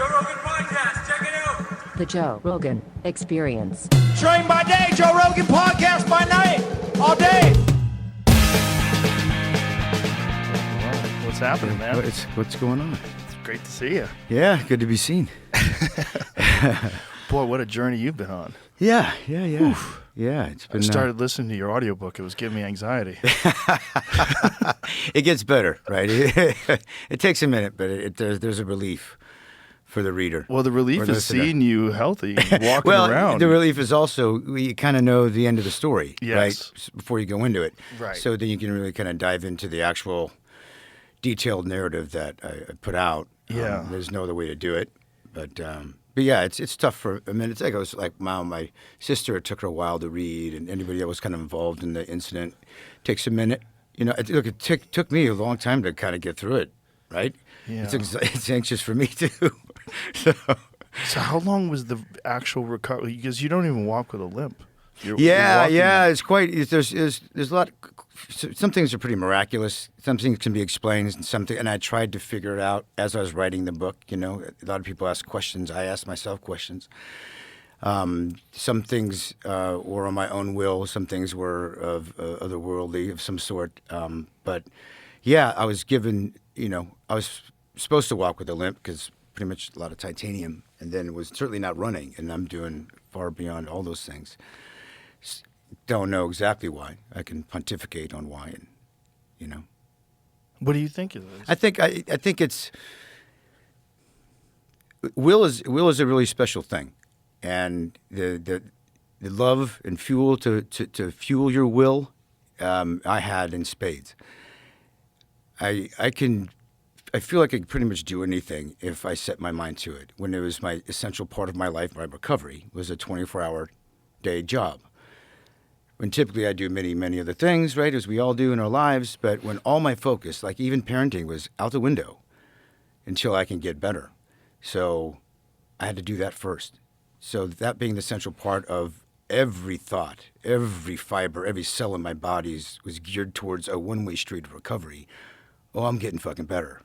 Joe Rogan Podcast. Check it out. The Joe Rogan Experience. Train by day, Joe Rogan Podcast by night, all day. What's happening, man? What's going on? It's great to see you. Yeah, good to be seen. Boy, what a journey you've been on. Yeah. Yeah, it's been. I started listening to your audiobook. It was giving me anxiety. It gets better, right? It takes a minute, but there's a relief for the reader. Well, the relief is seeing you healthy, walking well, around. The relief is also you kind of know the end of the story, Yes. right? Before you go into it. Right. So then you can really kind of dive into the actual detailed narrative that I put out. Yeah. There's no other way to do it, but yeah, it's tough for a minute. It was like my sister. It took her a while to read, and anybody that was kind of involved in the incident takes a minute. You know, it took me a long time to kind of get through it, right? Yeah. It's anxious for me too. So how long was the actual recovery? Because you don't even walk with a limp. You're Yeah, walking- it's quite. There's a lot. Some things are pretty miraculous. Some things can be explained, and I tried to figure it out as I was writing the book. You know, a lot of people ask questions. I asked myself questions. Some things were on my own will. Some things were of otherworldly of some sort. But yeah, I was given. You know, I was supposed to walk with a limp because pretty much a lot of titanium, and then was certainly not running. And I'm doing far beyond all those things. Don't know exactly why. I can pontificate on why, and you know. What do you think it is? I think it's will is a really special thing, and the love and fuel to fuel your will, I had in spades. I feel like I could pretty much do anything if I set my mind to it. When it was my essential part of my life, my recovery was a 24-hour day job. When typically I do many other things, right, as we all do in our lives, but when all my focus, like even parenting, was out the window until I can get better. So I had to do that first. So that being the central part of every thought, every fiber, every cell in my body was geared towards a one-way street of recovery. Oh, I'm getting fucking better.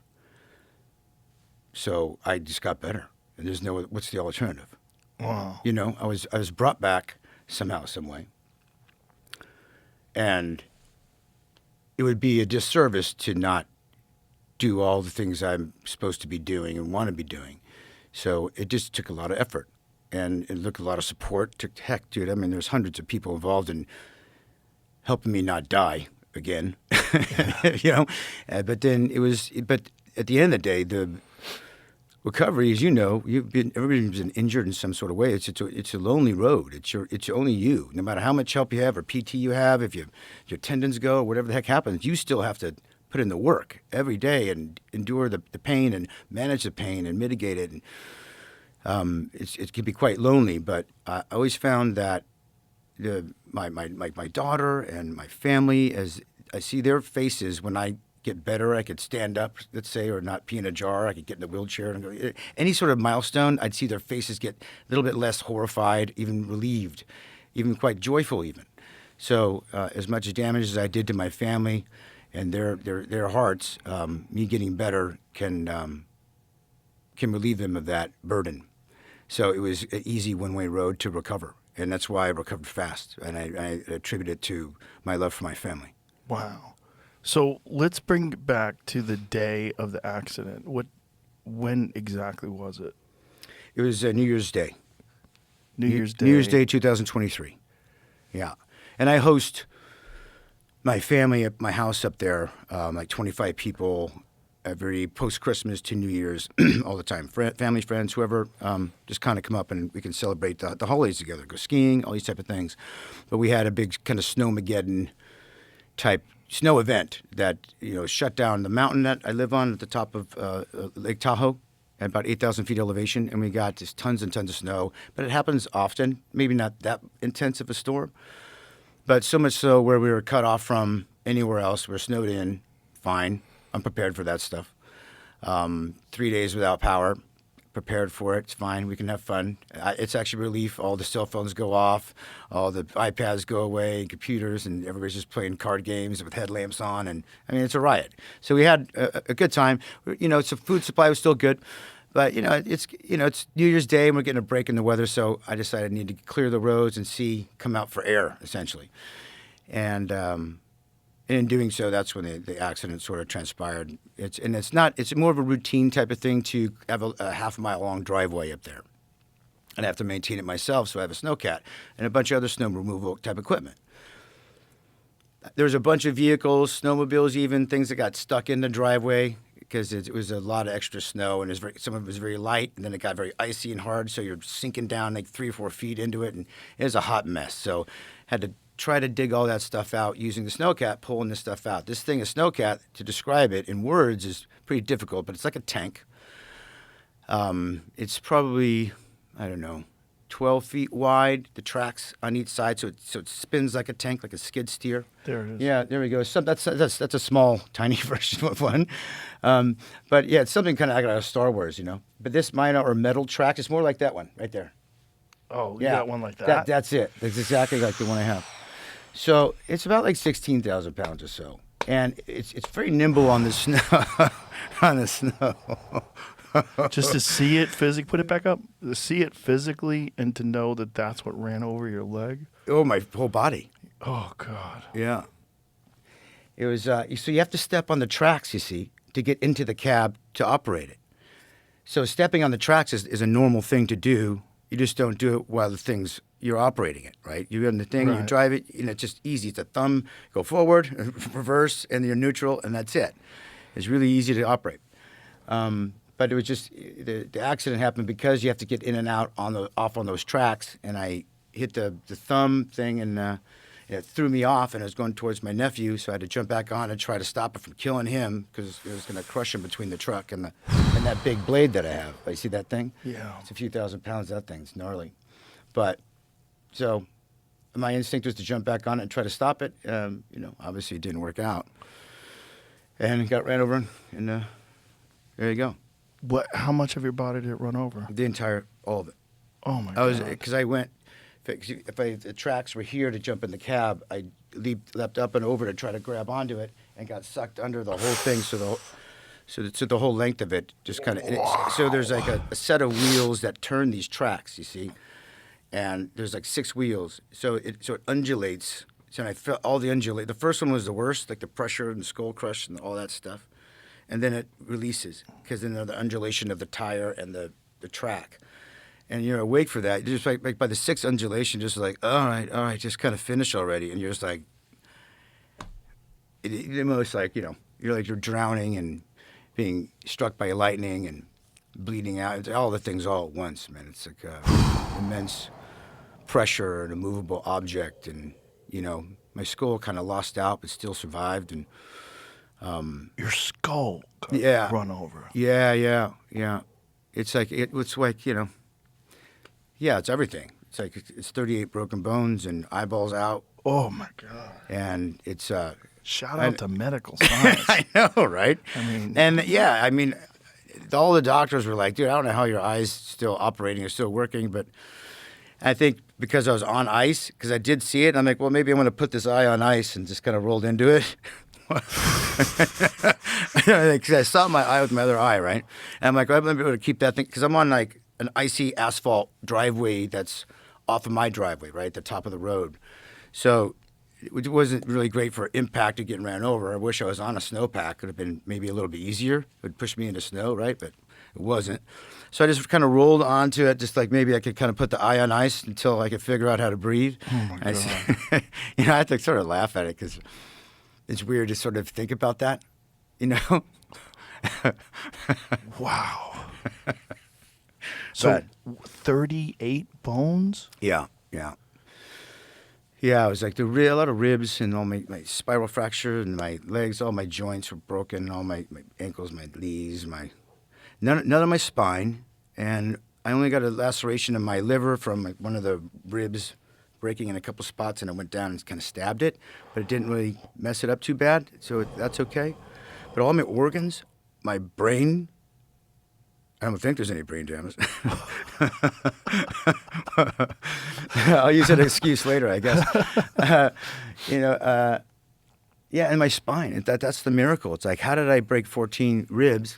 So I just got better. And there's no, what's the alternative? Wow. You know, I was brought back somehow, some way. And it would be a disservice to not do all the things I'm supposed to be doing and want to be doing. So it just took a lot of effort. And it took a lot of support. Heck, dude, I mean, there's hundreds of people involved in helping me not die again. You know? But at the end of the day, the recovery, as you know, everybody's been injured in some sort of way. It's a lonely road. It's only you. No matter how much help you have or PT you have, if your tendons go or whatever the heck happens, you still have to put in the work every day and endure the pain and manage the pain and mitigate it. And it can be quite lonely. But I always found that my daughter and my family, as I see their faces when I get better, I could stand up, let's say, or not pee in a jar. I could get in a wheelchair and go. Any sort of milestone, I'd see their faces get a little bit less horrified, even relieved, even quite joyful, even. So, as much damage as I did to my family and their hearts, me getting better can relieve them of that burden. So it was an easy one-way road to recover, and that's why I recovered fast. And I attribute it to my love for my family. Wow. So let's bring it back to the day of the accident. When exactly was it? It was New Year's Day. New Year's Day. New Year's Day, 2023. Yeah. And I host my family at my house up there, like 25 people, every post-Christmas to New Year's, all the time. Family, friends, whoever, just kind of come up and we can celebrate the holidays together, go skiing, all these type of things. But we had a big kind of Snowmageddon type snow event that, you know, shut down the mountain that I live on at the top of Lake Tahoe at about 8,000 feet elevation, and we got just tons and tons of snow. But it happens often, maybe not that intense of a storm, but so much so where we were cut off from anywhere else. We're snowed in, fine. I'm prepared for that stuff. 3 days without power, prepared for it. It's fine. We can have fun. It's actually relief. All the cell phones go off. All the iPads go away, and computers, and everybody's just playing card games with headlamps on. And I mean, it's a riot. So we had a good time. You know, so food supply was still good. But it's New Year's Day and we're getting a break in the weather, so I decided I need to clear the roads and come out for air essentially, and in doing so, that's when the accident sort of transpired. It's more of a routine type of thing to have a half-mile long driveway up there, and I have to maintain it myself. So I have a snowcat and a bunch of other snow removal type equipment. There's a bunch of vehicles, snowmobiles, even things that got stuck in the driveway because it was a lot of extra snow, and some of it was very light, and then it got very icy and hard, so you're sinking down like 3 or 4 feet into it, and it was a hot mess. So had to try to dig all that stuff out using the snowcat, pulling this stuff out. This thing, a snowcat, to describe it in words is pretty difficult, but it's like a tank. It's probably, I don't know, 12 feet wide, the tracks on each side, so it spins like a tank, like a skid steer. There it is. Yeah, there we go. That's a small, tiny version of one. But yeah, it's something kind of like out of Star Wars, But mine are metal tracks. It's more like that one right there. Oh, you got one like that? That's it. That's exactly like the one I have. So it's about like 16,000 pounds or so. And it's very nimble on the snow. on the snow. Just to see it physically, put it back up, to see it physically and to know that that's what ran over your leg. Oh, my whole body. Oh, God. Yeah. It was, so you have to step on the tracks, you see, to get into the cab to operate it. So stepping on the tracks is a normal thing to do. You just don't do it while you're operating it, right? You're on the thing, Right. You drive it, it's just easy. It's a thumb, go forward, reverse, and you're neutral, and that's it. It's really easy to operate. But it was just, the accident happened because you have to get in and out off on those tracks, and I hit the thumb thing, and it threw me off, and I was going towards my nephew, so I had to jump back on and try to stop it from killing him because it was going to crush him between the truck and that big blade that I have. You see that thing? Yeah. It's a few thousand pounds, that thing's gnarly. But, so, my instinct was to jump back on it and try to stop it. Obviously it didn't work out. And it got ran over, and there you go. How much of your body did it run over? All of it. Oh, my God. Because I went, if the tracks were here to jump in the cab, I leapt up and over to try to grab onto it and got sucked under the whole thing. So the whole length of it just kind of, so there's like a set of wheels that turn these tracks, you see, and there's like 6 wheels. So it undulates. So I felt all the undulate. The first one was the worst, like the pressure and the skull crush and all that stuff. And then it releases because then the undulation of the tire and the track. And you're awake for that. You're just like by the 6th undulation, just like, all right, just kind of finish already. And you're just like, almost like, you're drowning and being struck by lightning and bleeding out. It's all the things all at once, man. It's like immense pressure and a movable object. And, my skull kind of lost out but still survived. And Your skull got run over. Yeah. It's like, it's everything. It's like, it's 38 broken bones and eyeballs out. Oh, my God. And it's, Shout out to medical science. I know, right? I mean, all the doctors were like, dude, I don't know how your eye's still operating or still working, but I think because I was on ice, because I did see it, and I'm like, well, maybe I'm going to put this eye on ice, and just kind of rolled into it. Because I saw my eye with my other eye, right? And I'm like, well, I'm going to be able to keep that thing, because I'm on like an icy asphalt driveway that's off of my driveway, right, the top of the road. So it wasn't really great for impact of getting ran over. I wish I was on a snowpack. It would have been maybe a little bit easier. It would push me into snow, right? But it wasn't. So I just kind of rolled onto it, just like maybe I could kind of put the eye on ice until I could figure out how to breathe. Oh, my God. I have to sort of laugh at it because it's weird to sort of think about that, Wow. So, 38 bones? Yeah. Yeah, it was like a lot of ribs and all my spiral fracture and my legs, all my joints were broken, all my ankles, my knees, none of my spine, and I only got a laceration in my liver from one of the ribs breaking in a couple spots, and I went down and kind of stabbed it, but it didn't really mess it up too bad, so that's okay. But all my organs, my brain, I don't think there's any brain damage. I'll use that excuse later, I guess. And my spine. That's the miracle. It's like, how did I break 14 ribs,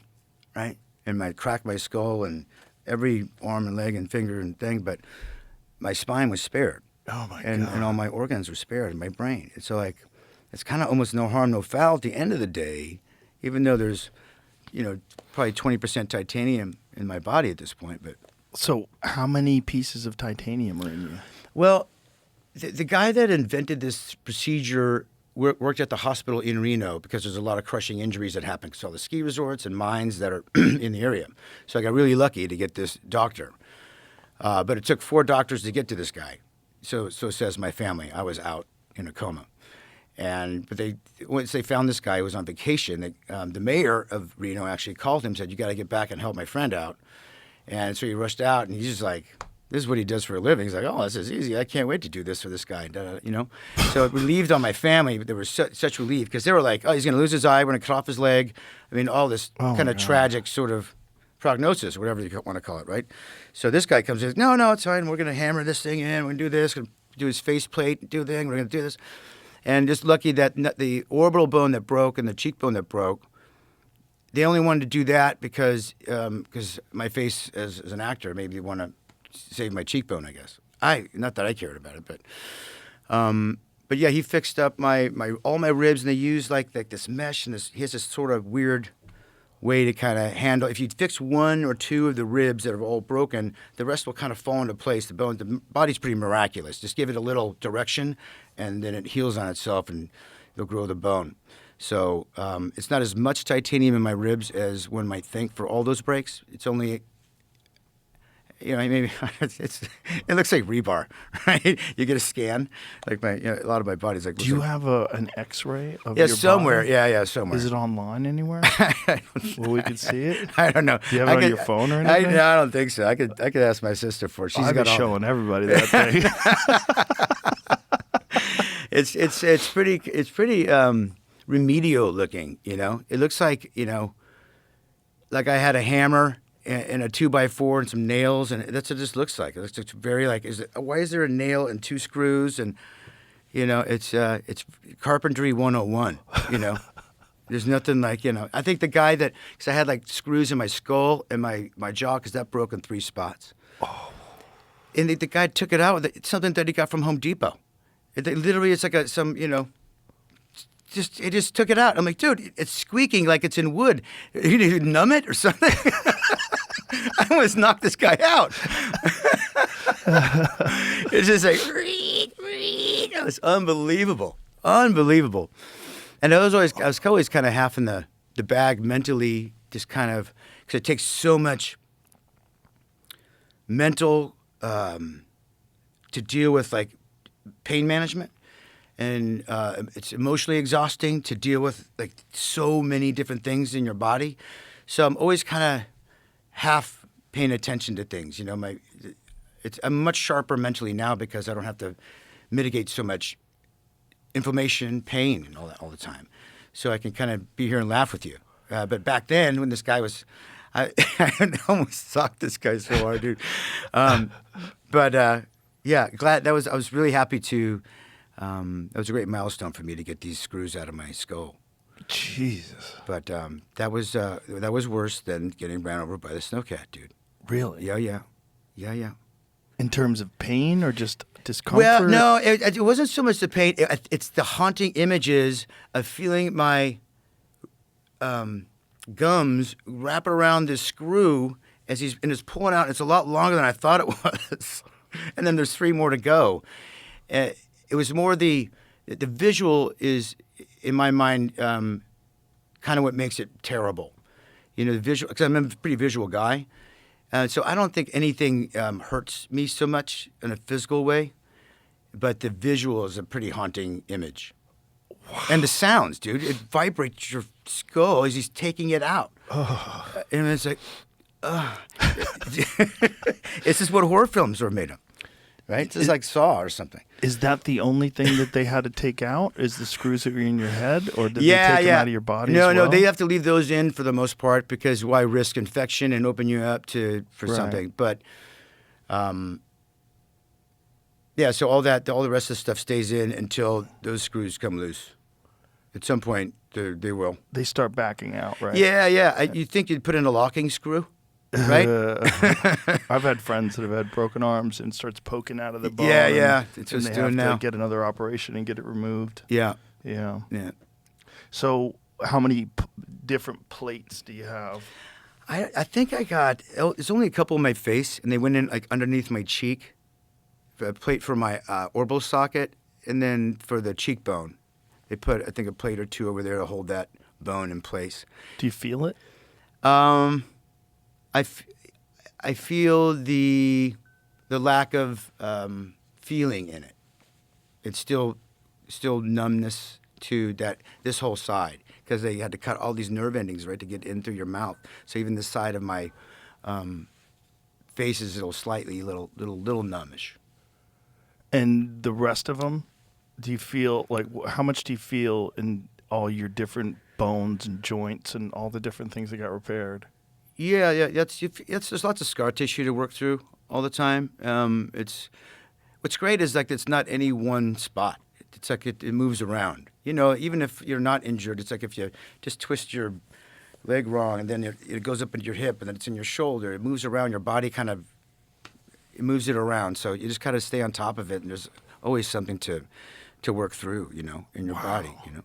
right? and might crack my skull and every arm and leg and finger and thing, but my spine was spared. Oh my and God. and all my organs were spared in my brain. And so like, it's kind of almost no harm, no foul at the end of the day, even though there's, probably 20% titanium in my body at this point. But So how many pieces of titanium are in you? well, the guy that invented this procedure worked at the hospital in Reno because there's a lot of crushing injuries that happen. So all the ski resorts and mines that are in the area. So I got really lucky to get this doctor. But it took 4 doctors to get to this guy. So says my family. I was out in a coma. But once they found this guy who was on vacation, the mayor of Reno actually called him and said, "You got to get back and help my friend out." And so he rushed out, and he's just like, this is what he does for a living. He's like, "Oh, this is easy. I can't wait to do this for this guy." So it relieved on my family. There was such relief because they were like, "Oh, he's going to lose his eye. We're going to cut off his leg." I mean, all this kind of tragic sort of prognosis, whatever you want to call it, right? So this guy comes in, no, it's fine. We're going to hammer this thing in. We're going to do this. Going to do his face plate, do the thing. We're going to do this. And just lucky that the orbital bone that broke and the cheekbone that broke, they only wanted to do that because my face as an actor, maybe they want to save my cheekbone, I guess. Not that I cared about it, but yeah, he fixed up all my ribs, and they used like this mesh, and he has this sort of weird way to kind of handle. If you fix 1 or 2 of the ribs that are all broken, the rest will kind of fall into place. The body's pretty miraculous. Just give it a little direction, and then it heals on itself, and it'll grow the bone. So it's not as much titanium in my ribs as one might think for all those breaks. It's only, maybe it looks like rebar, right? You get a scan, like a lot of my body's like. Do you have an X-ray of yeah, your somewhere. body? Yeah, somewhere. Is it online anywhere? Where we could see it? I don't know. Do you have it on your phone or anything? I don't think so. I could ask my sister for it. She's I've got been showing everybody that thing. It's pretty remedial looking. It looks like like I had a hammer and a 2x4 and some nails, and that's what it just looks like. It looks very like, why is there a nail and 2 screws? And it's carpentry 101. There's nothing like, I think the guy because I had like screws in my skull and my jaw, because that broke in 3 spots. Oh. And the guy took it out with something that he got from Home Depot. Literally, it's like it just took it out. I'm like, dude, it's squeaking like it's in wood. You numb it or something? I almost knocked this guy out. It's just like, read. It was unbelievable. And I was always kind of half in the bag mentally, just kind of, because it takes so much mental to deal with like pain management. And it's emotionally exhausting to deal with like so many different things in your body. So I'm always kind of half paying attention to things. I'm much sharper mentally now because I don't have to mitigate so much inflammation, pain, and all that all the time. So I can kind of be here and laugh with you. But back then, when this guy was, I almost socked this guy so hard, dude. Yeah, glad I was really happy to. That was a great milestone for me to get these screws out of my skull. Jesus. But that was worse than getting ran over by the snowcat, dude. Really? Yeah. In terms of pain or just discomfort? Well, no, it wasn't so much the pain. It's the haunting images of feeling my gums wrap around this screw as it's pulling out. It's a lot longer than I thought it was. And then there's 3 more to go. It was more the visual is, in my mind, kind of what makes it terrible. The visual, because I'm a pretty visual guy. So I don't think anything hurts me so much in a physical way, but the visual is a pretty haunting image. Wow. And the sounds, dude, it vibrates your skull as he's taking it out. Oh. And it's like, this is what horror films are made of, right? It's just like Saw or something. Is that the only thing that they had to take out? Is the screws that are in your head, or did they take them out of your body? No, they have to leave those in for the most part because why risk infection and open you up for something? But, yeah. So all the rest of the stuff stays in until those screws come loose. At some point, they will. They start backing out, right? Yeah. You'd think you'd put in a locking screw, right? I've had friends that have had broken arms and starts poking out of the bone. Yeah. And It's what they it's have doing to now. get another operation and get it removed. Yeah. Yeah. So how many different plates do you have? I think I got, it's only a couple in my face, and they went in like underneath my cheek. A plate for my orbital socket, and then for the cheekbone. They put, I think, a plate or two over there to hold that bone in place. Do you feel it? I feel the lack of feeling in it. It's still numbness to this whole side, because they had to cut all these nerve endings, right, to get in through your mouth. So even the side of my face is slightly little numbish. And the rest of them, do you feel like, how much do you feel in all your different bones and joints and all the different things that got repaired? Yeah. There's lots of scar tissue to work through all the time. What's great is like it's not any one spot. It's like it moves around. You know, even if you're not injured, it's like if you just twist your leg wrong and then it goes up into your hip and then it's in your shoulder. It moves around. Your body it moves it around. So you just kind of stay on top of it, and there's always something to work through, you know, in your body, you know.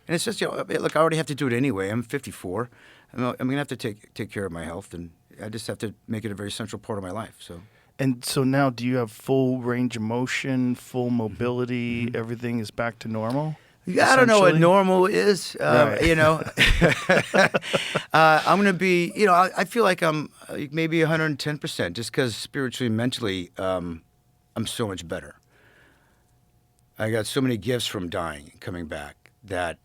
And it's just, you know, look, I already have to do it anyway. I'm 54. I'm going to have to take care of my health, and I just have to make it a very central part of my life. So. And so now, do you have full range of motion, full mobility? Everything is back to normal? Yeah, I don't know what essentially? normal is. Right. You know, I'm going to be, you know, I feel like I'm maybe 110% just because spiritually and mentally I'm so much better. I got so many gifts from dying and coming back that,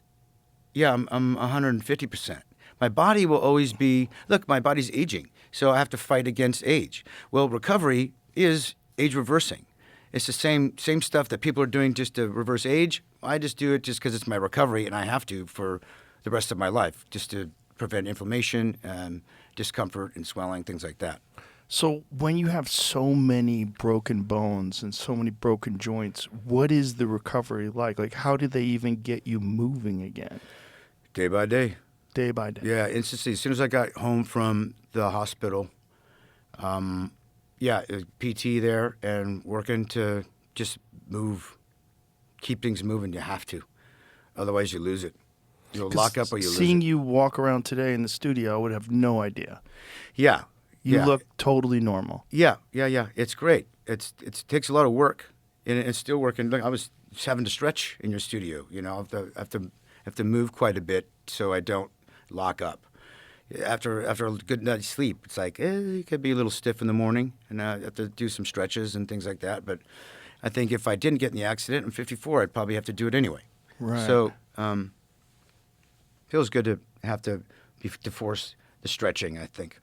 yeah, I'm 150%. My body will always be, look, my body's aging, so I have to fight against age. Well, recovery is age reversing. It's the same stuff that people are doing just to reverse age. I just do it just because it's my recovery, and I have to for the rest of my life, just to prevent inflammation and discomfort and swelling, things like that. So when you have so many broken bones and so many broken joints, what is the recovery like? Like, how do they even get you moving again? Day by day. Day by day. Yeah, instantly. As soon as I got home from the hospital, it was PT there and working to just move, keep things moving. You have to. Otherwise, you lose it. You'll lock up or you lose it. Seeing you walk around today in the studio, I would have no idea. Yeah. You look totally normal. Yeah. It's great. It takes a lot of work, and it's still working. Look, I was just having to stretch in your studio. You know, I have to move quite a bit so I don't lock up. After a good night's sleep, it's like you could be a little stiff in the morning, and I have to do some stretches and things like that. But I think if I didn't get in the accident, I'm 54, I'd probably have to do it anyway. Right. So feels good to force the stretching, I think.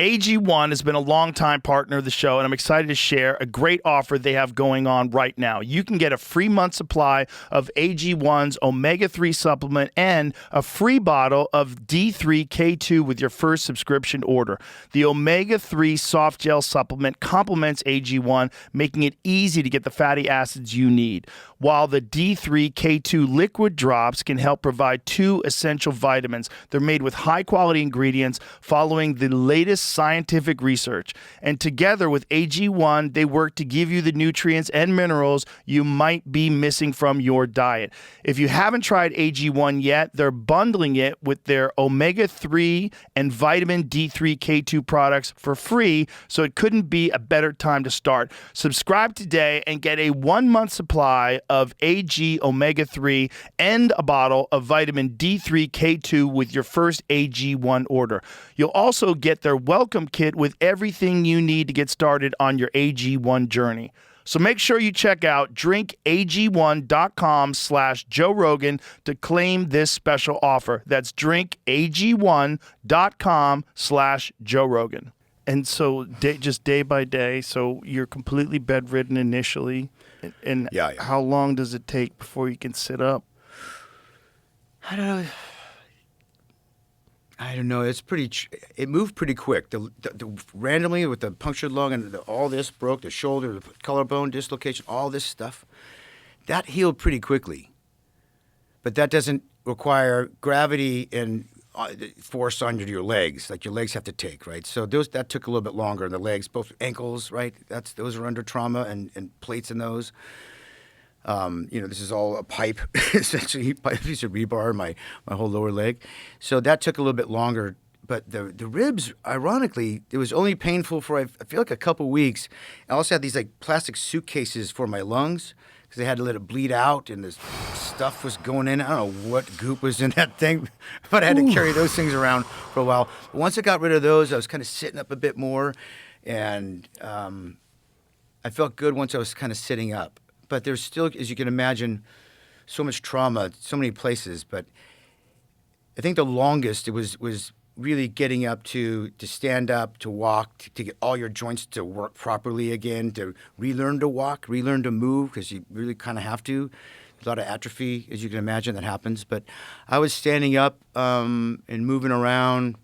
AG1 has been a longtime partner of the show, and I'm excited to share a great offer they have going on right now. You can get a free month supply of AG1's omega-3 supplement and a free bottle of D3K2 with your first subscription order. The omega-3 soft gel supplement complements AG1, making it easy to get the fatty acids you need, while the D3K2 liquid drops can help provide 2 essential vitamins. They're made with high-quality ingredients following the latest scientific research. And together with AG1, they work to give you the nutrients and minerals you might be missing from your diet. If you haven't tried AG1 yet, they're bundling it with their omega-3 and vitamin D3K2 products for free, so it couldn't be a better time to start. Subscribe today and get a 1-month supply of AG omega-3 and a bottle of vitamin D3K2 with your first AG1 order. You'll also get their welcome kit with everything you need to get started on your AG1 journey. So make sure you check out drinkag1.com/Joe Rogan to claim this special offer. That's drinkag1.com/Joe Rogan. And so just day by day, so you're completely bedridden initially. And Yeah. How long does it take before you can sit up? I don't know. It's it moved pretty quick. Randomly with the punctured lung and all this broke, the shoulder, the collarbone dislocation, all this stuff, that healed pretty quickly. but that doesn't require gravity and force on your legs. Like your legs have to take, right? So that took a little bit longer. And the legs, both ankles, right? Those are under trauma and plates in those. This is all a pipe, essentially, a piece of rebar, my whole lower leg. So that took a little bit longer. But the ribs, ironically, it was only painful for, I feel like, a couple weeks. I also had these like plastic suitcases for my lungs because they had to let it bleed out and this stuff was going in. I don't know what goop was in that thing, but I had to carry those things around for a while. But once I got rid of those, I was kind of sitting up a bit more. And I felt good once I was kind of sitting up. But there's still, as you can imagine, so much trauma, so many places. But I think the longest it was really getting up to stand up, to walk, to get all your joints to work properly again, to relearn to walk, relearn to move, because you really kind of have to. A lot of atrophy, as you can imagine, that happens. But I was standing up and moving around.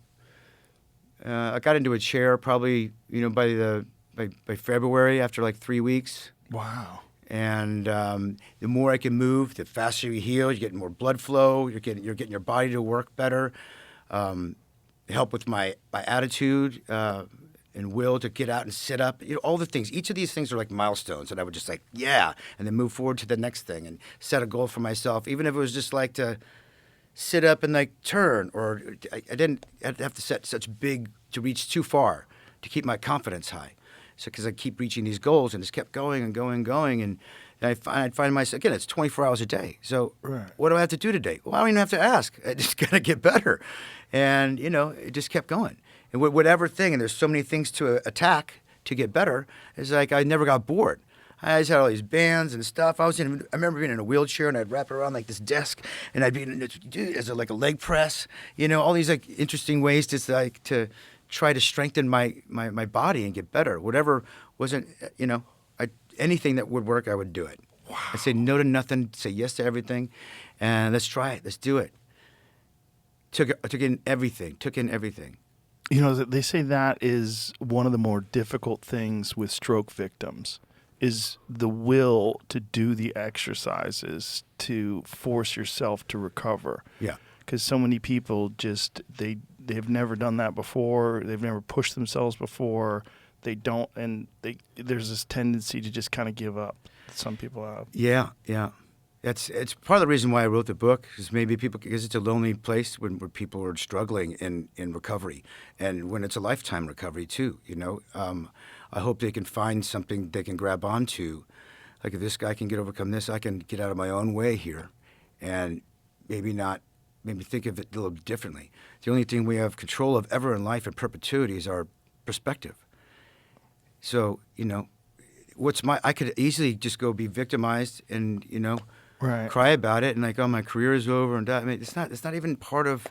I got into a chair probably, by February after like 3 weeks. Wow. And the more I can move, the faster you heal. You're getting more blood flow. You're getting your body to work better. Help with my attitude and will to get out and sit up. All the things. Each of these things are like milestones, and I would just like, yeah, and then move forward to the next thing and set a goal for myself. Even if it was just like to sit up and like turn, or I didn't have to set such big to reach too far to keep my confidence high. So because I keep reaching these goals and just kept going and going and going, and I'd find myself, again, it's 24 hours a day. So What do I have to do today? Well, I don't even have to ask. I just got to get better. And, it just kept going. And whatever thing, and there's so many things to attack to get better, it's like I never got bored. I just had all these bands and stuff. I remember being in a wheelchair, and I'd wrap it around like this desk, and I'd be as like a leg press, all these like interesting ways to try to strengthen my body and get better. Whatever wasn't, anything that would work, I would do it. Wow. I say no to nothing, say yes to everything, and let's try it. Let's do it. Took in everything. They say that is one of the more difficult things with stroke victims is the will to do the exercises to force yourself to recover. Yeah. Because so many people just, they've never done that before. They've never pushed themselves before. They don't, and there's this tendency to just kind of give up. Some people have. Yeah. It's part of the reason why I wrote the book, is maybe because it's a lonely place where people are struggling in recovery, and when it's a lifetime recovery too. I hope they can find something they can grab onto. Like if this guy can overcome this, I can get out of my own way here, and maybe think of it a little differently. The only thing we have control of ever in life in perpetuity is our perspective. So, I could easily just go be victimized and, cry about it and like, oh, my career is over and that. I mean, it's not even part of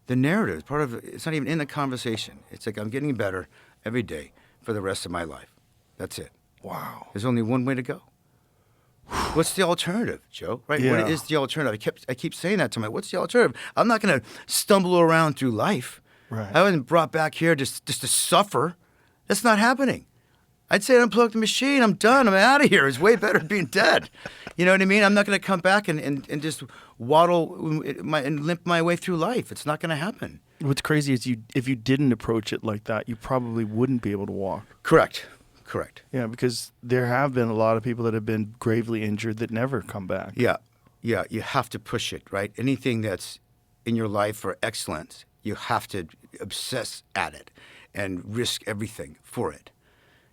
the narrative. It's not even in the conversation. It's like I'm getting better every day for the rest of my life. That's it. Wow. There's only one way to go. What's the alternative, Joe? Right? Yeah. What is the alternative? I keep saying that to myself. What's the alternative? I'm not going to stumble around through life. Right. I wasn't brought back here just to suffer. That's not happening. I'd say unplug the machine. I'm done. I'm out of here. It's way better than being dead. You know what I mean? I'm not going to come back and just waddle and limp my way through life. It's not going to happen. What's crazy is if you didn't approach it like that, you probably wouldn't be able to walk. Correct. Yeah, because there have been a lot of people that have been gravely injured that never come back. Yeah. You have to push it, right? Anything that's in your life for excellence, you have to obsess at it and risk everything for it.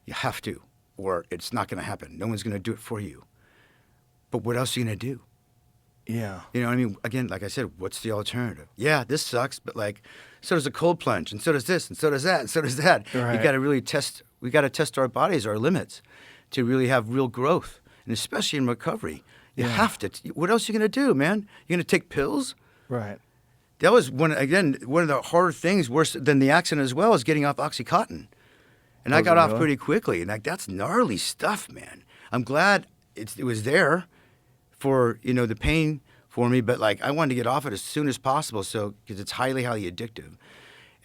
You have to, or it's not going to happen. No one's going to do it for you. But what else are you going to do? Yeah. You know what I mean? Again, like I said, what's the alternative? Yeah, this sucks, but like, so does a cold plunge, and so does this, and so does that, and so does that. Right. You got to really we got to test our bodies, our limits, to really have real growth, and especially in recovery. You have to. What else are you going to do, man? You're going to take pills? Right. That was one of the harder things, worse than the accident as well, is getting off OxyContin. And I got off pretty quickly, and that's gnarly stuff, man. I'm glad it was there for the pain for me, but like I wanted to get off it as soon as possible, because it's highly, highly addictive.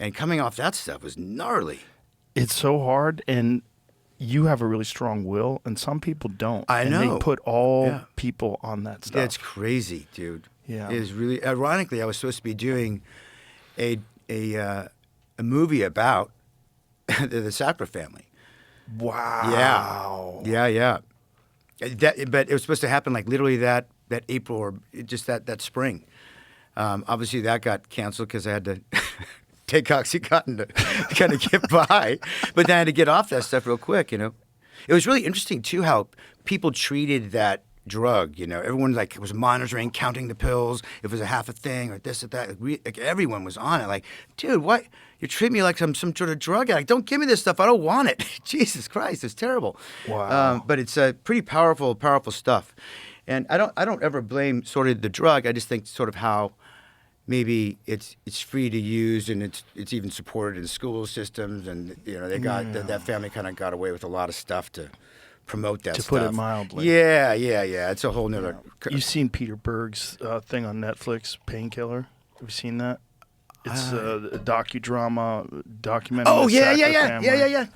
And coming off that stuff was gnarly. It's so hard, and you have a really strong will, and some people don't. I know. And they put all people on that stuff. That's crazy, dude. Yeah. Is really ironically, I was supposed to be doing a movie about the Sackler family. Wow. Yeah. But it was supposed to happen like literally that April or just that spring. Obviously, that got canceled because I had to take OxyContin to kind of get by. But then I had to get off that stuff real quick, It was really interesting, too, how people treated that drug, Everyone, was monitoring, counting the pills, if it was a half a thing or this or that. Everyone was on it. Like, dude, what? You treat me like I'm some sort of drug addict. Don't give me this stuff. I don't want it. Jesus Christ, it's terrible. Wow. But it's pretty powerful stuff. And I don't ever blame sort of the drug. I just think sort of how maybe it's free to use and it's even supported in school systems, and they got that family kind of got away with a lot of stuff to promote that to stuff. put it mildly. Yeah. It's a whole nother. You've seen Peter Berg's thing on Netflix, Painkiller? Have you seen that? It's a docudrama documenting Oh the yeah, Sackler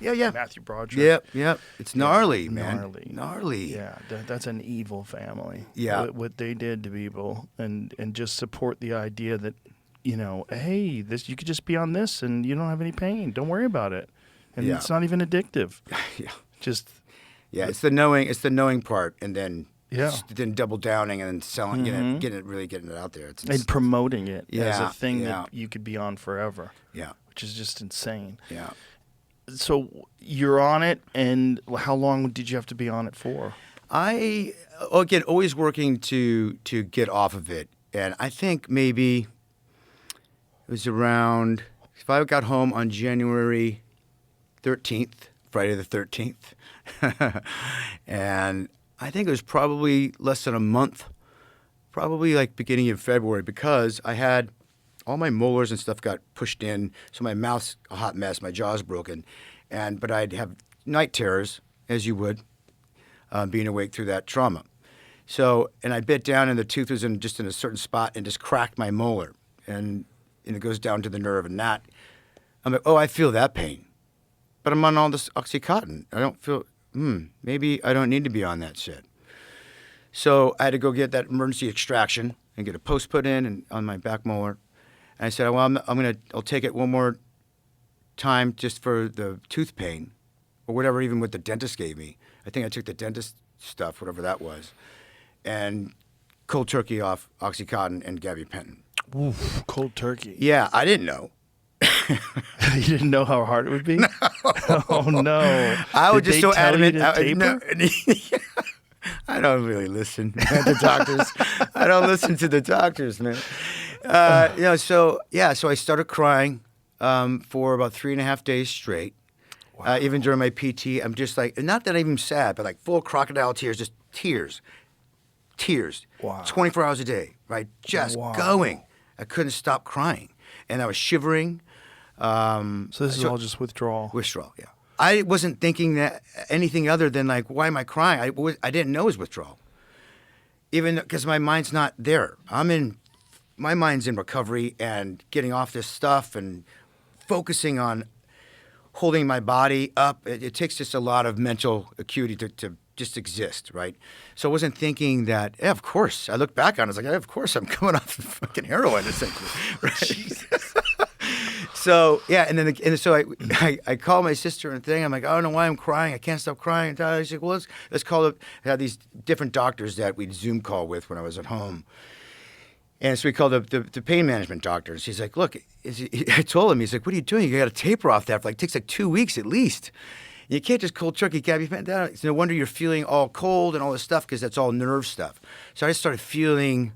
family. yeah. Matthew Broderick. Yep. It's gnarly, Yeah, man. Gnarly. Yeah, that's an evil family. Yeah. What they did to people, and just support the idea that, hey, this you could just be on this and you don't have any pain. Don't worry about it, and it's not even addictive. Yeah. Just. Yeah, it's the knowing part, and then Yeah. then double downing and then selling, getting it out there. And promoting it as a Yeah, thing yeah. that you could be on forever. Yeah. Which is just insane. Yeah. So you're on it, and how long did you have to be on it for? I always working to get off of it, and I think maybe it was around if I got home on January 13th, Friday the 13th, and I think it was probably less than a month, probably like beginning of February, because I had all my molars and stuff got pushed in, so my mouth's a hot mess, my jaw's broken, but I'd have night terrors, as you would, being awake through that trauma. So, and I bit down and the tooth was in a certain spot and just cracked my molar, and it goes down to the nerve, and that, I'm like, oh, I feel that pain, but I'm on all this OxyContin. I don't feel, maybe I don't need to be on that shit. So I had to go get that emergency extraction and get a post put in and on my back molar. And I said, well, I'll take it one more time just for the tooth pain, or whatever, even what the dentist gave me. I think I took the dentist stuff, whatever that was, and cold turkey off OxyContin and gabapentin. Oof, cold turkey. Yeah, I didn't know. You didn't know how hard it would be? No. Oh, no. I was Did just they so tell adamant. you to taper? I don't really listen to the doctors. I don't listen to the doctors, man. So I started crying for about 3.5 days straight. Wow. Even during my PT, I'm just like, not that I'm even sad, but like full crocodile tears, just tears. Wow. 24 hours a day, right? Just going. I couldn't stop crying. And I was shivering. So this is all just withdrawal? Withdrawal, yeah. I wasn't thinking that anything other than like, why am I crying? I didn't know it was withdrawal. Even because my mind's not there. My mind's in recovery and getting off this stuff and focusing on holding my body up. It takes just a lot of mental acuity to just exist, right? So I wasn't thinking that, yeah, of course. I look back on it, I was like, yeah, of course I'm coming off fucking heroin, essentially, right? So, yeah, and so I call my sister and thing. I'm like, I don't know why I'm crying. I can't stop crying. And she's like, well, let's call it. I had these different doctors that we'd Zoom call with when I was at home. And so we called the pain management doctors. He's like, look, I told him, he's like, what are you doing? You got to taper off that for it takes like 2 weeks at least. You can't just cold turkey gabapentin down. It's no wonder you're feeling all cold and all this stuff because that's all nerve stuff. So I started feeling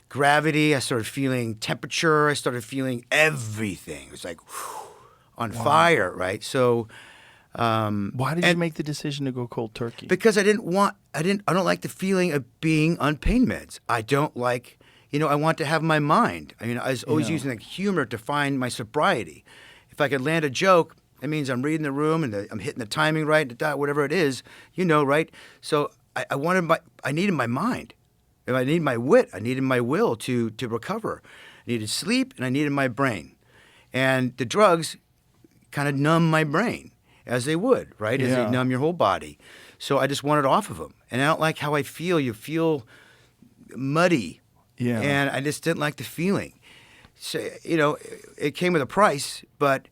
gravity. I started feeling temperature. I started feeling everything. It was like on fire, right? So why did you make the decision to go cold turkey? Because I don't like the feeling of being on pain meds. I don't like, I want to have my mind. I mean, I was always using like humor to find my sobriety. If I could land a joke, that means I'm reading the room and I'm hitting the timing right, whatever it is, right? So I needed my mind. I needed my wit. I needed my will to recover. I needed sleep and I needed my brain. And the drugs kind of numb my brain, as they would, right? As they numb your whole body. So I just wanted off of them. And I don't like how I feel. You feel muddy Yeah. And I just didn't like the feeling. So, it came with a price, but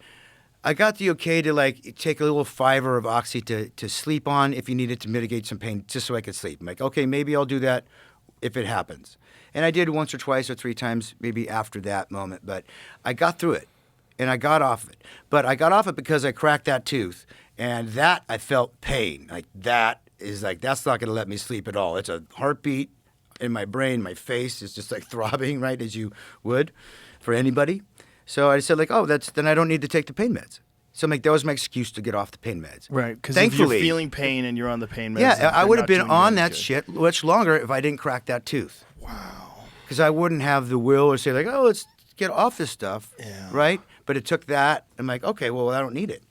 I got the okay to like take a little fiver of Oxy to sleep on if you needed to mitigate some pain, just so I could sleep. I'm like, okay, maybe I'll do that if it happens. And I did once or twice or 3 times, maybe after that moment. But I got through it, and I got off it. But I got off it because I cracked that tooth, and that I felt pain. Like that's not going to let me sleep at all. It's a heartbeat in my brain. My face is just like throbbing, right, as you would for anybody. So I said, like, oh, then I don't need to take the pain meds. So that was my excuse to get off the pain meds. Right, because if you're feeling pain and you're on the pain meds, yeah, I would have been on that good. shit much longer if I didn't crack that tooth. Wow. Because I wouldn't have the will or say, like, oh, let's get off this stuff, right? But it took that. I'm like, okay, well, I don't need it.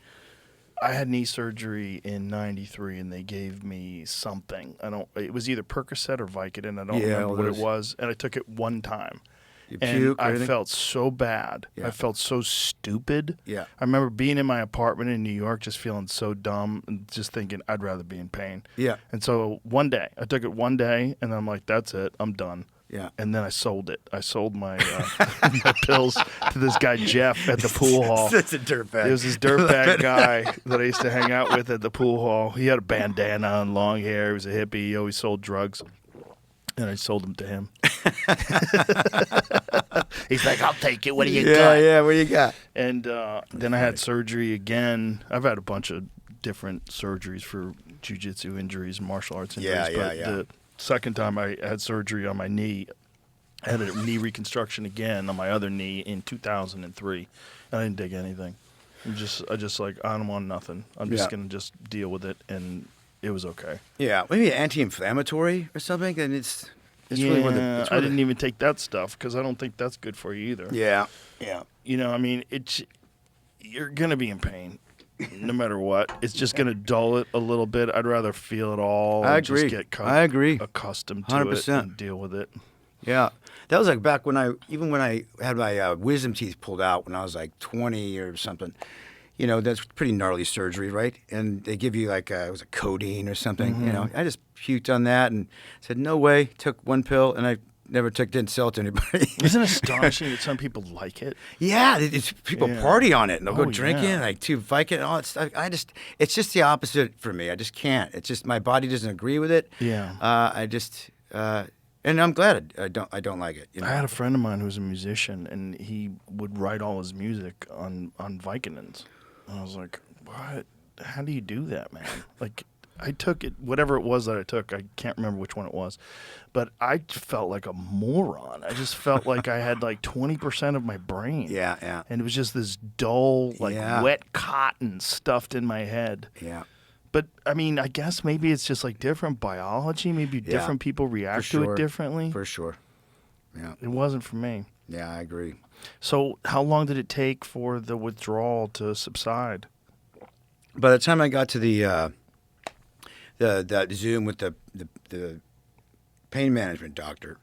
I had knee surgery in '93, and they gave me something. It was either Percocet or Vicodin. I don't remember what it was, and I took it one time. And I felt so bad. Yeah. I felt so stupid. Yeah. I remember being in my apartment in New York just feeling so dumb and just thinking I'd rather be in pain. Yeah. And so one day, I took it one day, and I'm like, that's it. I'm done. Yeah. And then I sold it. I sold my my pills to this guy, Jeff, at the pool hall. That's a dirtbag. It was this dirtbag guy that I used to hang out with at the pool hall. He had a bandana and long hair. He was a hippie. He always sold drugs. And I sold them to him. He's like, I'll take it. What do you got? Yeah, what do you got? And then I had surgery again. I've had a bunch of different surgeries for jiu-jitsu injuries, martial arts injuries. But the second time I had surgery on my knee, I had a knee reconstruction again on my other knee in 2003. And I didn't dig anything. I just like, I don't want nothing. I'm just going to just deal with it. And it was okay. Yeah, maybe anti-inflammatory or something, and it's really where the... I didn't even take that stuff because I don't think that's good for you either. Yeah. I mean, you're going to be in pain no matter what. It's just going to dull it a little bit. I'd rather feel it all. I and agree. Just get I agree. accustomed to 100%. it and deal with it. Yeah. That was like back when I had my wisdom teeth pulled out when I was like 20 or something. That's pretty gnarly surgery, right? And they give you like it was a codeine or something. Mm-hmm. I just puked on that and said no way. Took one pill and I didn't sell it to anybody. Isn't it astonishing that some people like it? Yeah, people party on it and they'll go drinking like Vicodin and all that stuff. It's just the opposite for me. I just can't. It's just my body doesn't agree with it. Yeah. And I'm glad I don't like it. I had a friend of mine who was a musician, and he would write all his music on Vicodins. And I was like, what? How do you do that, man? Like, I took it, whatever it was that I took, I can't remember which one it was, but I felt like a moron. I just felt like I had like 20% of my brain. Yeah. And it was just this dull, wet cotton stuffed in my head. Yeah. But, I mean, I guess maybe it's just like different biology. Maybe different people react to it differently. For sure. Yeah. It wasn't for me. Yeah, I agree. So how long did it take for the withdrawal to subside? By the time I got to the Zoom with the pain management doctor,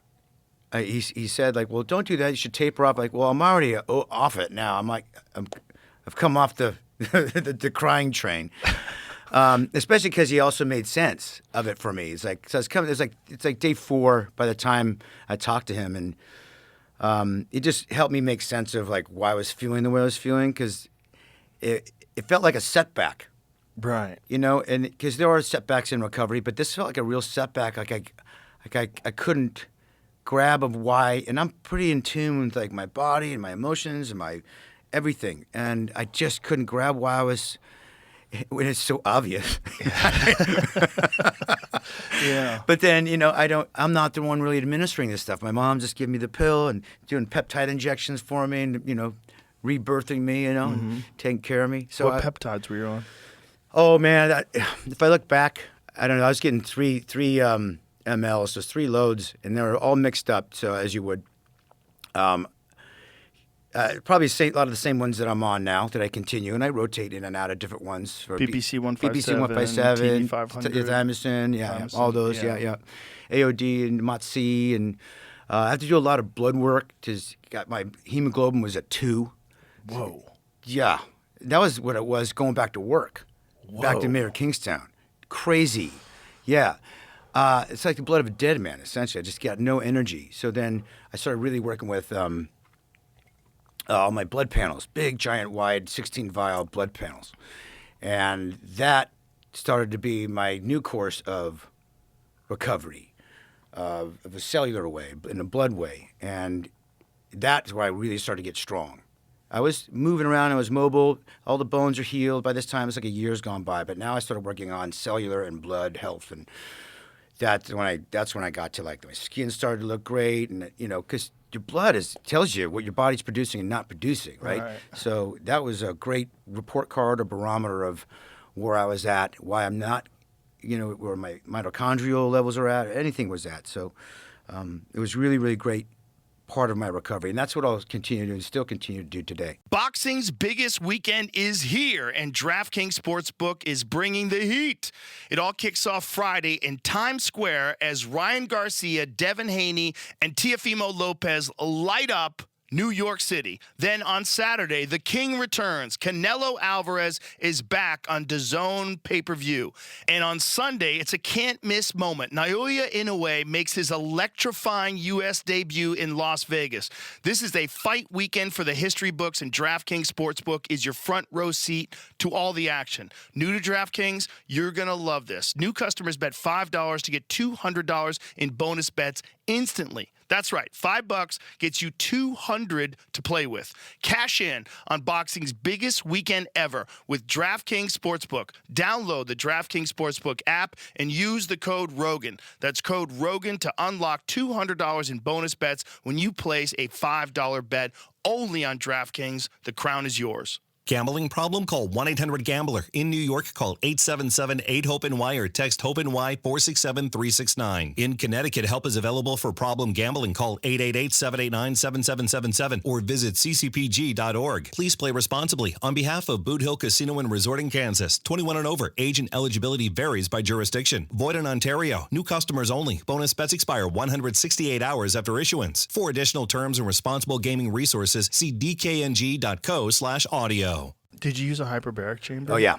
he said, like, well, don't do that. You should taper off. Like, well, I'm already off it now. I'm like, I've come off the crying train. Especially because he also made sense of it for me. It's like it's like day 4 by the time I talked to him, and it just helped me make sense of like why I was feeling the way I was feeling, because it felt like a setback, right? And because there are setbacks in recovery, but this felt like a real setback. I couldn't grab of why, and I'm pretty in tune with like my body and my emotions and my everything, and I just couldn't grab why I was. When it's so obvious. Yeah. But then, I'm not the one really administering this stuff. My mom just giving me the pill and doing peptide injections for me and, rebirthing me, and taking care of me. So what peptides were you on? Oh, man. If I look back, I don't know. I was getting three mLs, so 3 loads, and they were all mixed up, so as you would. Probably a lot of the same ones that I'm on now that I continue, and I rotate in and out of different ones. For PPC 157, TD 500, Thymosin, all those, yeah. AOD and MOTC, and I have to do a lot of blood work because my hemoglobin was at 2. Whoa. Yeah, that was what it was going back to work, back to Mayor Kingstown. Crazy, yeah. It's like the blood of a dead man, essentially. I just got no energy. So then I started really working with all my blood panels, big, giant, wide, 16-vial blood panels. And that started to be my new course of recovery, of a cellular way, in a blood way. And that's where I really started to get strong. I was moving around, I was mobile, all the bones are healed. By this time, it's like a year's gone by. But now I started working on cellular and blood health. And that's when I got to, like, my skin started to look great. And, because your blood tells you what your body's producing and not producing, right? So that was a great report card or barometer of where I was at, why I'm not, where my mitochondrial levels are at, anything was at. So it was really, really great part of my recovery. And that's what I'll continue to do and still continue to do today. Boxing's biggest weekend is here, and DraftKings Sportsbook is bringing the heat. It all kicks off Friday in Times Square as Ryan Garcia, Devin Haney, and Teofimo Lopez light up New York City. Then on Saturday, the King returns. Canelo Alvarez is back on DAZN pay-per-view. And on Sunday, it's a can't-miss moment. Naoya Inoue makes his electrifying U.S. debut in Las Vegas. This is a fight weekend for the history books, and DraftKings Sportsbook is your front row seat to all the action. New to DraftKings, you're going to love this. New customers bet $5 to get $200 in bonus bets instantly. That's right. $5 gets you $200 to play with. Cash in on boxing's biggest weekend ever with DraftKings Sportsbook. Download the DraftKings Sportsbook app and use the code Rogan. That's code Rogan to unlock $200 in bonus bets when you place a $5 bet only on DraftKings. The crown is yours. Gambling problem? Call 1-800-GAMBLER. In New York, call 877-8-HOPE-NY or text HOPE-NY 467-369. In Connecticut, help is available for problem gambling. Call 888-789-7777 or visit ccpg.org. Please play responsibly. On behalf of Boot Hill Casino and Resort in Kansas, 21 and over. Age and eligibility varies by jurisdiction. Void in Ontario. New customers only. Bonus bets expire 168 hours after issuance. For additional terms and responsible gaming resources, see dkng.co/audio. Did you use a hyperbaric chamber? Oh, yeah.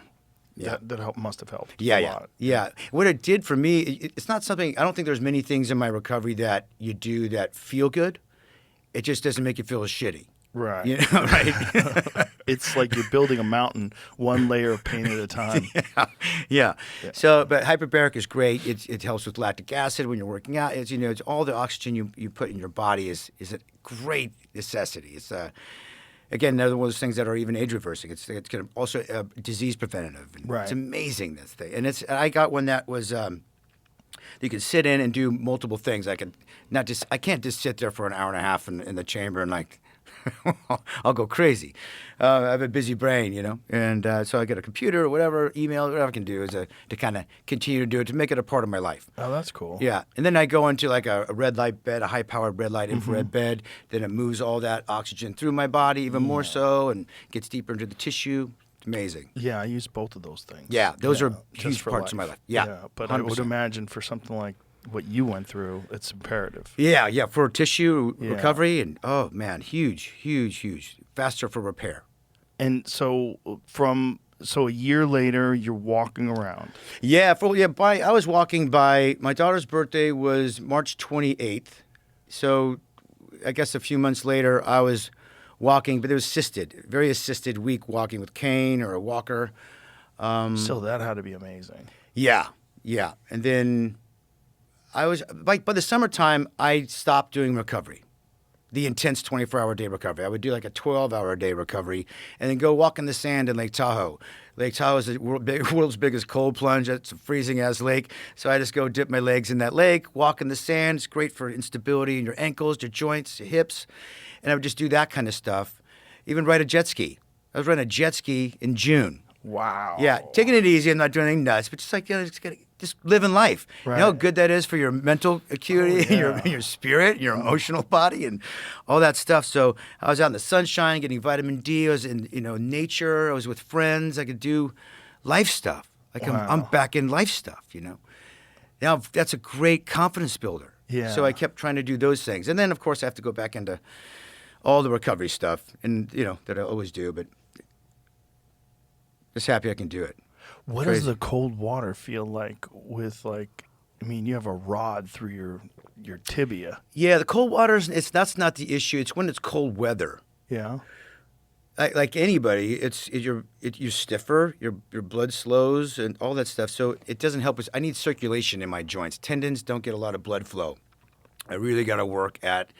That must have helped. Yeah, a yeah. lot. Yeah. What it did for me, it's not something, I don't think there's many things in my recovery that you do that feel good. It just doesn't make you feel as shitty. Right. Right? It's like you're building a mountain one layer of pain at a time. Yeah. So, but hyperbaric is great. It helps with lactic acid when you're working out. It's all the oxygen you put in your body is a great necessity. It's again, another one of those things that are even age reversing. It's kind of also disease preventative. Right. It's amazing, this thing. And I got one that was you could sit in and do multiple things. I can't just sit there for an hour and a half in the chamber and I'll go crazy. I have a busy brain, and so I get a computer or whatever, email, whatever I can do is to kind of continue to do it, to make it a part of my life. Oh, that's cool. Yeah, and then I go into like a red light bed, a high-powered red light infrared bed. Then it moves all that oxygen through my body even more so and gets deeper into the tissue. It's amazing. Yeah, I use both of those things. Yeah, those are just huge for parts of my life. Yeah, but 100%. I would imagine for something like what you went through, it's imperative. Yeah, for tissue recovery and oh man, huge, faster for repair. And so a year later, you're walking around. Yeah, I was walking by. My daughter's birthday was March 28th, so I guess a few months later I was walking, but it was very assisted week walking with cane or a walker. So that had to be amazing. Yeah, and then. I was by the summertime, I stopped doing recovery, the intense 24-hour-a-day recovery. I would do like a 12-hour-a-day recovery and then go walk in the sand in Lake Tahoe. Lake Tahoe is the world's biggest cold plunge. It's a freezing-ass lake. So I just go dip my legs in that lake, walk in the sand. It's great for instability in your ankles, your joints, your hips. And I would just do that kind of stuff. Even ride a jet ski. I was riding a jet ski in June. Wow. Yeah, taking it easy. I'm not doing anything nuts, but just like, just living life. Right. You know how good that is for your mental acuity, your spirit, your emotional body, and all that stuff. So I was out in the sunshine, getting vitamin D. I was in nature. I was with friends. I could do life stuff. Like I'm back in life stuff. Now that's a great confidence builder. Yeah. So I kept trying to do those things, and then of course I have to go back into all the recovery stuff, and that I always do, but. Just happy I can do it. What does the cold water feel like with I mean, you have a rod through your tibia. Yeah, the cold water that's not the issue. It's when it's cold weather. Yeah. Like anybody, you're stiffer, your blood slows, and all that stuff. So it doesn't help us. I need circulation in my joints. Tendons don't get a lot of blood flow. I really got to work at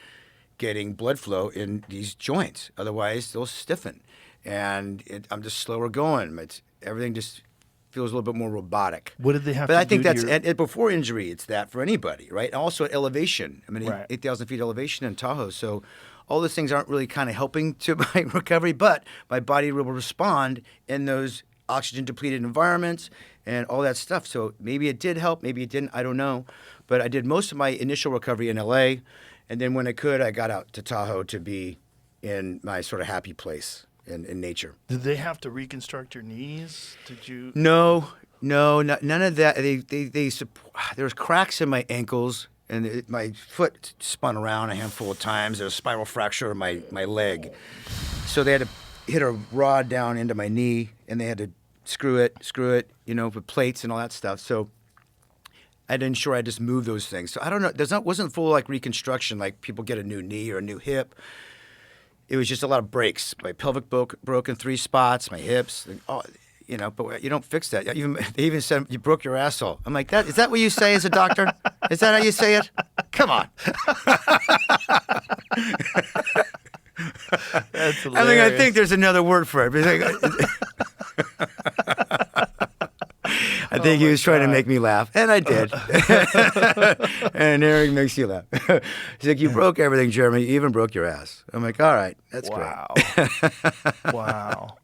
getting blood flow in these joints. Otherwise, they'll stiffen, and I'm just slower going. Everything just feels a little bit more robotic. What did they have but to I think do that's to before injury. It's that for anybody, right? And also at elevation. I mean, Right. 8,000 feet elevation in Tahoe. So all those things aren't really kind of helping to my recovery, but my body will respond in those oxygen depleted environments and all that stuff. So maybe it did help, maybe it didn't. I don't know. But I did most of my initial recovery in LA, and then when I could, I got out to Tahoe to be in my sort of happy place in nature. Did they have to reconstruct your knees? Did you? No, none of that. There was cracks in my ankles, and my foot spun around a handful of times. There was a spiral fracture in my leg. So they had to hit a rod down into my knee, and they had to screw it, with plates and all that stuff. So I had to ensure I just moved those things. So I don't know. Wasn't full like reconstruction, like people get a new knee or a new hip. It was just a lot of breaks. My pelvic broke in 3 spots, my hips. But you don't fix that. They even said you broke your asshole. I'm like, is that what you say as a doctor? Is that how you say it? Come on. That's hilarious. I mean, I think there's another word for it. I think he was trying to make me laugh, and I did. And Eric makes you laugh. He's like, you broke everything, Jeremy. You even broke your ass. I'm like, all right, that's great. Wow.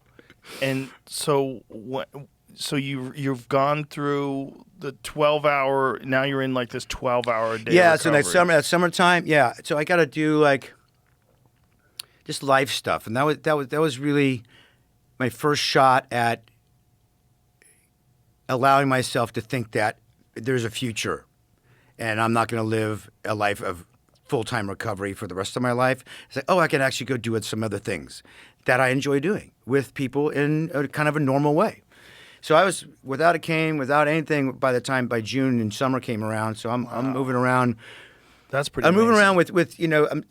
And so you've gone through the 12-hour. Now you're in like this 12-hour a day. Yeah. recovery. So that summertime. Yeah. So I got to do like just life stuff, and that was really my first shot at allowing myself to think that there's a future, and I'm not going to live a life of full-time recovery for the rest of my life. It's like, I can actually go do some other things that I enjoy doing with people in a kind of a normal way. So I was without a cane, without anything by June and summer came around. So I'm moving around. That's pretty. I'm moving amazing. around with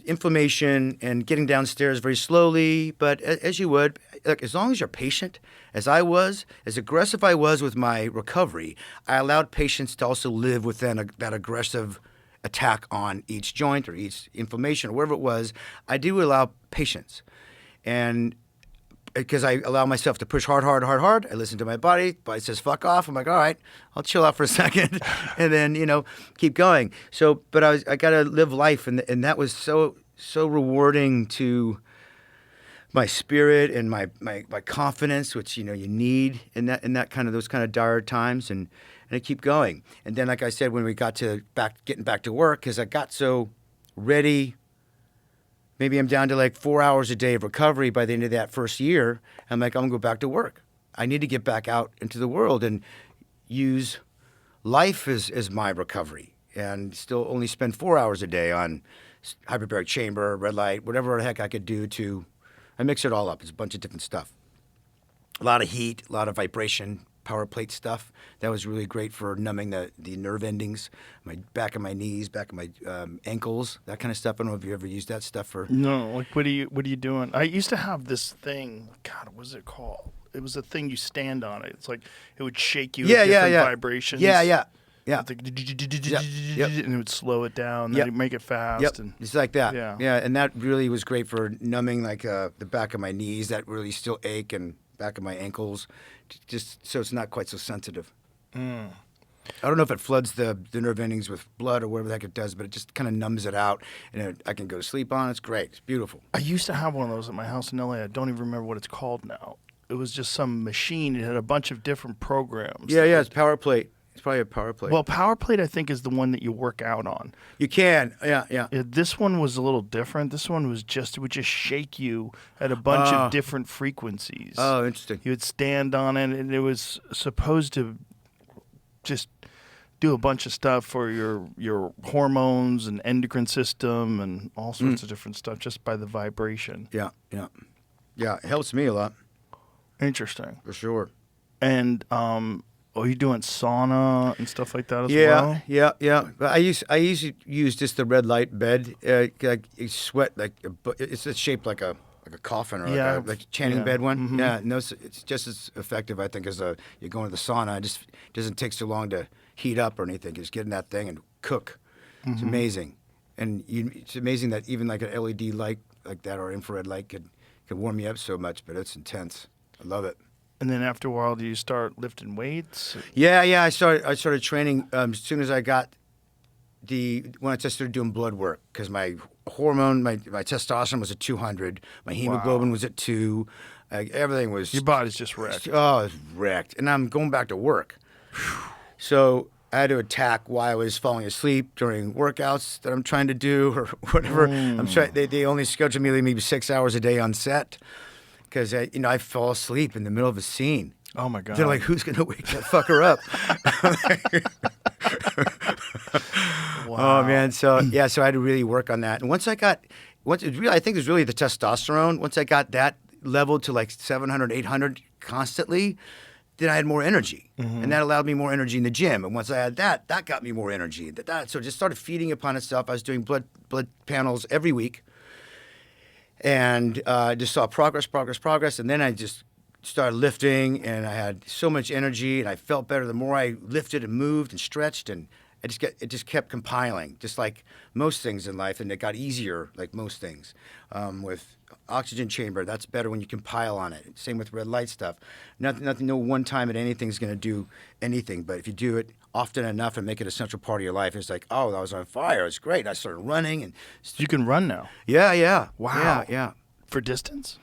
inflammation and getting downstairs very slowly, but as you would, look, as long as you're patient, as I was, as aggressive I was with my recovery, I allowed patients to also live within that aggressive attack on each joint or each inflammation or wherever it was. I do allow patience, and because I allow myself to push hard. I listen to my body. Body says, fuck off. I'm like, all right, I'll chill out for a second and then, keep going. So, but I got to live life. And that was so rewarding to my spirit and my confidence, which, you need in that kind of, those kind of dire times. And I keep going. And then, like I said, when we got to getting back to work, because I got so ready. Maybe I'm down to like 4 hours a day of recovery by the end of that first year. I'm like, I'm going to go back to work. I need to get back out into the world and use life as my recovery and still only spend 4 hours a day on hyperbaric chamber, red light, whatever the heck I could do I mix it all up. It's a bunch of different stuff. A lot of heat, a lot of vibration, power plate stuff. That was really great for numbing the nerve endings, my back of my knees, back of my ankles, that kind of stuff. I don't know if you ever used that stuff for. No, like what are you doing? I used to have this thing. God, what was it called? It was a thing you stand on it. It's like it would shake you with different vibrations. Yeah. It's like, and it would slow it down. Then it'd make it fast. Yep. And It's like that. Yeah. And that really was great for numbing like the back of my knees that really still ache and back of my ankles, just so it's not quite so sensitive. I don't know if it floods the nerve endings with blood or whatever the heck it does, but it just kind of numbs it out, and I can go to sleep on it. It's great. It's beautiful. I used to have one of those at my house in LA. I don't even remember what it's called now. It was just some machine. It had a bunch of different programs. Yeah, it's power plate. It's probably a power plate. Well, power plate, I think, is the one that you work out on. You can. Yeah. This one was a little different. This one was it would just shake you at a bunch of different frequencies. Oh, interesting. You would stand on it, and it was supposed to just do a bunch of stuff for your hormones and endocrine system and all sorts of different stuff just by the vibration. Yeah. It helps me a lot. Interesting. For sure. And Oh, you're doing sauna and stuff like that as well? Yeah. But I usually use just the red light bed. Like you sweat it's shaped like a coffin or like a tanning bed one. Mm-hmm. Yeah, no, it's just as effective I think as you go into the sauna. It just doesn't take so long to heat up or anything. You just get in that thing and cook. It's amazing, and it's amazing that even like an LED light like that or infrared light could warm you up so much. But it's intense. I love it. And then after a while, do you start lifting weights? Yeah. I started training as soon as I got when I just started doing blood work because my hormone, my testosterone was at 200, my hemoglobin was at 2, everything was. Your body's just wrecked. Oh, it's wrecked, and I'm going back to work. So I had to attack why I was falling asleep during workouts that I'm trying to do or whatever. I'm trying. They only schedule me maybe 6 hours a day on set. Because I fall asleep in the middle of a scene. Oh my God! They're like, "Who's gonna wake that fucker up?" Wow. Oh man! So I had to really work on that. And I think it was really the testosterone. Once I got that leveled to like 700, 800 constantly, then I had more energy, and that allowed me more energy in the gym. And once I had that got me more energy. So it just started feeding upon itself. I was doing blood panels every week. And just saw progress. And then I just started lifting, and I had so much energy, and I felt better the more I lifted and moved and stretched, and it just kept compiling, just like most things in life, and it got easier, like most things. With oxygen chamber, that's better when you compile on it. Same with red light stuff. Nothing, no one time at anything's going to do anything, but if you do it often enough and make it a central part of your life, it's like, oh, I was on fire. It's great. I started running, and You can run now. yeah. Wow. Yeah. For distance?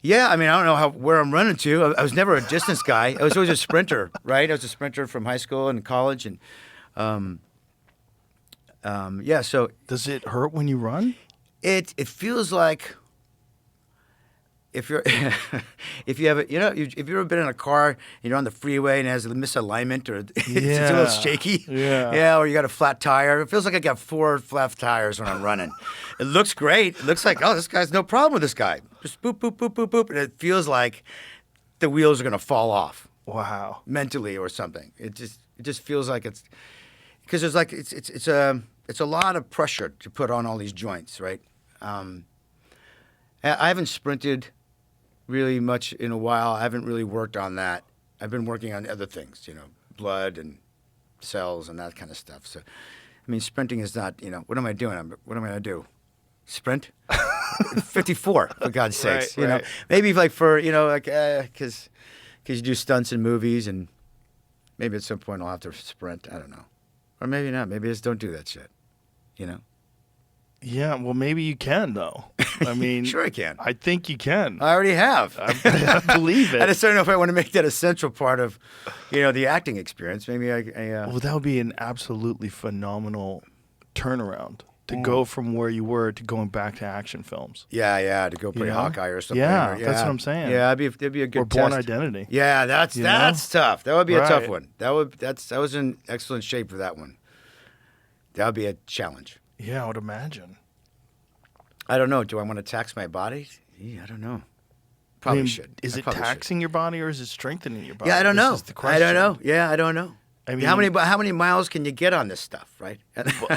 Yeah, I mean, I don't know where I'm running to. I was never a distance guy. I was always a sprinter, right? I was a sprinter from high school and college, and So Does it hurt when you run? it feels like if you're if you have if you've ever been in a car and you're on the freeway and it has a misalignment or it's a little shaky, or you got a flat tire. It feels like I got 4 flat tires when I'm running. It looks great. It looks like, oh, this guy's no problem with this guy. Just boop boop boop boop boop, and it feels like the wheels are gonna fall off. Wow. Mentally or something. It just feels like it's because there's like it's a lot of pressure to put on all these joints, right? I haven't sprinted really much in a while. I haven't really worked on that. I've been working on other things, blood and cells and that kind of stuff. So, I mean, sprinting is not, what am I doing? What am I going to do? Sprint? 54, for God's sakes. Right. Maybe like for, because you do stunts in movies and maybe at some point I'll have to sprint. I don't know. Or maybe not. Maybe I just don't do that shit, Yeah, well, maybe you can, though. I mean, Sure I can. I think you can. I already have. I believe it. I just don't know if I want to make that a central part of, the acting experience. Maybe Well, that would be an absolutely phenomenal turnaround to go from where you were to going back to action films. to go play Hawkeye or something. Yeah, or, that's what I'm saying. Yeah, that'd be a good Or Born test. Identity. Yeah, that's tough. That would be a tough Right. one. I was in excellent shape for that one. That would be a challenge. Yeah, I would imagine. I don't know. Do I want to tax my body? Yeah, I don't know. I Probably mean, should. Is I it probably should. taxing your body or is it strengthening your body? Yeah, I don't This know. is the I question. don't know. Yeah, I don't know. I mean, how many miles can you get on this stuff, right?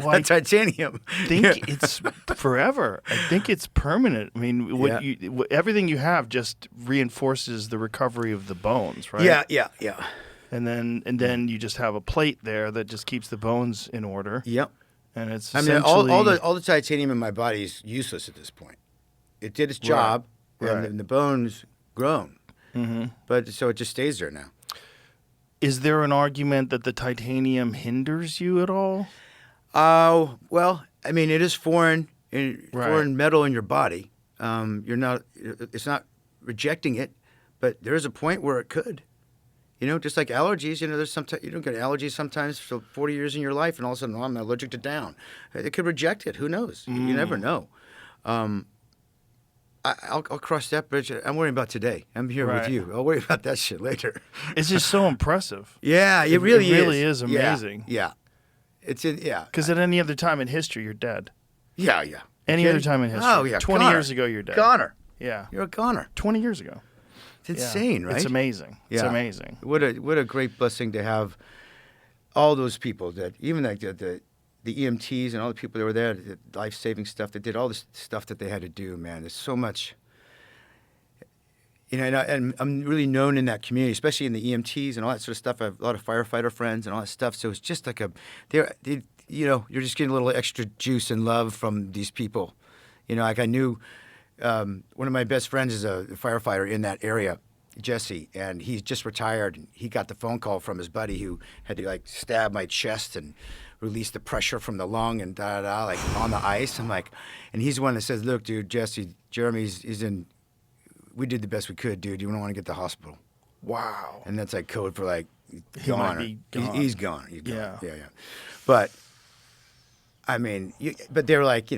Like, Titanium. I think it's forever. I think it's permanent. I mean, everything you have just reinforces the recovery of the bones, right? Yeah. And then you just have a plate there that just keeps the bones in order. Yep. And it's I mean, essentially all the titanium in my body is useless at this point. It did its job, Right. and the bone's grown. Mm-hmm. But so it just stays there now. Is there an argument that the titanium hinders you at all? Oh, well, I mean, it is foreign metal in your body. It's not rejecting it, but there is a point where it could. Just like allergies, there's sometimes you don't get allergies sometimes for 40 years in your life, and all of a sudden, I'm allergic to down. It could reject it. Who knows? You never know. I'll cross that bridge. I'm worrying about today. I'm here with you. I'll worry about that shit later. It's just so impressive. Yeah, it really is amazing. Yeah. It's in, yeah. Because at any other time in history, you're dead. Yeah. Any other time in history. Oh, yeah. 20 goner. years ago, you're dead. Goner. Yeah. You're a goner. 20 years ago. It's insane, right? It's amazing. It's amazing. What a great blessing to have all those people that even like the EMTs and all the people that were there, the life-saving stuff, that did all this stuff that they had to do, man. There's so much, and I'm really known in that community, especially in the EMTs and all that sort of stuff. I have a lot of firefighter friends and all that stuff. So it's just like you're just getting a little extra juice and love from these people. Like I knew one of my best friends is a firefighter in that area, Jesse, and he's just retired. He got the phone call from his buddy who had to like stab my chest and release the pressure from the lung and like on the ice. I'm like, and he's the one that says, "Look, dude, Jesse, Jeremy's in. We did the best we could, dude. You don't want to get to the hospital." Wow. And that's like code for like He might be gone. He's gone. He's gone. Yeah. Yeah. But I mean, but they're like,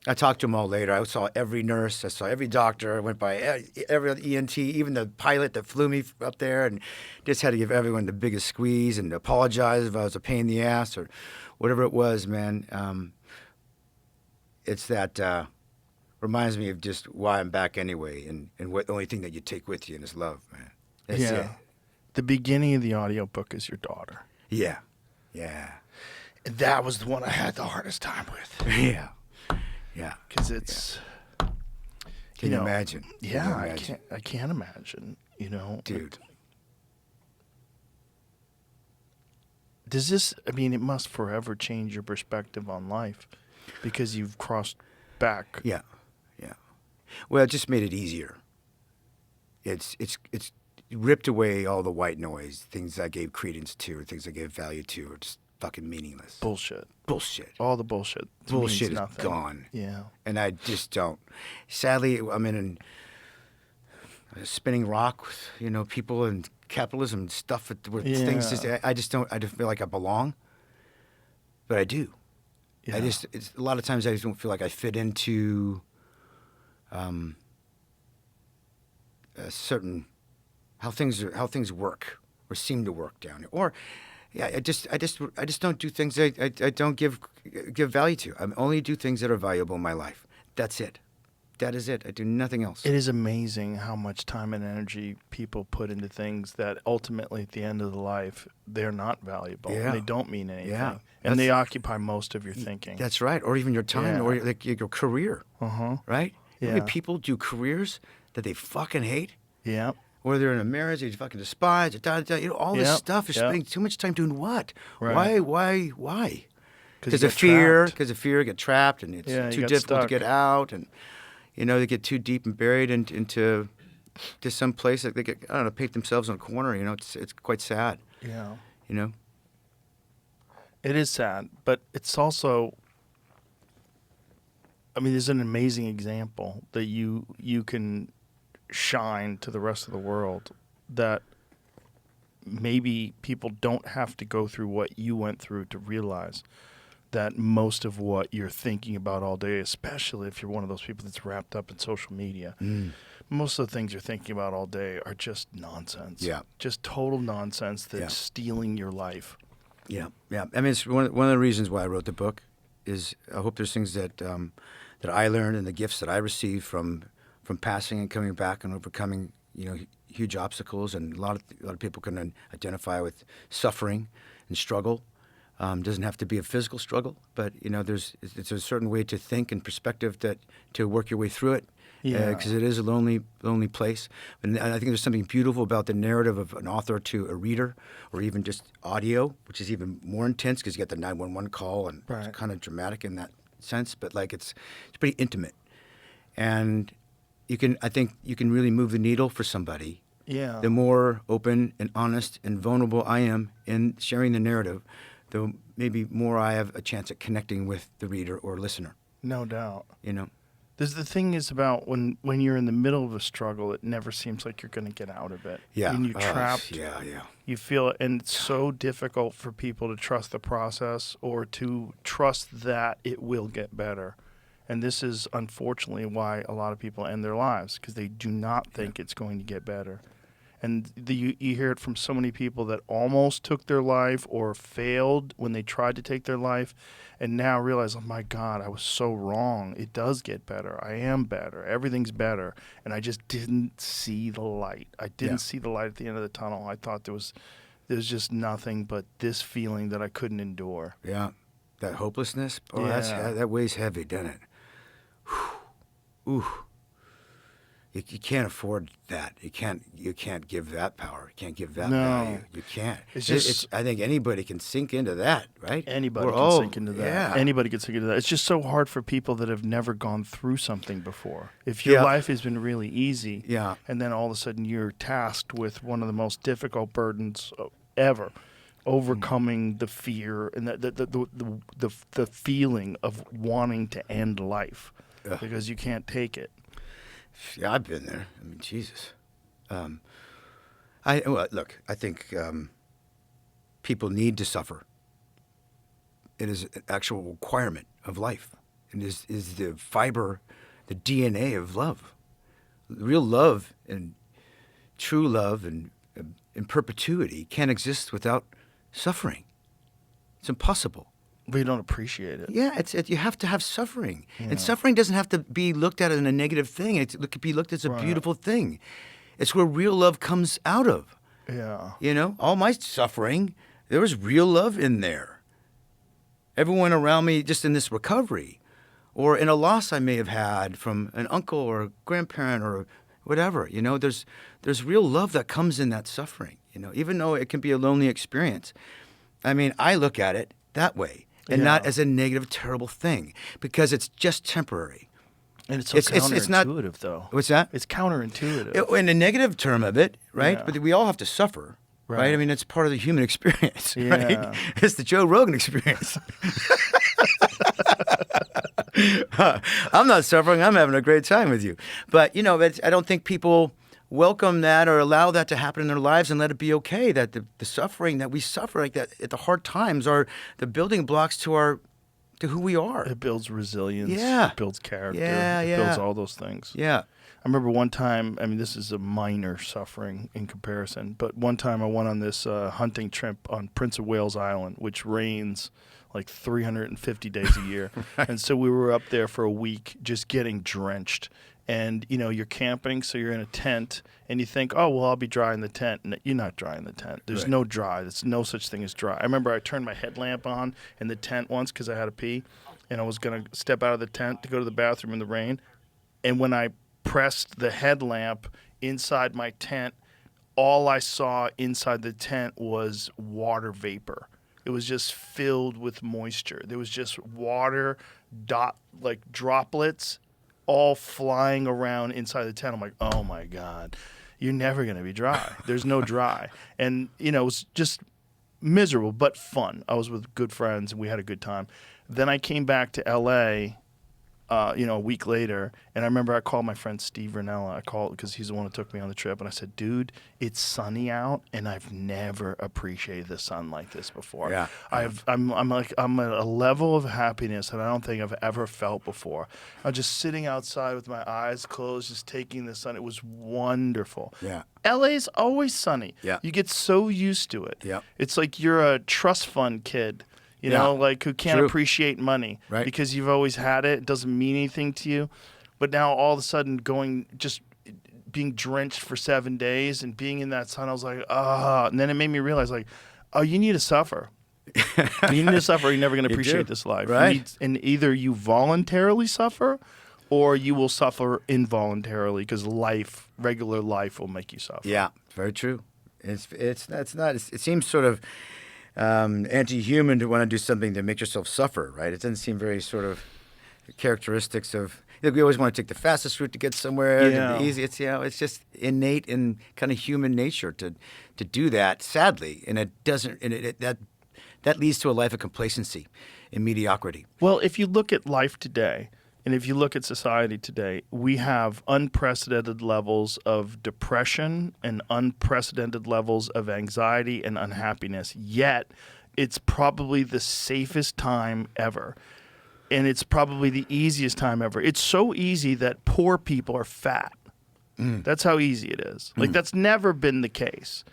I talked to them all later. I saw every nurse. I saw every doctor. I went by every ENT, even the pilot that flew me up there, and just had to give everyone the biggest squeeze and apologize if I was a pain in the ass or whatever it was, man. It's that reminds me of just why I'm back anyway, and what the only thing that you take with you is love, man. That's it. The beginning of the audiobook is your daughter. Yeah. Yeah. And that was the one I had the hardest time with. Yeah. Yeah. Because it's... Can you imagine? Yeah, I can't imagine, Dude. Does this, it must forever change your perspective on life because you've crossed back. Yeah. Well, it just made it easier. It's ripped away all the white noise, things I gave credence to, or things I gave value to, are just fucking meaningless. Bullshit. All the bullshit. Bullshit is nothing. gone. Yeah. And I just don't. Sadly, I'm in a spinning rock with, people and capitalism and stuff where things just, I don't feel like I belong. But I do. Yeah. It's a lot of times I just don't feel like I fit into a certain how things work or seem to work down here. Or I just don't do things I don't give value to. I only do things that are valuable in my life. That's it. That is it. I do nothing else. It is amazing how much time and energy people put into things that ultimately at the end of the life, they're not valuable. Yeah. They don't mean anything. Yeah. And they occupy most of your thinking. That's right. Or even your time or like your career. Uh-huh. Right? Yeah. How many people do careers that they fucking hate? Yeah. Or they're in a marriage they fucking despise. All this stuff. You're spending too much time doing what? Right. Why? Because of fear. Because of fear, get trapped, and it's too difficult stuck. to get out, and they get too deep and buried into some place that they get, paint themselves in a corner. It's quite sad. Yeah. It is sad, but it's also. There's an amazing example that you can shine to the rest of the world that maybe people don't have to go through what you went through to realize that most of what you're thinking about all day, especially if you're one of those people that's wrapped up in social media, most of the things you're thinking about all day are just nonsense. Yeah. Just total nonsense that's stealing your life. Yeah. It's one of the reasons why I wrote the book is I hope there's things that that I learned and the gifts that I received from passing and coming back and overcoming, huge obstacles. And a lot of people can identify with suffering and struggle. Doesn't have to be a physical struggle, but it's a certain way to think and perspective to work your way through it. Because it is a lonely place. And I think there's something beautiful about the narrative of an author to a reader, or even just audio, which is even more intense because you get the 911 call and it's kind of dramatic in that sense. But it's pretty intimate, and I think you can really move the needle for somebody. Yeah. The more open and honest and vulnerable I am in sharing the narrative, the maybe more I have a chance at connecting with the reader or listener. No doubt. The thing is about when you're in the middle of a struggle, it never seems like you're going to get out of it. Yeah. When you're trapped. Yeah. You feel it, and it's so difficult for people to trust the process or to trust that it will get better. And this is unfortunately why a lot of people end their lives, because they do not think it's going to get better. And you hear it from so many people that almost took their life or failed when they tried to take their life, and now realize, oh my God, I was so wrong. It does get better. I am better. Everything's better. And I just didn't see the light. I didn't see the light at the end of the tunnel. I thought there's just nothing but this feeling that I couldn't endure. Yeah. That hopelessness. Oh, Yeah. that weighs heavy, doesn't it? Whew. Ooh. You can't afford that. You can't give that power. You can't give that value. You can't. I think anybody can sink into that, right? Anybody can sink into that. Yeah. Anybody can sink into that. It's just so hard for people that have never gone through something before. If your life has been really easy, and then all of a sudden you're tasked with one of the most difficult burdens ever, overcoming the fear and the feeling of wanting to end life because you can't take it. Yeah, I've been there. I mean, Jesus. Look, I think people need to suffer. It is an actual requirement of life. It is the fiber, the DNA of love. Real love and true love and in perpetuity can't exist without suffering. It's impossible. But you don't appreciate it. Yeah, you have to have suffering. And suffering doesn't have to be looked at as a negative thing. It could be looked at as a beautiful thing. It's where real love comes out of. Yeah. You know, all my suffering, there was real love in there. Everyone around me just in this recovery or in a loss I may have had from an uncle or a grandparent or whatever. You know, there's real love that comes in that suffering, you know, even though it can be a lonely experience. I mean, I look at it that way. And not as a negative, terrible thing, because it's just temporary. And it's counterintuitive, though. What's that? It's counterintuitive. In the negative term of it, right? Yeah. But we all have to suffer, right? I mean, it's part of the human experience, right? Yeah. It's the Joe Rogan experience. I'm not suffering. I'm having a great time with you. But, you know, I don't think people welcome that or allow that to happen in their lives and let it be okay, that the suffering that we suffer, like that at the hard times, are the building blocks to who we are. It builds resilience. Yeah. It builds character. Yeah, It builds all those things. Yeah. I remember one time, I mean, this is a minor suffering in comparison, but one time I went on this hunting trip on Prince of Wales Island, which rains like 350 days a year. Right. And so we were up there for a week just getting drenched. And, you know, you're camping, so you're in a tent, and you think, oh, well, I'll be dry in the tent. And you're not dry in the tent. There's no dry. There's no such thing as dry. I remember I turned my headlamp on in the tent once because I had to pee, and I was going to step out of the tent to go to the bathroom in the rain. And when I pressed the headlamp inside my tent, all I saw inside the tent was water vapor. It was just filled with moisture. There was just water, droplets all flying around inside the tent. I'm like, oh my God, you're never going to be dry. There's no dry. And, you know, it was just miserable, but fun. I was with good friends and we had a good time. Then I came back to LA, a week later, and I remember I called my friend Steve Renner. I called because he's the one who took me on the trip, and I said, dude, it's sunny out, and I've never appreciated the sun like this before. Yeah. I'm at a level of happiness that I don't think I've ever felt before. I'm just sitting outside with my eyes closed, just taking the sun. It was wonderful. Yeah. LA's always sunny. Yeah. You get so used to it. Yeah. It's like you're a trust fund kid. You know, like who can't appreciate money because you've always had it. It doesn't mean anything to you. But now all of a sudden just being drenched for 7 days and being in that sun, I was like, and then it made me realize, like, oh, you need to suffer. You need to suffer. You're never going to appreciate this life. Right. And either you voluntarily suffer or you will suffer involuntarily because regular life will make you suffer. Yeah, very true. It seems sort of anti-human to want to do something to make yourself suffer, right? It doesn't seem very sort of characteristics of. We always want to take the fastest route to get somewhere. Yeah. The easy. It's just innate in kind of human nature to do that. Sadly, and it doesn't. And that leads to a life of complacency and mediocrity. Well, if you look at life today, and if you look at society today, we have unprecedented levels of depression and unprecedented levels of anxiety and unhappiness. Yet, it's probably the safest time ever. And it's probably the easiest time ever. It's so easy that poor people are fat. That's how easy it is. Like, that's never been the case.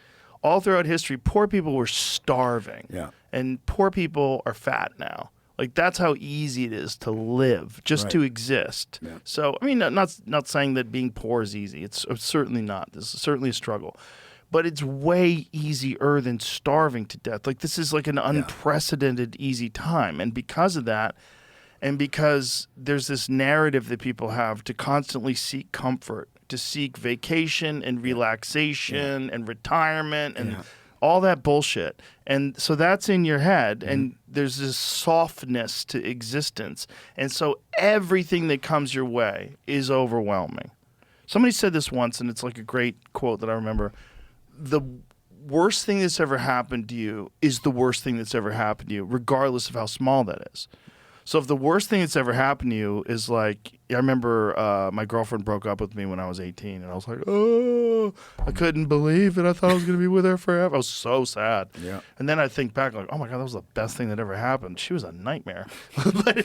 All throughout history, poor people were starving. Yeah. And poor people are fat now. Like, that's how easy it is to live, just to exist. Yeah. So, I mean, not saying that being poor is easy. It's certainly not. This is certainly a struggle. But it's way easier than starving to death. Like, this is like an unprecedented easy time. And because of that, and because there's this narrative that people have to constantly seek comfort, to seek vacation and relaxation and retirement and all that bullshit. And so that's in your head, and there's this softness to existence. And so everything that comes your way is overwhelming. Somebody said this once, and it's like a great quote that I remember. The worst thing that's ever happened to you is the worst thing that's ever happened to you, regardless of how small that is. So if the worst thing that's ever happened to you is like, I remember my girlfriend broke up with me when I was 18, and I was like, oh, I couldn't believe it. I thought I was going to be with her forever. I was so sad. Yeah. And then I think back like, oh my God, that was the best thing that ever happened. She was a nightmare.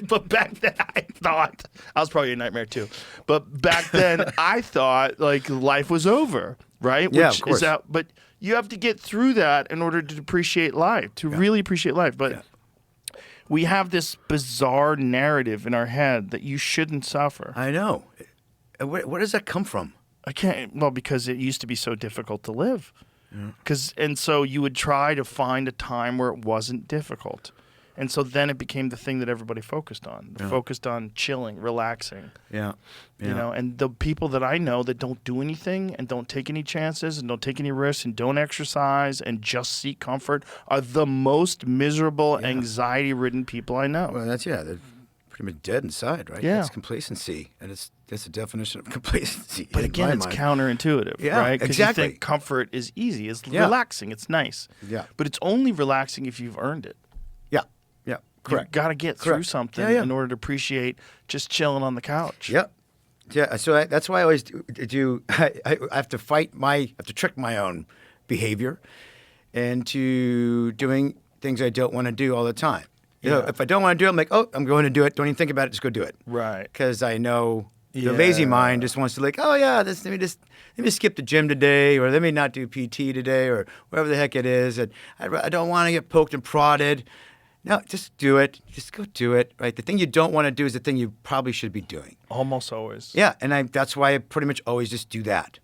but back then I thought, I was probably a nightmare too. But back then I thought like life was over, right? Yeah, of course. But you have to get through that in order to appreciate life, to really appreciate life. But we have this bizarre narrative in our head that you shouldn't suffer. I know. Where does that come from? Because it used to be so difficult to live. And so you would try to find a time where it wasn't difficult. And so then it became the thing that everybody focused on. Focused on chilling, relaxing. Yeah. You know, and the people that I know that don't do anything and don't take any chances and don't take any risks and don't exercise and just seek comfort are the most miserable, anxiety-ridden people I know. Well, they're pretty much dead inside, right? Yeah. That's complacency, and that's the definition of complacency. But again, it's counterintuitive, right? Because exactly. you think comfort is easy, it's relaxing, it's nice. Yeah. But it's only relaxing if you've earned it. Yeah, correct. You've got to get through something in order to appreciate just chilling on the couch. Yep. Yeah, so that's why I always do. I have to trick my own behavior into doing things I don't want to do all the time. You know, if I don't want to do it, I'm like, oh, I'm going to do it. Don't even think about it. Just go do it. Right. Because I know the lazy mind just wants to like, oh yeah, let me skip the gym today, or let me not do PT today, or whatever the heck it is. And I don't want to get poked and prodded. No, just do it. Just go do it, right? The thing you don't want to do is the thing you probably should be doing. Almost always. Yeah, and that's why I pretty much always just do that.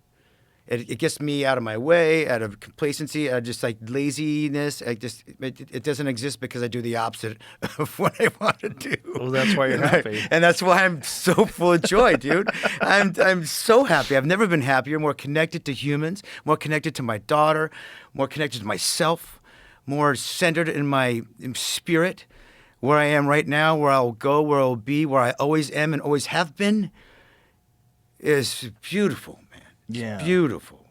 It gets me out of my way, out of complacency, out of just like laziness. It doesn't exist because I do the opposite of what I want to do. Well, that's why you're happy. And that's why I'm so full of joy, dude. I'm so happy. I've never been happier, more connected to humans, more connected to my daughter, more connected to myself, more centered in my spirit, where I am right now, where I'll go, where I'll be, where I always am and always have been, is beautiful, man. It's beautiful.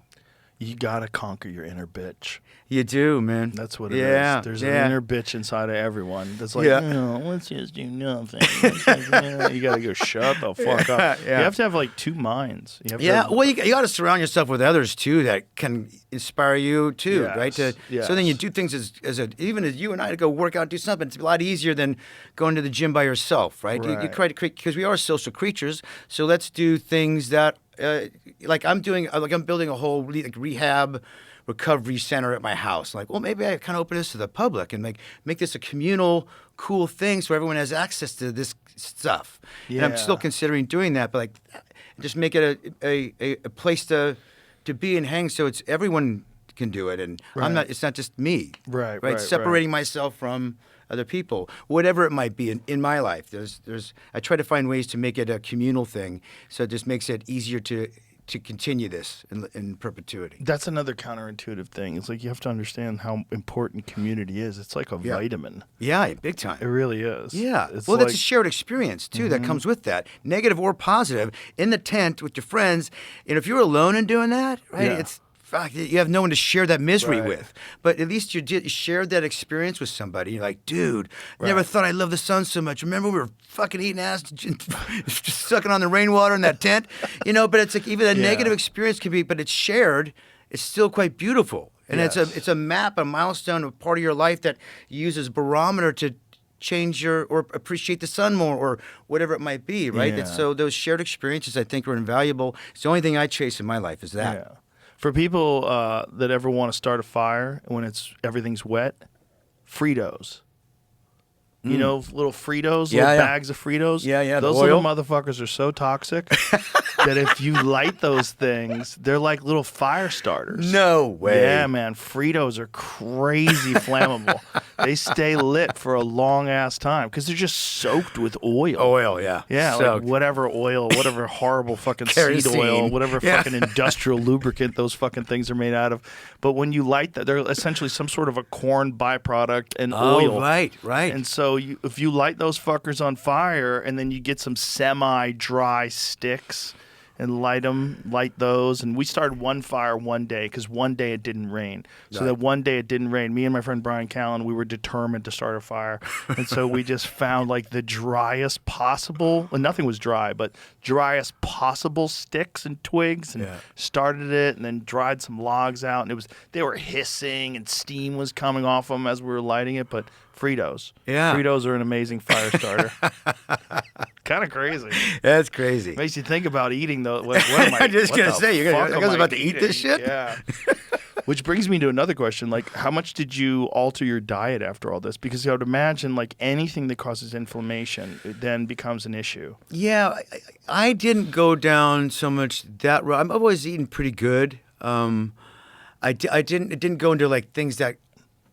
You got to conquer your inner bitch. You do, man. That's what it is. There's an inner bitch inside of everyone that's like, let's just do nothing. You got to go shut the fuck up. You have to have like two minds. You got to surround yourself with others too that can inspire you too, right? So then you do things even as you and I to go work out, do something. It's a lot easier than going to the gym by yourself, right? You try to create, because we are social creatures. So let's do things that I'm building a whole rehab recovery center at my house. Like, well, maybe I kind of open this to the public and make this a communal, cool thing so everyone has access to this stuff. Yeah. And I'm still considering doing that, but just make it a place to be and hang so it's everyone can do it, and it's not just me. Right. Separating myself from other people, whatever it might be in my life. I try to find ways to make it a communal thing, so it just makes it easier to continue this in perpetuity. That's another counterintuitive thing. It's like you have to understand how important community is. It's like a vitamin. Yeah, big time. It really is. Yeah. Well, that's a shared experience, too, that comes with that. Negative or positive, in the tent with your friends. And if you're alone and doing that, right, you have no one to share that misery with. But at least you shared that experience with somebody. You're like, dude, I never thought I loved the sun so much. Remember we were fucking eating ass, just sucking on the rainwater in that tent? But it's like even a negative experience can be, but it's shared. It's still quite beautiful. And it's a map, a milestone, a part of your life that you use as a barometer change or appreciate the sun more or whatever it might be, right? Yeah. And so those shared experiences I think are invaluable. It's the only thing I chase in my life is that. Yeah. For people that ever want to start a fire when everything's wet, Fritos. You know, little Fritos, Yeah, little yeah. bags of Fritos. Yeah, yeah, the Those little oil. motherfuckers are so toxic that if you light those things, they're like little fire starters. No way. Yeah, man. Fritos are crazy flammable. They stay lit for a long ass time because they're just soaked with oil. Oil, yeah. Yeah, like Soaked. whatever oil, whatever horrible fucking seed Kerosene. oil, whatever Yeah. fucking industrial lubricant those fucking things are made out of. But when you light that, they're essentially some sort of a corn byproduct and oil. Oh, right. And so if you light those fuckers on fire and then you get some semi-dry sticks and light those. And we started one fire one day because one day it didn't rain. So that one day it didn't rain, me and my friend Brian Callen, we were determined to start a fire. And so we just found like the driest possible, well, nothing was dry, but driest possible sticks and twigs and started it and then dried some logs out. And they were hissing and steam was coming off them as we were lighting it, but Fritos. Yeah. Fritos are an amazing fire starter. Kind of crazy. That's crazy. Makes you think about eating those. What am I I'm just what gonna the say, you fuck guys am I about to eat eating? this shit? Yeah. Which brings me to another question. Like, how much did you alter your diet after all this? Because I would imagine, like, anything that causes inflammation, it then becomes an issue. Yeah, I didn't go down so much that road. I've always eaten pretty good. It didn't go into like things that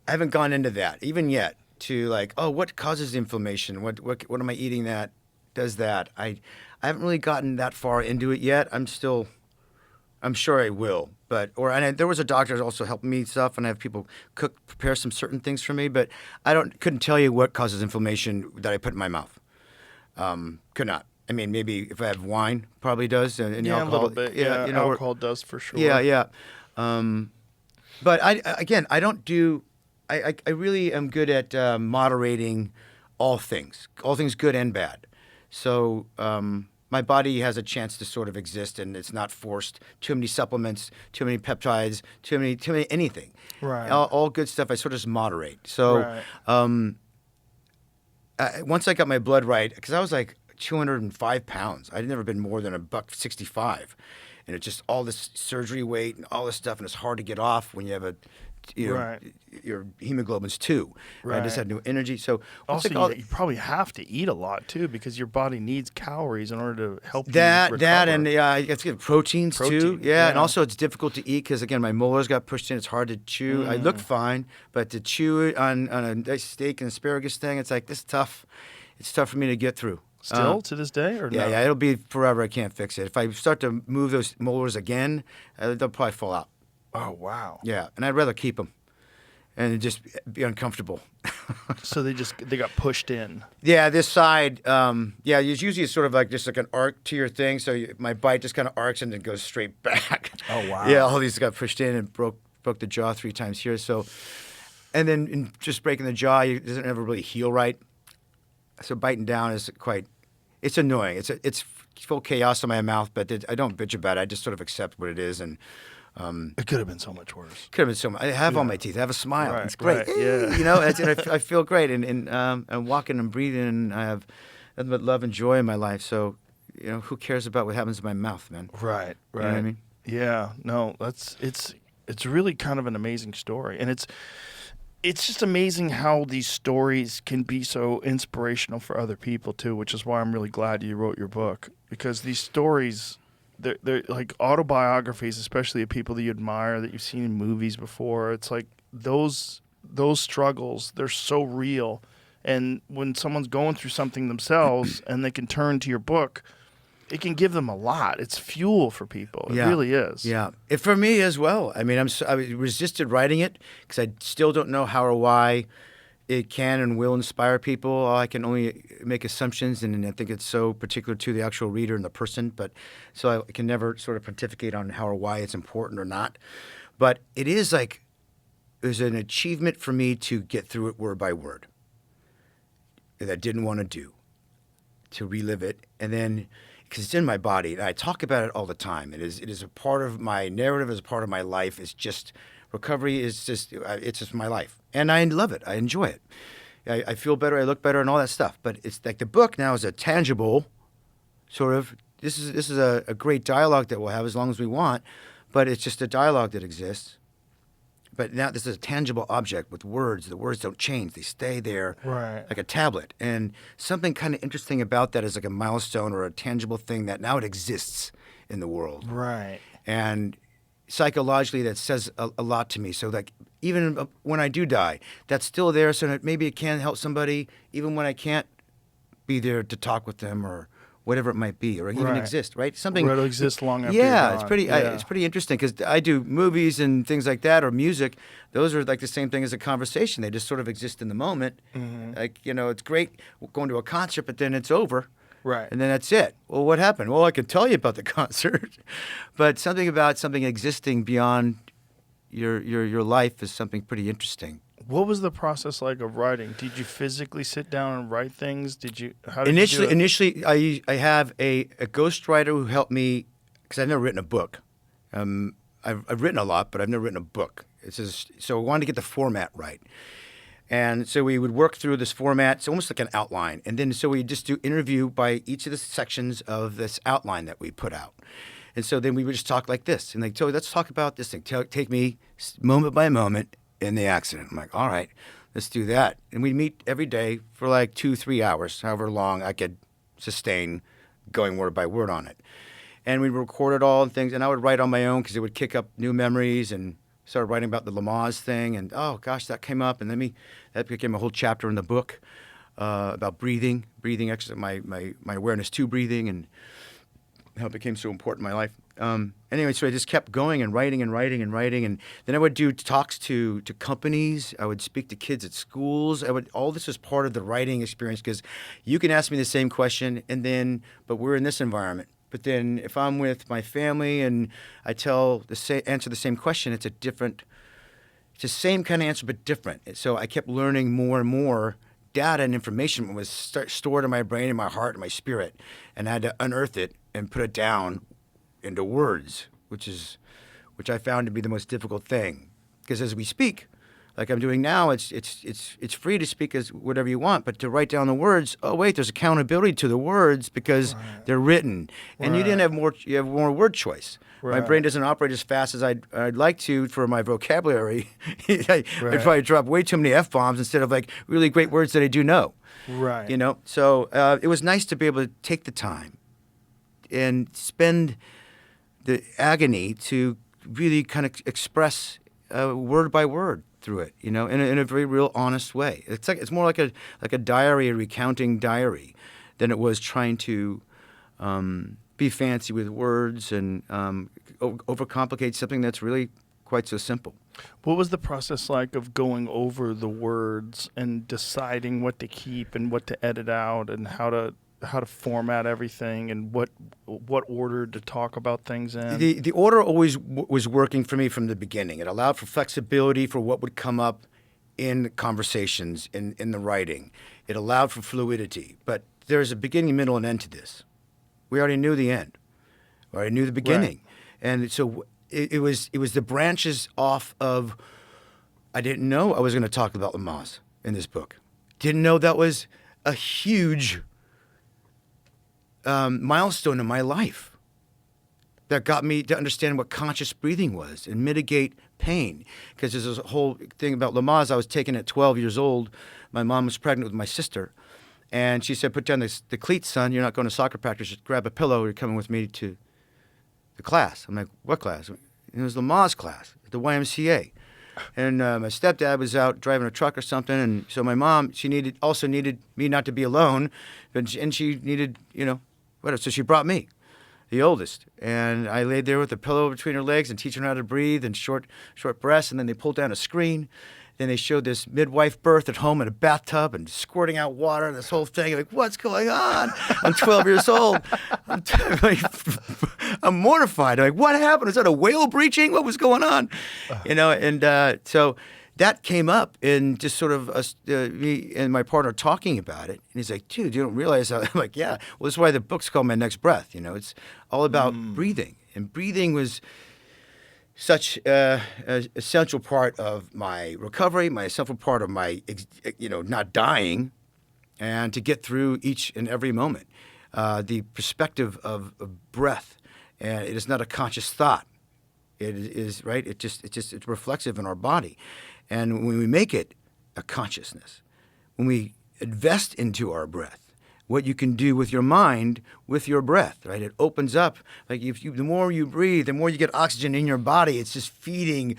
I haven't gone into that even yet. To like, oh, what causes inflammation? What am I eating that does that? I haven't really gotten that far into it yet. I'm sure I will. And there was a doctor that also helped me stuff, and I have people prepare some certain things for me, but couldn't tell you what causes inflammation that I put in my mouth. Could not. I mean, maybe if I have wine, probably does. And Yeah, alcohol, a little bit. Yeah, alcohol does for sure. Yeah. But I don't do. I really am good at moderating all things good and bad. So my body has a chance to sort of exist, and it's not forced. Too many supplements, too many peptides, too many anything. Right. All good stuff. I sort of just moderate. So once I got my blood right, because I was like 205 pounds. I'd never been more than $165, and it's just all this surgery weight and all this stuff, and it's hard to get off when you have your hemoglobin's 2. Right. I just had no energy. So Also, you probably have to eat a lot too because your body needs calories in order to help you recover. And it's good proteins too. Yeah, and also it's difficult to eat because again my molars got pushed in. It's hard to chew. I look fine, but to chew it on a nice steak and asparagus thing, it's like this is tough. It's tough for me to get through. Still to this day, or no? Yeah, it'll be forever. I can't fix it. If I start to move those molars again, they'll probably fall out. Oh wow. Yeah, and I'd rather keep them and just be uncomfortable. So they got pushed in. Yeah, this side. It's usually sort of like just like an arc to your thing. So my bite just kind of arcs and then goes straight back. Oh wow. Yeah, all these got pushed in and broke the jaw 3 times here. So, and then in just breaking the jaw, it doesn't ever really heal right. So biting down is it's annoying. It's full chaos in my mouth, but I don't bitch about it. I just sort of accept what it is and. It could have been so much worse. Could have been so much. I have all my teeth. I have a smile. Right, It's great. right, yeah. You know, I feel great, and I'm walking and breathing, and I have nothing but love and joy in my life. So, you know, who cares about what happens in my mouth, man? Right. You know what I mean? Yeah. No, it's really kind of an amazing story, and it's just amazing how these stories can be so inspirational for other people too, which is why I'm really glad you wrote your book, because these stories. They're like autobiographies, especially of people that you admire, that you've seen in movies before. It's like those struggles, they're so real. And when someone's going through something themselves and they can turn to your book, it can give them a lot. It's fuel for people. It really is. Yeah. For me as well. I mean, I resisted writing it because I still don't know how or why it can and will inspire people. I can only make assumptions, and I think it's so particular to the actual reader and the person. But so I can never sort of pontificate on how or why it's important or not. But it is like there's an achievement for me to get through it word by word that I didn't want to do, to relive it, and then because it's in my body, and I talk about it all the time. It is a part of my narrative, is a part of my life. It's just recovery is just it's just my life, and I love it. I enjoy it, I feel better, I look better, and all that stuff. But it's like the book now is a tangible sort of. This is a great dialogue that we'll have as long as we want, but it's just a dialogue that exists. But now this is a tangible object with words. The words don't change; they stay there, like a tablet. And something kind of interesting about that is like a milestone or a tangible thing that now it exists in the world. Right. And psychologically, that says a lot to me. So like even when I do die, that's still there. So that maybe it can help somebody, even when I can't be there to talk with them or whatever it might be, or even exist, right? Something it'll exist long after yeah, you're it's pretty. gone. It's pretty interesting because I do movies and things like that, or music. Those are like the same thing as a conversation. They just sort of exist in the moment. Like it's great going to a concert, but then it's over, Right. and then that's it. Well, what happened? Well, I can tell you about the concert, but something about something existing beyond your life is something pretty interesting. What was the process like of writing? Did you physically sit down and write things? How did you do it? Initially, I have a ghostwriter who helped me because I've never written a book. I've written a lot, but I've never written a book. So I wanted to get the format right. And so we would work through this format. It's almost like an outline. And then so we just do interview by each of the sections of this outline that we put out. And so then we would just talk like this. And like, so let's talk about this thing. Take me moment by moment in the accident. I'm like, all right, let's do that. And we'd meet every day for like 2-3 hours, however long I could sustain going word by word on it. And we'd record it all and things. And I would write on my own because it would kick up new memories and started writing about the Lamaze thing. And, oh, gosh, that came up. And then that became a whole chapter in the book about breathing exercise, my awareness to breathing and how it became so important in my life. Anyway, so I just kept going and writing. And then I would do talks to companies. I would speak to kids at schools. All this was part of the writing experience because you can ask me the same question but we're in this environment. But then if I'm with my family and I answer the same question, it's the same kind of answer, but different. So I kept learning more and more. Data and information was stored in my brain, in my heart, in my spirit, and I had to unearth it and put it down into words, which I found to be the most difficult thing. Because as we speak, like I'm doing now, it's free to speak as whatever you want, but to write down the words, oh wait, there's accountability to the words because they're written, and you have more word choice. My brain doesn't operate as fast as I'd like to for my vocabulary. I'd probably drop way too many F-bombs instead of like really great words that I do know. Right. So it was nice to be able to take the time and spend the agony to really kind of express word by word through it, in a very real honest way. It's more like a diary, a recounting diary, than it was trying to be fancy with words and overcomplicate something that's really quite so simple. What was the process like of going over the words and deciding what to keep and what to edit out and how to format everything and what order to talk about things in? The order always was working for me from the beginning. It allowed for flexibility for what would come up in conversations, in the writing. It allowed for fluidity. But there's a beginning, middle, and end to this. We already knew the end. We already knew the beginning. Right. And so it was the branches off of, I didn't know I was going to talk about Lamaze in this book. Didn't know that was a huge milestone in my life that got me to understand what conscious breathing was and mitigate pain. Because there's a whole thing about Lamaze. I was taken at 12 years old. My mom was pregnant with my sister. And she said, put down the cleats, son. You're not going to soccer practice. Just grab a pillow. You're coming with me to the class. I'm like, what class? It was Lamaze class at the YMCA. And my stepdad was out driving a truck or something. And so my mom, she also needed me not to be alone. And she needed, whatever. So she brought me, the oldest. And I laid there with a pillow between her legs and teaching her how to breathe and short breaths. And then they pulled down a screen. Then they showed this midwife birth at home in a bathtub and squirting out water and this whole thing. Like, what's going on? I'm 12 years old. I'm mortified. I'm like, what happened? Is that a whale breaching? What was going on? So that came up in just sort of me and my partner talking about it. And he's like, dude, you don't realize how. I'm like, yeah. Well, that's why the book's called My Next Breath. It's all about breathing. And breathing was such an essential part of my recovery, my essential part of my, not dying, and to get through each and every moment. The perspective of breath, and it is not a conscious thought. It is right. It's reflexive in our body, and when we make it a consciousness, when we invest into our breath, what you can do with your mind, with your breath, right? It opens up. Like the more you breathe, the more you get oxygen in your body. It's just feeding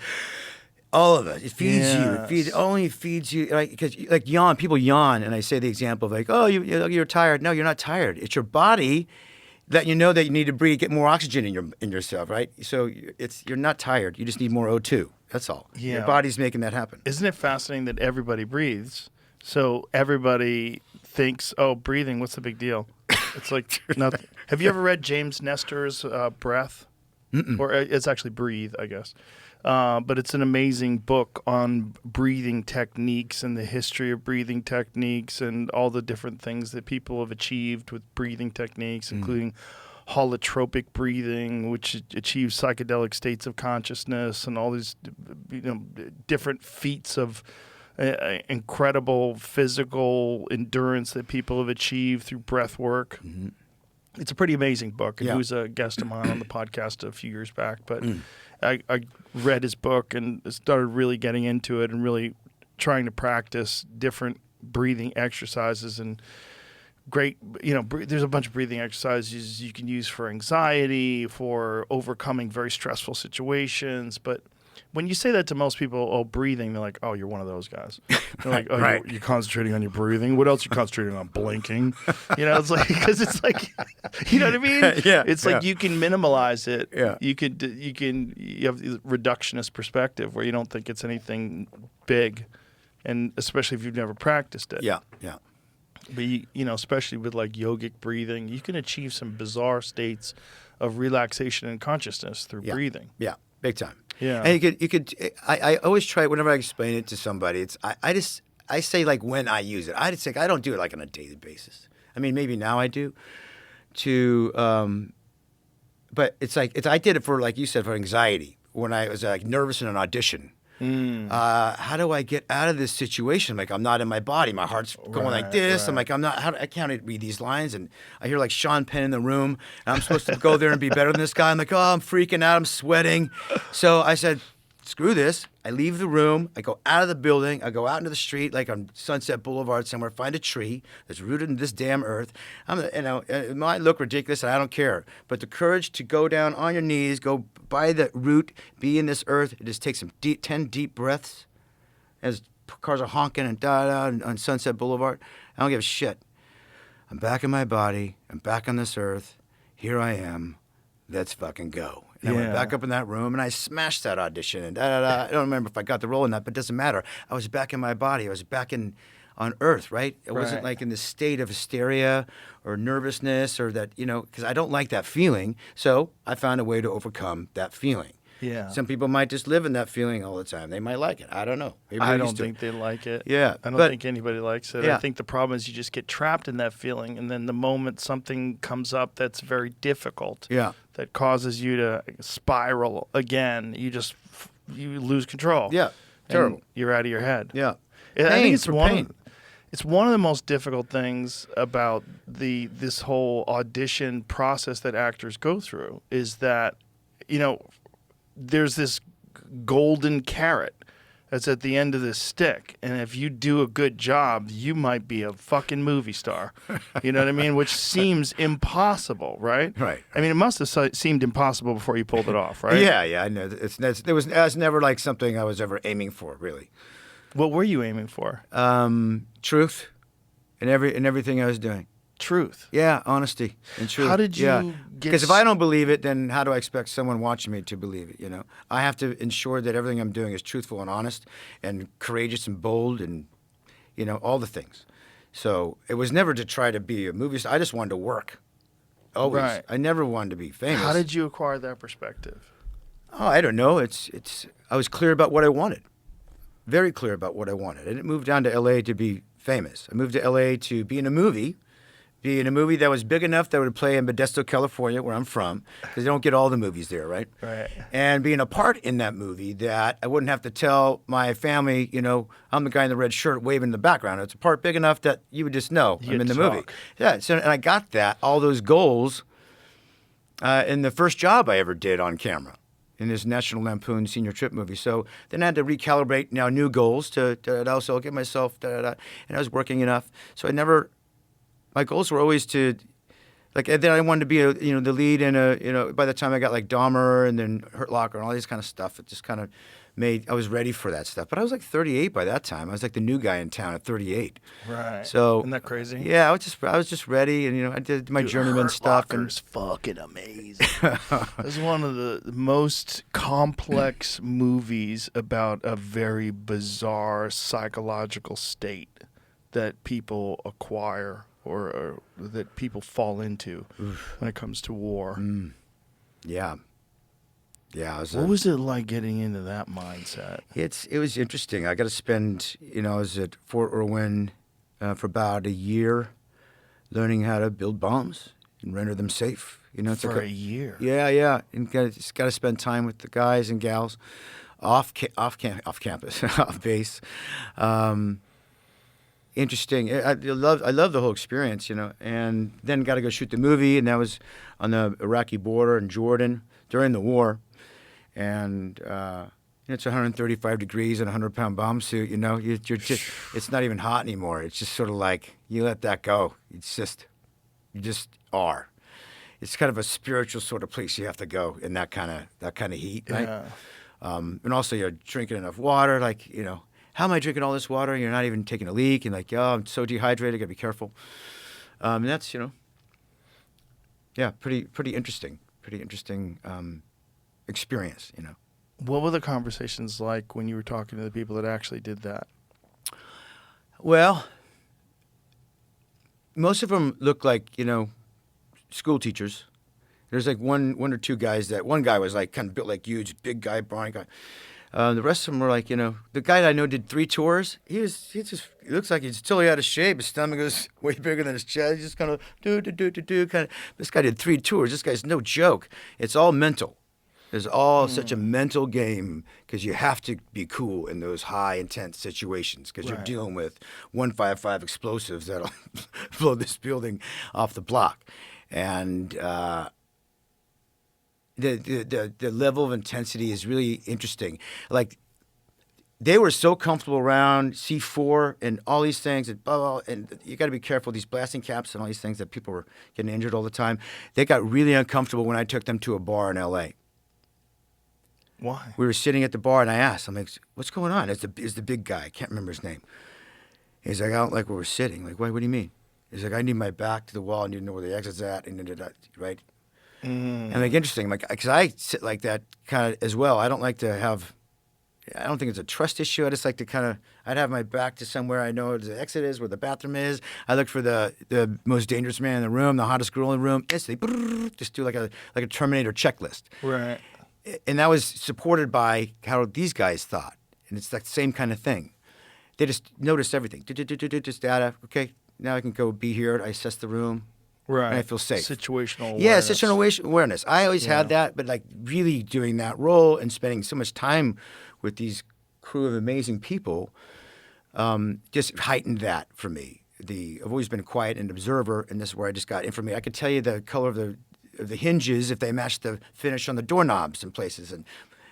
all of it. It feeds you. It only feeds you, right? Because people yawn, and I say the example of like, oh, you're tired. No, you're not tired. It's your body that you know that you need to breathe, get more oxygen in yourself, right? So you're not tired. You just need more O2. That's all. Yeah. Your body's making that happen. Isn't it fascinating that everybody breathes? So everybody thinks, oh, breathing, what's the big deal? It's like nothing. Have you ever read James Nestor's Breath? Mm-mm. Or it's actually Breathe, I guess. But it's an amazing book on breathing techniques and the history of breathing techniques and all the different things that people have achieved with breathing techniques, including holotropic breathing, which achieves psychedelic states of consciousness, and all these different feats of incredible physical endurance that people have achieved through breath work. Mm-hmm. It's a pretty amazing book. And he was a guest of mine on the podcast a few years back. But I read his book and started really getting into it and really trying to practice different breathing exercises. And there's a bunch of breathing exercises you can use for anxiety, for overcoming very stressful situations. But when you say that to most people, oh, breathing, they're like, oh, you're one of those guys. They're like, oh, right. you're concentrating on your breathing. What else are you concentrating on? Blinking. It's like, because it's like, you know what I mean? Yeah. It's like you can minimalize it. Yeah. You have the reductionist perspective where you don't think it's anything big, and especially if you've never practiced it. Yeah. But especially with like yogic breathing, you can achieve some bizarre states of relaxation and consciousness through breathing. Yeah, big time. Yeah. And you could. I always try whenever I explain it to somebody. I say like when I use it. I don't do it like on a daily basis. I mean, maybe now I do. But it's like I did it for, like you said, for anxiety when I was like nervous in an audition. How do I get out of this situation? Like, I'm not in my body. My heart's going like this. Right. I'm like, I can't read these lines. And I hear like Sean Penn in the room, and I'm supposed to go there and be better than this guy. I'm like, oh, I'm freaking out. I'm sweating. So I said, screw this. I leave the room. I go out of the building. I go out into the street, like on Sunset Boulevard somewhere, find a tree that's rooted in this damn earth. It might look ridiculous, and I don't care. But the courage to go down on your knees, go by the root, be in this earth, just take some 10 deep breaths as cars are honking and da-da on Sunset Boulevard. I don't give a shit. I'm back in my body. I'm back on this earth. Here I am. Let's fucking go. And I went back up in that room, and I smashed that audition. And I don't remember if I got the role or not, but it doesn't matter. I was back in my body. I was back on Earth, right? It wasn't like in this state of hysteria or nervousness or that, because I don't like that feeling. So I found a way to overcome that feeling. Yeah. Some people might just live in that feeling all the time. They might like it. I don't know. Maybe I they don't used to. think they like it. Yeah. I don't think anybody likes it. Yeah. I think the problem is you just get trapped in that feeling, and then the moment something comes up that's very difficult, that causes you to spiral again, you lose control. Yeah. Terrible. And you're out of your head. Yeah. I think it's one of the most difficult things about this whole audition process that actors go through is that, there's this golden carrot that's at the end of this stick. And if you do a good job, you might be a fucking movie star. You know what I mean? Which seems impossible, right? Right. I mean, it must have seemed impossible before you pulled it off, right? Yeah, I know. That's never like something I was ever aiming for, really. What were you aiming for? Truth in everything I was doing. Truth. Yeah, honesty and truth. How did you get... Because if I don't believe it, then how do I expect someone watching me to believe it, I have to ensure that everything I'm doing is truthful and honest and courageous and bold and, all the things. So it was never to try to be a movie star. I just wanted to work. Always. Right. I never wanted to be famous. How did you acquire that perspective? Oh, I don't know. I was clear about what I wanted. Very clear about what I wanted. I didn't move down to L.A. to be famous. I moved to L.A. to be in a movie be in a movie that was big enough that would play in Modesto, California, where I'm from, because they don't get all the movies there, right? Right. And being a part in that movie that I wouldn't have to tell my family, I'm the guy in the red shirt waving in the background. It's a part big enough that you would just know I'm in the movie. Yeah. So, and I got all those goals in the first job I ever did on camera in this National Lampoon senior trip movie. So then I had to recalibrate now new goals to also give myself, and I was working enough. So my goals were always to, then I wanted to be the lead in by the time I got like Dahmer and then Hurt Locker and all this kind of stuff, it just kind of I was ready for that stuff. But I was like 38 by that time. I was like the new guy in town at 38. Right. So isn't that crazy? Yeah, I was just ready, and I did my journeyman Hurt stuff. Locker's fucking amazing. It's one of the most complex movies about a very bizarre psychological state that people acquire or that people fall into when it comes to war. Yeah. Yeah, what was it like getting into that mindset? It was interesting. I got to spend, I was at Fort Irwin for about a year, learning how to build bombs and render them safe. It's For a year. Yeah, and just got to spend time with the guys and gals off campus, off base. Interesting. I love the whole experience, And then got to go shoot the movie, and that was on the Iraqi border in Jordan during the war. And it's 135 degrees and a 100-pound bomb suit. You're just it's not even hot anymore. It's just sort of like you let that go. You just are. It's kind of a spiritual sort of place you have to go in that kind of heat, right? Yeah. And also you're drinking enough water. Like how am I drinking all this water? You're not even taking a leak, and like I'm so dehydrated. Gotta be careful. And that's pretty interesting. Pretty interesting. Experience, What were the conversations like when you were talking to the people that actually did that? Well, most of them look like, school teachers. There's like one or two guys one guy was like kind of built like huge, big guy, brawny guy. The rest of them were like, the guy that I know did 3 tours. He looks like he's totally out of shape. His stomach is way bigger than his chest. He's just kind of kind of. This guy did 3 tours. This guy's no joke. It's all mental. It's all such a mental game because you have to be cool in those high, intense situations because you're dealing with 155 explosives that'll blow this building off the block. And the level of intensity is really interesting. Like, they were so comfortable around C4 and all these things, and blah, blah, and you got to be careful, these blasting caps and all these things that people were getting injured all the time. They got really uncomfortable when I took them to a bar in L.A. Why? We were sitting at the bar, and I asked, I'm like, what's going on? It's the big guy. I can't remember his name. He's like, I don't like where we're sitting. Like, what do you mean? He's like, I need my back to the wall. I need to know where the exit's at. And right? And like, interesting. Like, because I sit like that kind of as well. I don't like to have, I don't think it's a trust issue. I just like to kind of, I'd have my back to somewhere I know where the exit is, where the bathroom is. I look for the most dangerous man in the room, the hottest girl in the room. Instantly, just do like a Terminator checklist. Right. And that was supported by how these guys thought. And it's that same kind of thing. They just noticed everything. Just data. Okay, now I can go be here. I assess the room. Right. And I feel safe. Situational awareness. Yeah, situational awareness. I always had that, but like really doing that role and spending so much time with these crew of amazing people just heightened that for me. I've always been quiet and observer, and this is where I just got information. I could tell you the color of the hinges if they match the finish on the doorknobs in places, and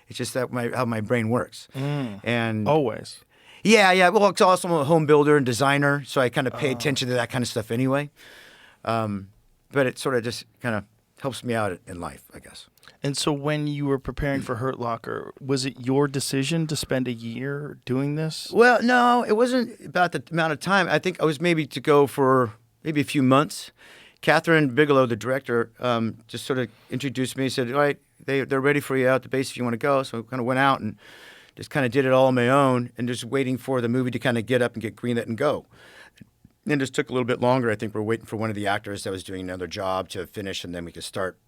it's just that how my brain works. And Always. yeah. Well, it's also I'm a home builder and designer, so I kind of pay attention to that kind of stuff anyway. But it sort of just kind of helps me out in life, I guess. And so when you were preparing for Hurt Locker, was it your decision to spend a year doing this? Well, no, it wasn't about the amount of time. I think I was maybe to go for maybe a few months. Catherine Bigelow, the director, just sort of introduced me, said, all right, they're ready for you out at the base if you want to go. So I kind of went out and just kind of did it all on my own and just waiting for the movie to kind of get up and get greenlit and go. And it just took a little bit longer. I think we're waiting for one of the actors that was doing another job to finish, and then we could start.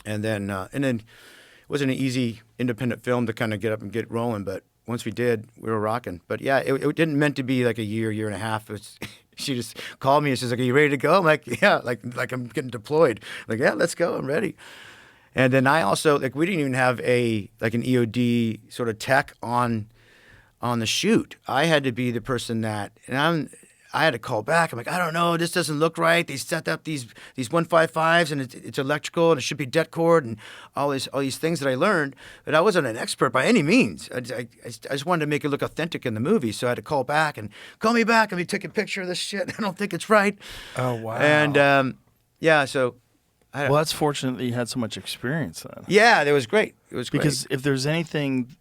And then it wasn't an easy independent film to kind of get up and get rolling, but once we did, we were rocking. But yeah, it didn't meant to be like a year and a half. It's she just called me and she's like, "Are you ready to go?" I'm like, "Yeah," like I'm getting deployed. Like, "Yeah, let's go. I'm ready." And then I also we didn't even have an EOD sort of tech on the shoot. I had to be the person that, and I had to call back. I'm like, "I don't know, this doesn't look right. They set up these 155s and it's electrical and it should be det cord and all these things that I learned." But I wasn't an expert by any means. I just wanted to make it look authentic in the movie, so I had to call back and call me back and we took a picture of this shit. I don't think it's right. Oh wow. And yeah, so. Well, that's fortunate that you had so much experience then. Yeah, it was great. It was great. Because if there's anything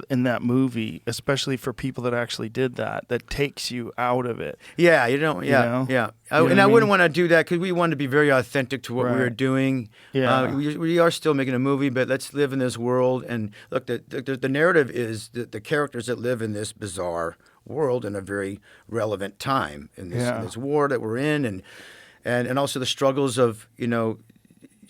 in that movie, especially for people that actually did that takes you out of it. Yeah, You know? yeah. You know what I I wouldn't mean? want to do that because we wanted to be very authentic to what we were Right. doing. Yeah. We are still making a movie, but let's live in this world. And look, the narrative is that the characters that live in this bizarre world in a very relevant time in this war that we're in, and also the struggles of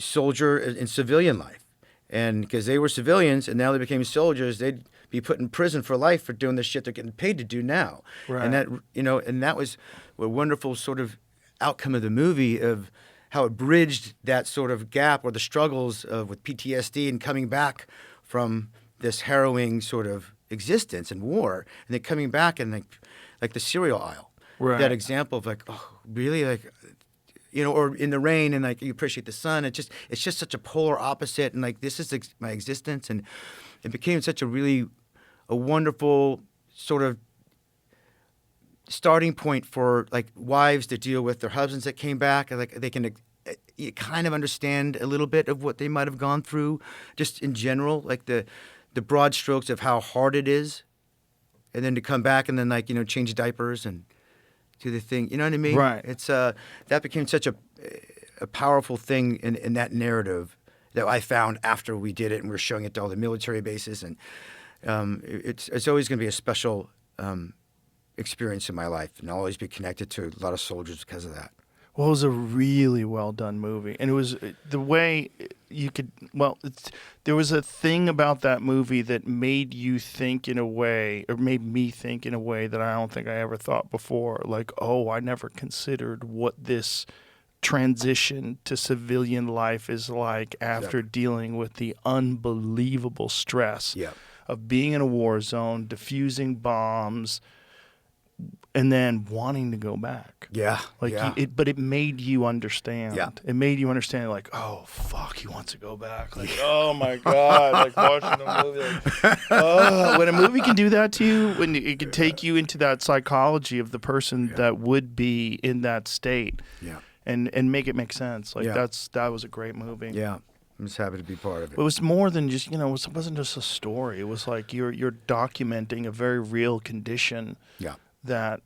soldier and civilian life. And because they were civilians and now they became soldiers, they'd be put in prison for life for doing the shit they're getting paid to do now. Right. And that and that was a wonderful sort of outcome of the movie of how it bridged that sort of gap or the struggles with PTSD and coming back from this harrowing sort of existence and war, and then coming back and like the cereal aisle. Right. That example of like, oh, really, like. Or in the rain, and like you appreciate the sun. It's just such a polar opposite, and like this is my existence, and it became such a wonderful sort of starting point for like wives to deal with their husbands that came back, and like they can you kind of understand a little bit of what they might have gone through, just in general, like the broad strokes of how hard it is, and then to come back and then change diapers and. To the thing, you know what I mean? Right. It's that became such a powerful thing in that narrative that I found after we did it and we were showing it to all the military bases, and it's always going to be a special experience in my life, and I'll always be connected to a lot of soldiers because of that. Well, it was a really well done movie, and it was the way you could. Well, there was a thing about that movie that made you think in a way, or made me think in a way that I don't think I ever thought before. Like, oh, I never considered what this transition to civilian life is like after dealing with the unbelievable stress of being in a war zone, defusing bombs. And then wanting to go back. Yeah. Like, but it made you understand. Yeah. It made you understand, like, oh, fuck, he wants to go back. Like, oh, my God. Like, watching a movie. Like, oh, when a movie can do that to you, when it can take you into that psychology of the person that would be in that state. Yeah. And make it make sense. Like, that was a great movie. Yeah. I'm just happy to be part of it. It was more than just, it wasn't just a story. It was like you're documenting a very real condition. Yeah. That,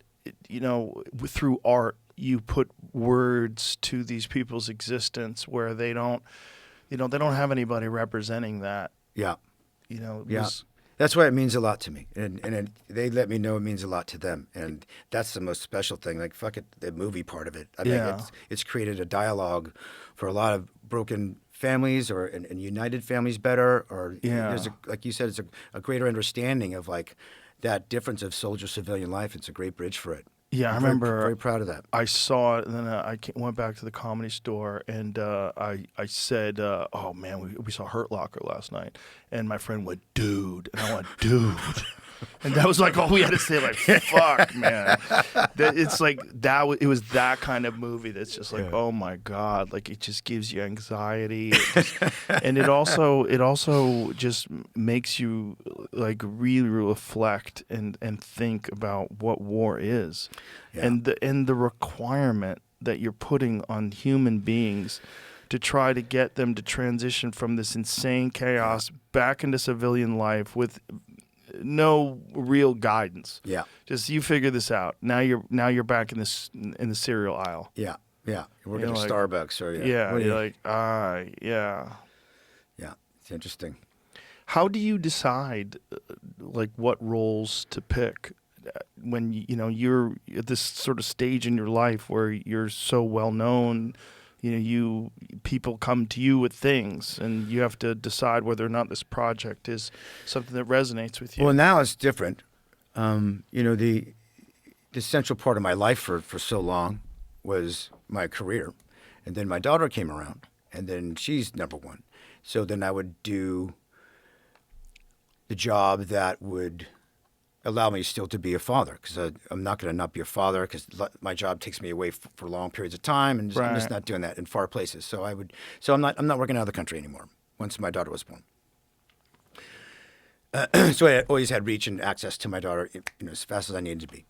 through art, you put words to these people's existence where they don't have anybody representing that. Yeah. That's why it means a lot to me. And they let me know it means a lot to them. And that's the most special thing. Like, fuck it, the movie part of it. I mean, it's created a dialogue for a lot of broken families and united families better. Or there's like you said, it's a greater understanding of like, that difference of soldier-civilian life. It's a great bridge for it. Yeah, I remember. Very proud of that. I saw it, and then I went back to the Comedy Store, and I said, "Oh man, we saw Hurt Locker last night," and my friend went, "Dude," and I went, "Dude." And that was like all we had to say. Like, fuck, man. It's like that. It was that kind of movie that's just like, oh my God, like it just gives you anxiety, and it also just makes you like really reflect and think about what war is, and the requirement that you're putting on human beings to try to get them to transition from this insane chaos back into civilian life with no real guidance. Yeah. Just you figure this out. Now you're back in the cereal aisle. Yeah. Yeah. You're working at Starbucks or you're like, yeah. Yeah. It's interesting. How do you decide like what roles to pick when you're at this sort of stage in your life where you're so well known? People come to you with things, and you have to decide whether or not this project is something that resonates with you. Well, now it's different. the central part of my life for so long was my career. And then my daughter came around, and then she's number one. So then I would do the job that would allow me still to be a father, because I'm not going to not be a father, because my job takes me away for long periods of time, and I'm just not doing that in far places. So I'm not working out of the country anymore once my daughter was born. So I always had reach and access to my daughter, as fast as I needed to be.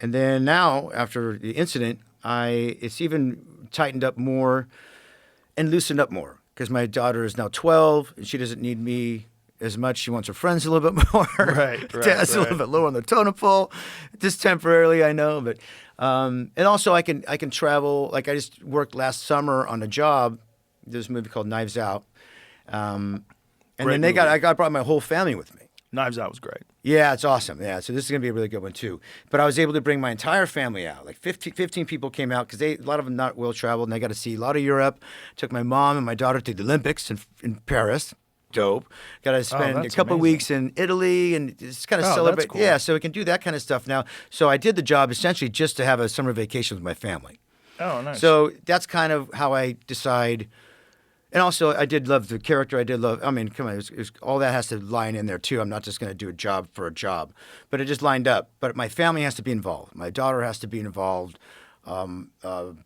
And then now, after the incident, it's even tightened up more and loosened up more, because my daughter is now 12 and she doesn't need me as much. She wants her friends a little bit more. Dad's a little bit lower on the totem pole, just temporarily, I know. But and also I can travel. Like I just worked last summer on a job. There's a movie called Knives Out, and then I brought my whole family with me. Knives Out was great. Yeah, it's awesome. Yeah, so this is going to be a really good one, too. But I was able to bring my entire family out. Like 15 people came out, because a lot of them not well-traveled, and they got to see a lot of Europe. Took my mom and my daughter to the Olympics in Paris. Dope. Got to spend a couple of weeks in Italy and just kind of celebrate. That's cool. Yeah, so we can do that kind of stuff now. So I did the job essentially just to have a summer vacation with my family. Oh, nice. So that's kind of how I decide. And also, I did love the character. I mean, come on, all that has to line in there, too. I'm not just going to do a job for a job. But it just lined up. But my family has to be involved. My daughter has to be involved.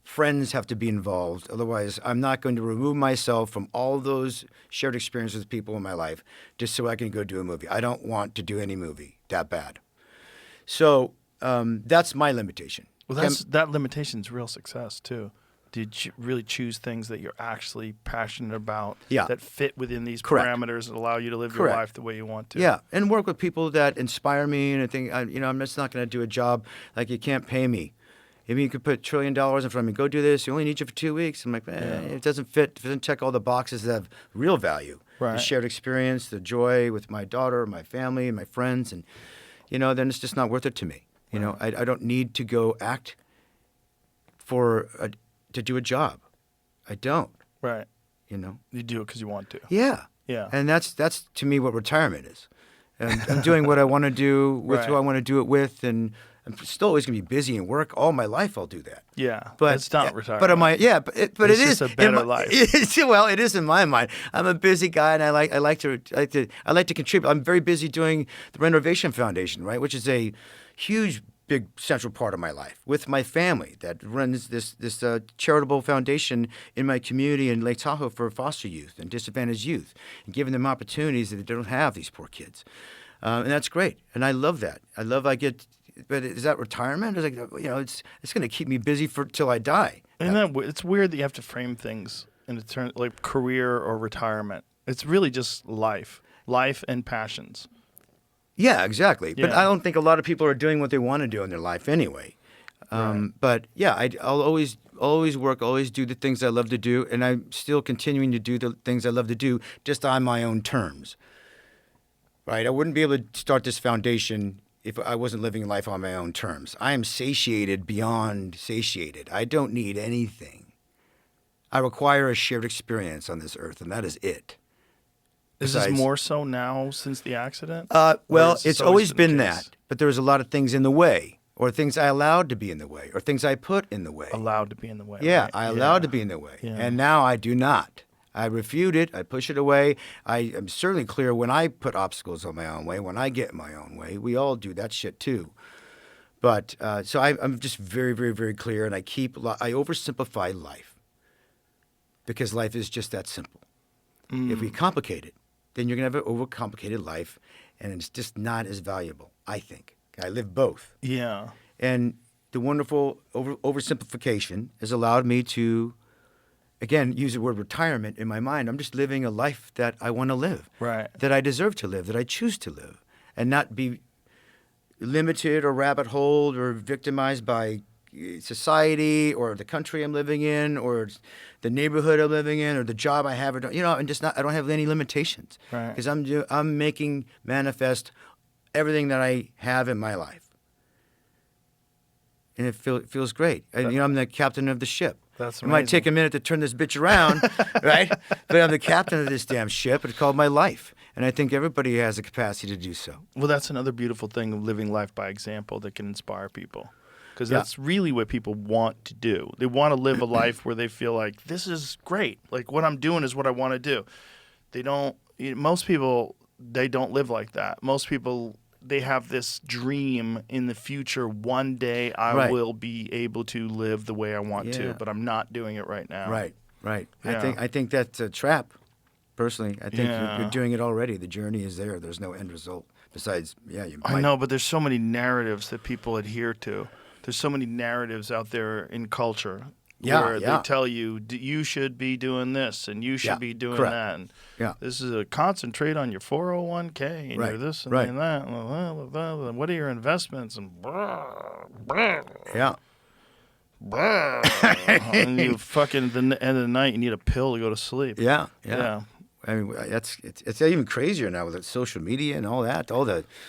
Friends have to be involved. Otherwise, I'm not going to remove myself from all those shared experiences with people in my life just so I can go do a movie. I don't want to do any movie that bad. So that's my limitation. Well, that limitation's real success, too. Did you really choose things that you're actually passionate about that fit within these parameters that allow you to live your life the way you want to? Yeah, and work with people that inspire me. And I think, I'm just not going to do a job like you can't pay me. I mean, you could put $1 trillion in front of me. Go do this. You only need you for 2 weeks. I'm like, it doesn't fit. It doesn't check all the boxes that have real value. Right. The shared experience, the joy with my daughter, my family, and my friends. And, then it's just not worth it to me. I don't need to go act to do a job. I don't. Right. You do it because you want to. Yeah. Yeah. And that's to me what retirement is. And I'm doing what I want to do with who I want to do it with, and I'm still always going to be busy and work all my life. I'll do that. Yeah, but it's not retirement. But it is just a better life. Well, it is in my mind. I'm a busy guy, and I like to contribute. I'm very busy doing the Renovation Foundation, right, which is a huge, big central part of my life with my family that runs this charitable foundation in my community in Lake Tahoe for foster youth and disadvantaged youth, and giving them opportunities that they don't have, these poor kids, and that's great. And I love that. But is that retirement? It's like, it's going to keep me busy till I die. And it's weird that you have to frame things in a term like career or retirement. It's really just life and passions. Yeah, exactly. Yeah. But I don't think a lot of people are doing what they want to do in their life anyway. But yeah, I'll always work, always do the things I love to do, and I'm still continuing to do the things I love to do, just on my own terms. Right? I wouldn't be able to start this foundation if I wasn't living life on my own terms. I am satiated beyond satiated. I don't need anything. I require a shared experience on this earth, and that is it. Is this more so now since the accident? Well, it's always been that, but there was a lot of things in the way, or things I allowed to be in the way, or things I put in the way. Allowed to be in the way. Yeah, right? I allowed to be in the way, and now I do not. I refute it. I push it away. I am certainly clear when I put obstacles on my own way, when I get in my own way. We all do that shit too. But so I'm just very, very, very clear, and I oversimplify life because life is just that simple. If we complicate it, then you're going to have an overcomplicated life, and it's just not as valuable, I think. I live both. Yeah. And the wonderful oversimplification has allowed me to, again, use the word retirement in my mind. I'm just living a life that I want to live, right? That I deserve to live, that I choose to live, and not be limited or rabbit holed or victimized by society or the country I'm living in or the neighborhood I'm living in or the job I have, and I don't have any limitations, right? Because I'm making manifest everything that I have in my life, and it feels great. And I'm the captain of the ship. That's amazing. It might take a minute to turn this bitch around, right? But I'm the captain of this damn ship. It's called my life, and I think everybody has the capacity to do so. Well, that's another beautiful thing of living life by example that can inspire people. because Yeah. that's really what people want to do. They want to live a life where they feel like this is great. Like what I'm doing is what I want to do. They don't. Most people, they don't live like that. Most people, they have this dream in the future. One day I Right. will be able to live the way I want Yeah. to, but I'm not doing it right now. Right. Yeah. I think that's a trap. Personally, I think Yeah. you're doing it already. The journey is there. There's no end result besides, you I might- know, but there's so many narratives that people adhere to. There's so many narratives out there in culture Yeah, where yeah. they tell you you should be doing this and you should Yeah, be doing correct. that. And Yeah. this is a concentrate on your 401k and Right, your this and right. that. And what are your investments? And Yeah. and you fucking at the end of the night you need a pill to go to sleep. Yeah. Yeah. I mean, it's even crazier now with the social media and all that.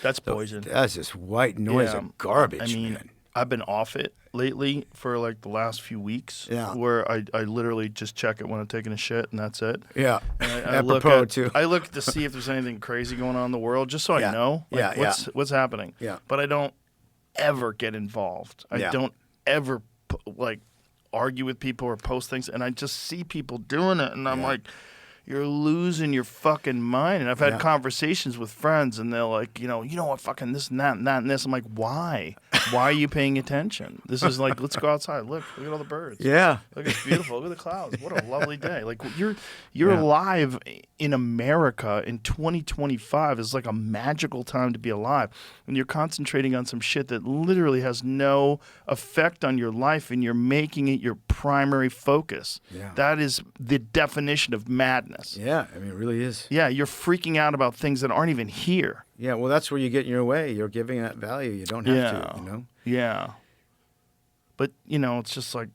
That's poison. That's just white noise Yeah. of garbage. I mean, man. I've been off it lately for like the last few weeks. Yeah. Where I literally just check it when I'm taking a shit and that's it. Yeah. And I look Apropos at, too. I look to see if there's anything crazy going on in the world, just so Yeah. I know. Like, Yeah, what's happening. Yeah. But I don't ever get involved. I Yeah. don't ever like argue with people or post things, and I just see people doing it, and I'm Yeah. like, you're losing your fucking mind. And I've had Yeah. conversations with friends, and they're like, you know what, fucking this and that and that and this. I'm like, why? Why are you paying attention? This is like, let's go outside. Look at all the birds. Yeah. Look, it's beautiful. Look at the clouds. What a lovely day. Like you're Yeah. alive in America in 2025. It's like a magical time to be alive. And you're concentrating on some shit that literally has no effect on your life, and you're making it your primary focus. Yeah. That is the definition of madness. Yeah. I mean, it really is. Yeah, you're freaking out about things that aren't even here. Yeah. Well, that's where you get in your way. You're giving that value. You don't have Yeah. to, you know? Yeah. But, it's just like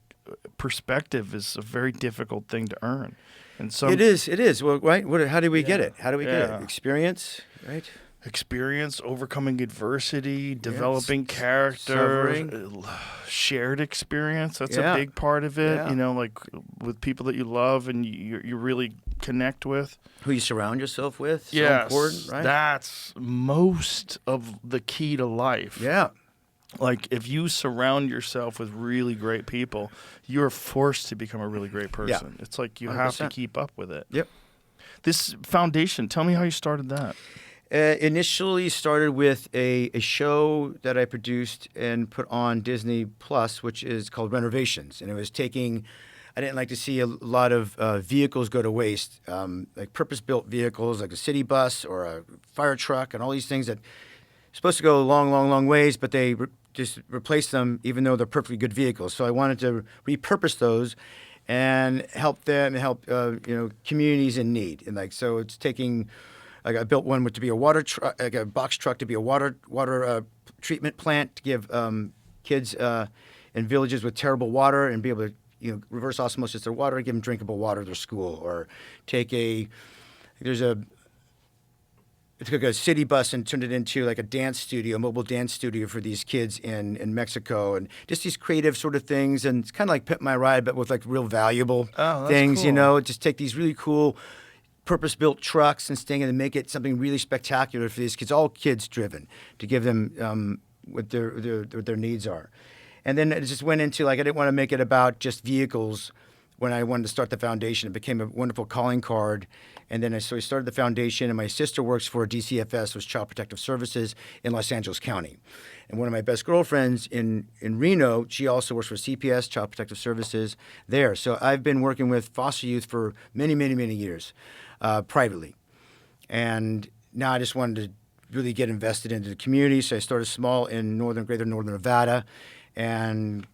perspective is a very difficult thing to earn. And some It is. Well, right? How do we get Yeah. it? How do we get Yeah. it? Experience, right? experience, overcoming adversity, developing Suffering. character, shared experience. That's Yeah. a big part of it. Yeah. Like with people that you love and you really connect with. Who you surround yourself with. So Yes, important, right? that's most of the key to life. Yeah. Like if you surround yourself with really great people, you're forced to become a really great person. It's like you have to 100%. keep up with it. Yep. This foundation, tell me how you started that. Initially started with a show that I produced and put on Disney Plus, which is called Renovations. And it was I didn't like to see a lot of vehicles go to waste, like purpose-built vehicles, like a city bus or a fire truck and all these things that are supposed to go a long, long, long ways, but they just replace them even though they're perfectly good vehicles. So I wanted to repurpose those and help them, help communities in need. And so it's taking... Like I built one to be a water truck, like a box truck to be a water treatment plant to give kids in villages with terrible water and be able to reverse osmosis their water, give them drinkable water at their school, or take I took a city bus and turned it into like a dance studio, a mobile dance studio for these kids in Mexico, and just these creative sort of things. And it's kind of like Pimp My Ride, but with like real valuable that's things, cool. Just take these really cool purpose-built trucks and thing and make it something really spectacular for these kids, all kids-driven, to give them what their needs are. And then it just went into I didn't want to make it about just vehicles. When I wanted to start the foundation, it became a wonderful calling card. And then so I started the foundation, and my sister works for DCFS, which is Child Protective Services in Los Angeles County. And one of my best girlfriends in Reno, she also works for CPS, Child Protective Services there. So I've been working with foster youth for many, many, many years, privately. And now I just wanted to really get invested into the community. So I started small in greater northern Nevada, and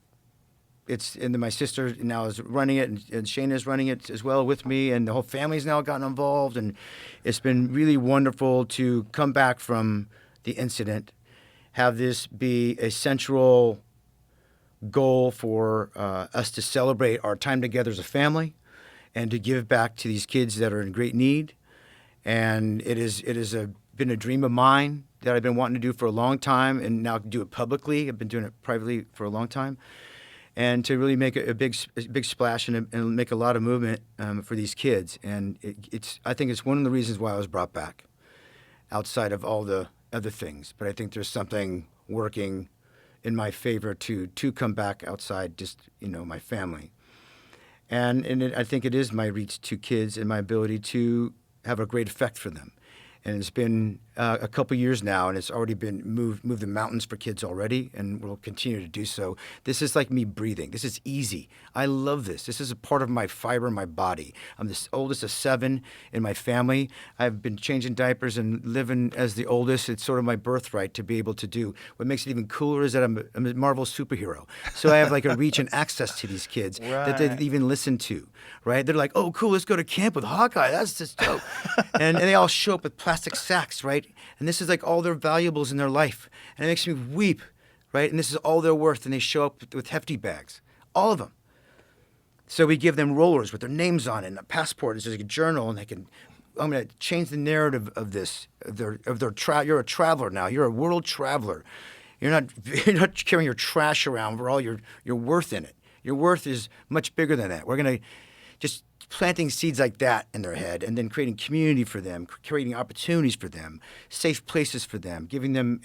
then my sister now is running it, and Shayna is running it as well with me, and the whole family's now gotten involved, and it's been really wonderful to come back from the incident, have this be a central goal for us to celebrate our time together as a family, and to give back to these kids that are in great need. And it has been a dream of mine that I've been wanting to do for a long time, and now do it publicly. I've been doing it privately for a long time. And to really make a big splash and make a lot of movement for these kids. And I think it's one of the reasons why I was brought back, outside of all the other things. But I think there's something working in my favor to come back outside just, my family. And I think it is my reach to kids and my ability to have a great effect for them. And it's been a couple years now, and it's already been moved the mountains for kids already, and will continue to do so. This is like me breathing. This is easy. I love this. This is a part of my fiber in my body. I'm the oldest of 7 in my family. I've been changing diapers and living as the oldest. It's sort of my birthright to be able to do. What makes it even cooler is that I'm a Marvel superhero. So I have like a reach and access to these kids that they even listen to, right? They're like, oh, cool, let's go to camp with Hawkeye. That's just dope. and they all show up with plastic sacks, right? And this is like all their valuables in their life. And it makes me weep, right? And this is all they're worth. And they show up with hefty bags, all of them. So we give them rollers with their names on it, and a passport is like a journal, and I'm going to change the narrative of this. You're a traveler now. You're a world traveler. You're not carrying your trash around for all your worth in it. Your worth is much bigger than that. We're going to just planting seeds like that in their head, and then creating community for them, creating opportunities for them, safe places for them, giving them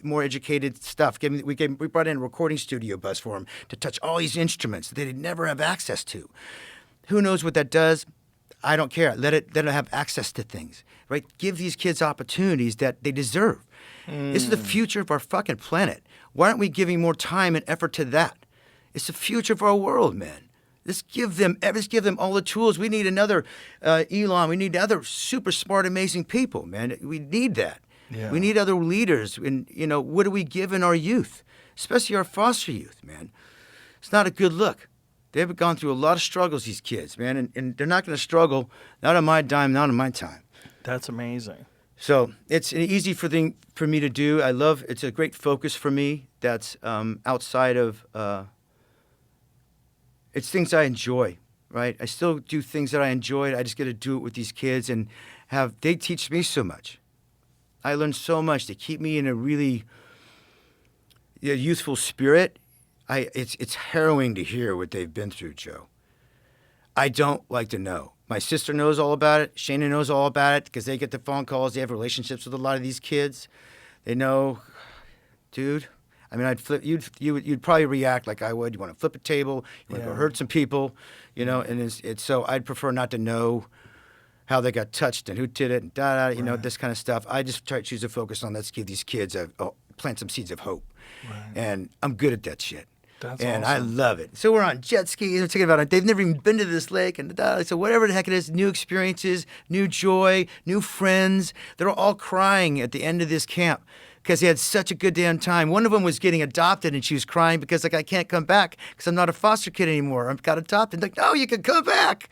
more educated stuff. We brought in a recording studio bus for them to touch all these instruments that they'd never have access to. Who knows what that does? I don't care. Let them have access to things, right? Give these kids opportunities that they deserve. This is the future of our fucking planet. Why aren't we giving more time and effort to that? It's the future of our world, man. Let's give them all the tools. We need another Elon. We need other super smart, amazing people, man. We need that. Yeah. We need other leaders. And, what do we give in our youth, especially our foster youth, man? It's not a good look. They've gone through a lot of struggles, these kids, man, and they're not going to struggle, not on my dime, not on my time. That's amazing. So it's an easy thing for me to do. It's a great focus for me that's outside of... It's things I enjoy, right? I still do things that I enjoy. I just get to do it with these kids, and they teach me so much. I learn so much. They keep me in a really youthful spirit. It's harrowing to hear what they've been through, Joe. I don't like to know. My sister knows all about it. Shana knows all about it because they get the phone calls. They have relationships with a lot of these kids. They know, dude. I mean, you'd probably react like I would. You want to flip a table, you want to go hurt some people, and it's so I'd prefer not to know how they got touched and who did it and this kind of stuff. I just choose to focus on let's give these kids plant some seeds of hope, and I'm good at that shit. That's awesome. I love it. So we're on jet skis. We're talking about it. They've never even been to this lake, and so whatever the heck it is, new experiences, new joy, new friends. They're all crying at the end of this camp because they had such a good damn time. One of them was getting adopted, and she was crying because I can't come back because I'm not a foster kid anymore. I got adopted. Like, no, you can come back.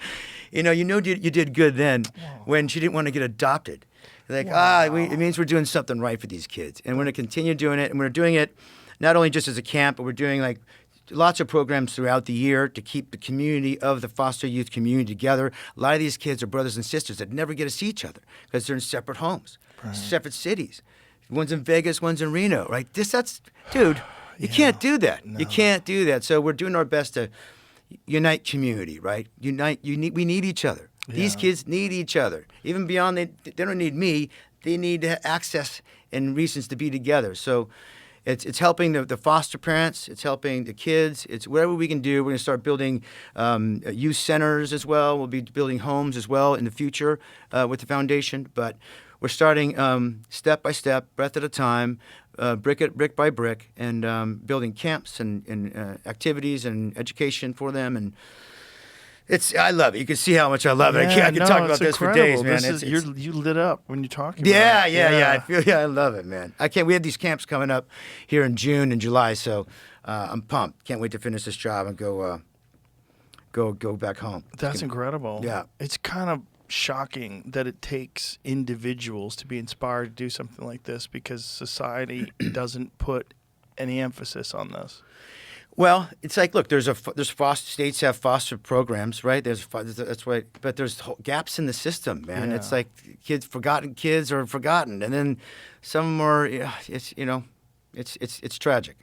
You did good then when she didn't want to get adopted. Like, it means we're doing something right for these kids, and we're going to continue doing it, and we're doing it not only just as a camp, but we're doing like lots of programs throughout the year to keep the community of the foster youth community together. A lot of these kids are brothers and sisters that never get to see each other because they're in separate homes, separate cities. One's in Vegas, one's in Reno, right? Dude, you can't do that. No. You can't do that. So we're doing our best to unite community, right? We need each other. Yeah. These kids need each other. Even beyond, they don't need me. They need access and reasons to be together. So it's helping the foster parents. It's helping the kids. It's whatever we can do. We're going to start building youth centers as well. We'll be building homes as well in the future with the foundation. But we're starting step by step, breath at a time, brick by brick, and building camps and activities and education for them. And I love it. You can see how much I love it. I can talk about this for days, man. You lit up when you're talking about it. Yeah. I love it, man. We have these camps coming up here in June and July, so I'm pumped. Can't wait to finish this job and go back home. That's incredible. Yeah. It's kind of shocking that it takes individuals to be inspired to do something like this because society doesn't put any emphasis on this. Well, it's like, look, there's foster states have foster programs, right? That's right, but there's gaps in the system, man. Yeah. It's like forgotten kids are forgotten, and then some are. It's tragic.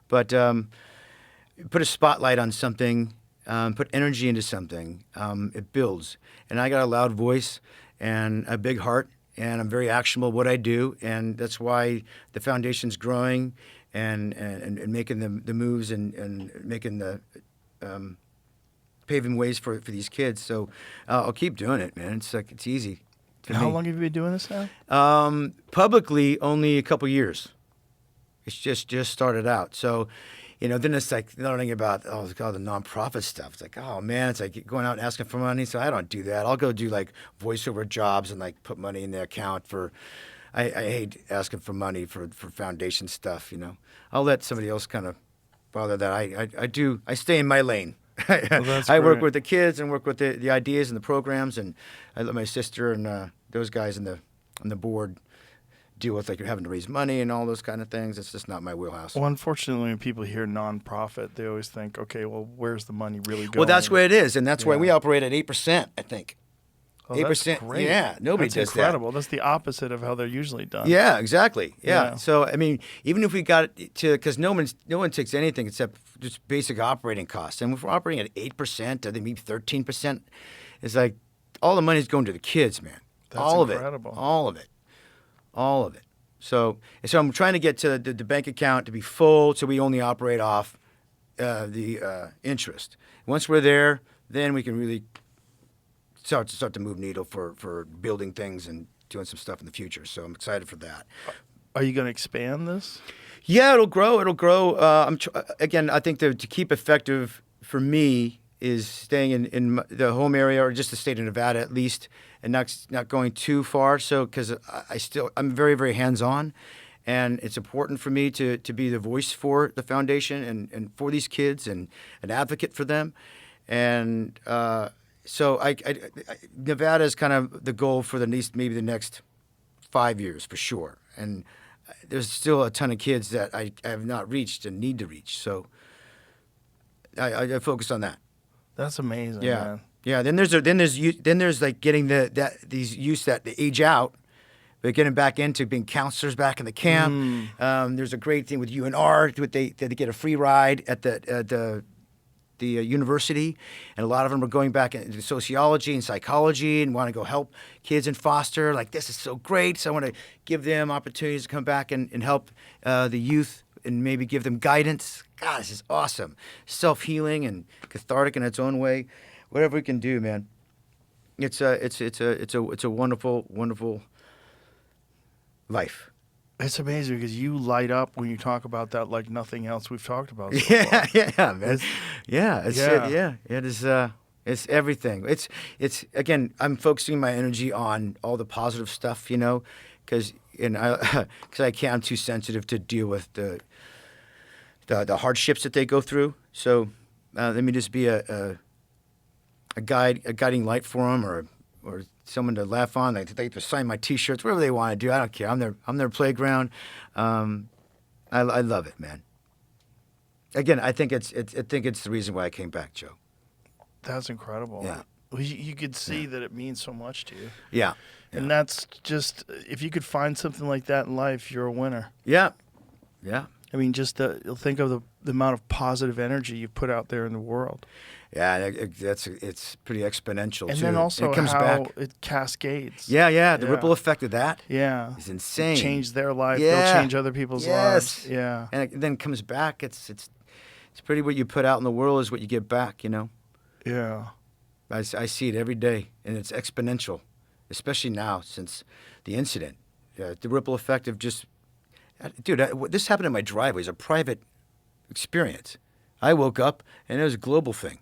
But put a spotlight on something, put energy into something. It builds, and I got a loud voice and a big heart. And I'm very actionable at what I do, and that's why the foundation's growing and making the moves and making the paving ways for these kids. So I'll keep doing it, man. It's easy. How long have you been doing this now? Publicly, only a couple years. It's just started out. So, then it's like learning about the nonprofit stuff. It's like, oh man, it's like going out and asking for money. So I don't do that. I'll go do like voiceover jobs and like put money in the account for. I hate asking for money for foundation stuff. I'll let somebody else kind of bother that. I stay in my lane. I work with the kids and work with the ideas and the programs, and I let my sister and those guys on the board deal with like you're having to raise money and all those kind of things. It's just not my wheelhouse. Well, unfortunately, when people hear nonprofit, they always think, okay, well, where's the money really going? Well, that's where it is, and that's why we operate at 8%, I think. Oh, 8%. That's great. Yeah, nobody that's does incredible. that. That's the opposite of how they're usually done. Yeah, exactly. Yeah. Yeah. So I mean, even if we got it to, because no one takes anything except just basic operating costs, and if we're operating at 8%, I think maybe 13%, it's like all the money's going to the kids, man. That's all incredible. of it. All of it. So I'm trying to get to the bank account to be full, so we only operate off the interest. Once we're there, then we can really start to move needle for building things and doing some stuff in the future. So I'm excited for that. Are you going to expand this? Yeah, it'll grow. Again, I think to keep effective for me is staying in the home area or just the state of Nevada at least, and not going too far. So because I'm very, very hands-on, and it's important for me to be the voice for the foundation and for these kids and an advocate for them. And so Nevada is kind of the goal for maybe the next 5 years for sure. And there's still a ton of kids that I have not reached and need to reach. So I focus on that. That's amazing, Yeah. man. Yeah. Then there's like getting these youths that they age out, but getting back into being counselors back in the camp. There's a great thing with UNR. They get a free ride at the university, and a lot of them are going back into sociology and psychology and want to go help kids in foster. Like, this is so great. So I want to give them opportunities to come back and help the youth and maybe give them guidance. God, this is awesome. Self-healing and cathartic in its own way. Whatever we can do, man. It's a wonderful, wonderful life. It's amazing because you light up when you talk about that like nothing else we've talked about so Yeah, far. yeah, man. It is. It's everything. It's again. I'm focusing my energy on all the positive stuff, because I'm too sensitive to deal with the hardships that they go through. So let me just be a guiding light for them, or someone to laugh on. They to sign my T-shirts, whatever they want to do. I don't care. I'm their playground. I love it, man. Again, I think it's the reason why I came back, Joe. That's incredible. Yeah. Well, you could see that it means so much to you. Yeah. And that's just, if you could find something like that in life, you're a winner. Yeah. Yeah. I mean, just think of the amount of positive energy you put out there in the world. Yeah, it's pretty exponential, And too. then also it comes how back. it cascades. Yeah, the Yeah. ripple effect of that Yeah. is insane. Change their life. Yeah. They'll change other people's Yes. lives. Yeah. And it then comes back. It's pretty what you put out in the world is what you get back, Yeah. I see it every day, and it's exponential, especially now since the incident. The ripple effect of just, dude, this happened in my driveway. It's a private experience. I woke up, and it was a global thing.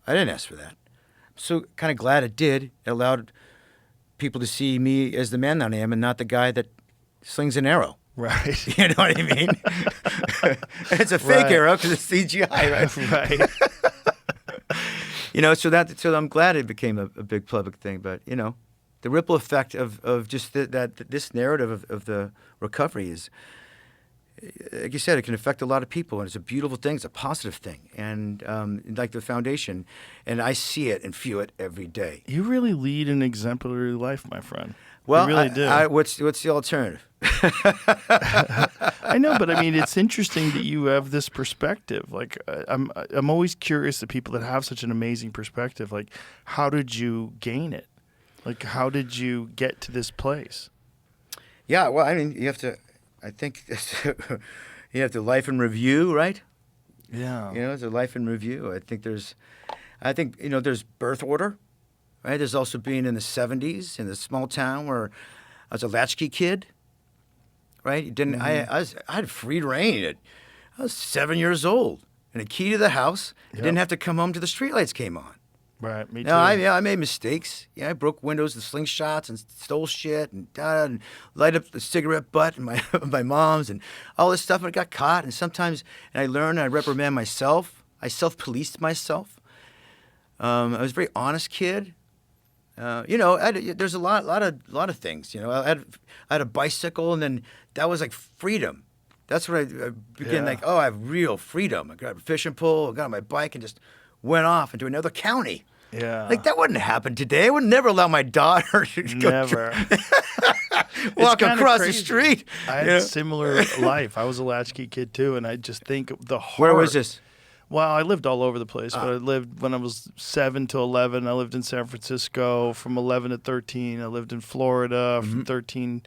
I didn't ask for that. I'm so kind of glad it did. It allowed people to see me as the man that I am and not the guy that slings an arrow. Right. You know what I mean? It's a fake Right. arrow because it's CGI, right? Right. So I'm glad it became a big public thing. But the ripple effect of just this narrative of the recovery is, like you said, it can affect a lot of people, and it's a beautiful thing. It's a positive thing, and like the foundation, and I see it and feel it every day. You really lead an exemplary life, my friend. Well, you really do. What's the alternative? I know, but I mean, it's interesting that you have this perspective. Like, I'm always curious that people that have such an amazing perspective. Like, how did you gain it? Like, how did you get to this place? Yeah, well, I mean, you have to. I think You have the life in review, right? Yeah. You know, it's a life in review. I think there's birth order, right? There's also being in the 70s in a small town where I was a latchkey kid, right? You didn't. I had free reign. I was 7 years old, and a key to the house. I didn't have to come home till the streetlights came on. Right, me too. No, I made mistakes. Yeah, I broke windows with slingshots and stole shit and light up the cigarette butt in my my mom's and all this stuff. And I got caught. And sometimes, I learned. I reprimand myself. I self-policed myself. I was a very honest kid. There's a lot of things. I had a bicycle, and then that was like freedom. That's what I began like. Oh, I have real freedom. I got a fishing pole. I got on my bike and just went off into another county. Yeah. Like, that wouldn't happen today. I would never allow my daughter to Never. walk kinda across crazy. the street. I had a similar life. I was a latchkey kid too, and I just think of the heart. Where was this? Well, I lived all over the place, but I lived when I was 7 to 11. I lived in San Francisco. From 11 to 13, I lived in Florida. From 13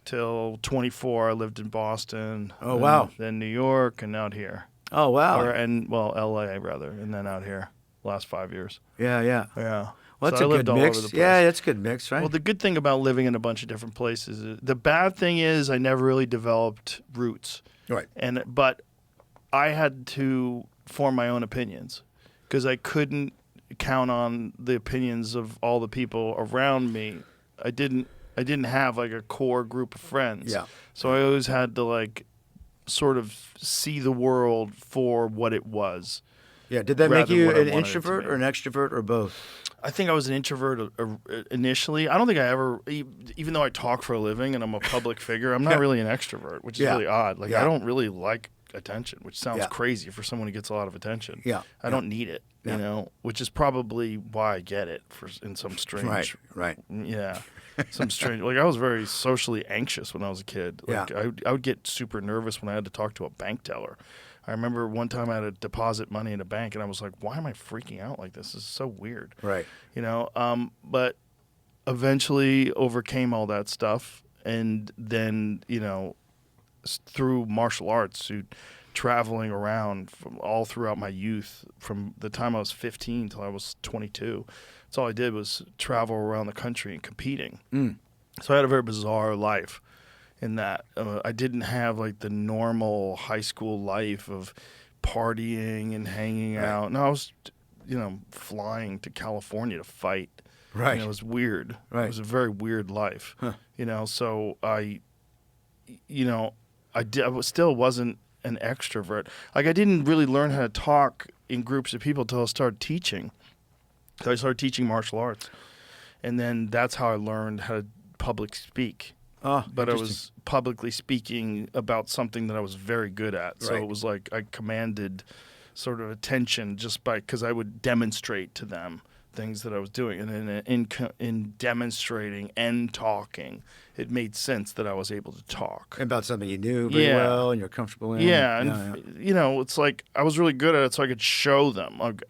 till 24, I lived in Boston. Oh, wow. Then New York, and out here. Oh, wow. L.A. rather, and then out here. Last 5 years. Yeah. Yeah. Well, that's So I a lived good all over mix. the place. Yeah, that's a good mix, right? Well, the good thing about living in a bunch of different places, the bad thing is I never really developed roots. Right. But I had to form my own opinions because I couldn't count on the opinions of all the people around me. I didn't have like a core group of friends. Yeah. So I always had to like sort of see the world for what it was. Yeah. Did that make rather you what I an wanted it to introvert be. or an extrovert or both? I think I was an introvert initially. I don't think I ever, even though I talk for a living and I'm a public figure, I'm not really an extrovert, which is really odd. Like, I don't really like attention, which sounds crazy for someone who gets a lot of attention. Yeah. I don't need it, which is probably why I get it in some strange. Right. Yeah. Some strange, like I was very socially anxious when I was a kid. Like I would get super nervous when I had to talk to a bank teller. I remember one time I had to deposit money in a bank, and I was like, why am I freaking out like this? This is so weird. Right. But eventually overcame all that stuff. And then, through martial arts, traveling around from all throughout my youth, from the time I was 15 till I was 22, that's all I did was travel around the country and competing. So I had a very bizarre life. In that I didn't have like the normal high school life of partying and hanging out. No, I was, flying to California to fight. Right. It was weird. Right. It was a very weird life. Huh. So I still wasn't an extrovert. Like I didn't really learn how to talk in groups of people until I started teaching. So I started teaching martial arts, and then that's how I learned how to public speak. Oh, But I was publicly speaking about something that I was very good at. So Right. it was like I commanded sort of attention just because I would demonstrate to them things that I was doing. And in demonstrating and talking, it made sense that I was able to talk. about something you knew very well and you're comfortable in. Yeah, and it's like I was really good at it, so I could show them. Like,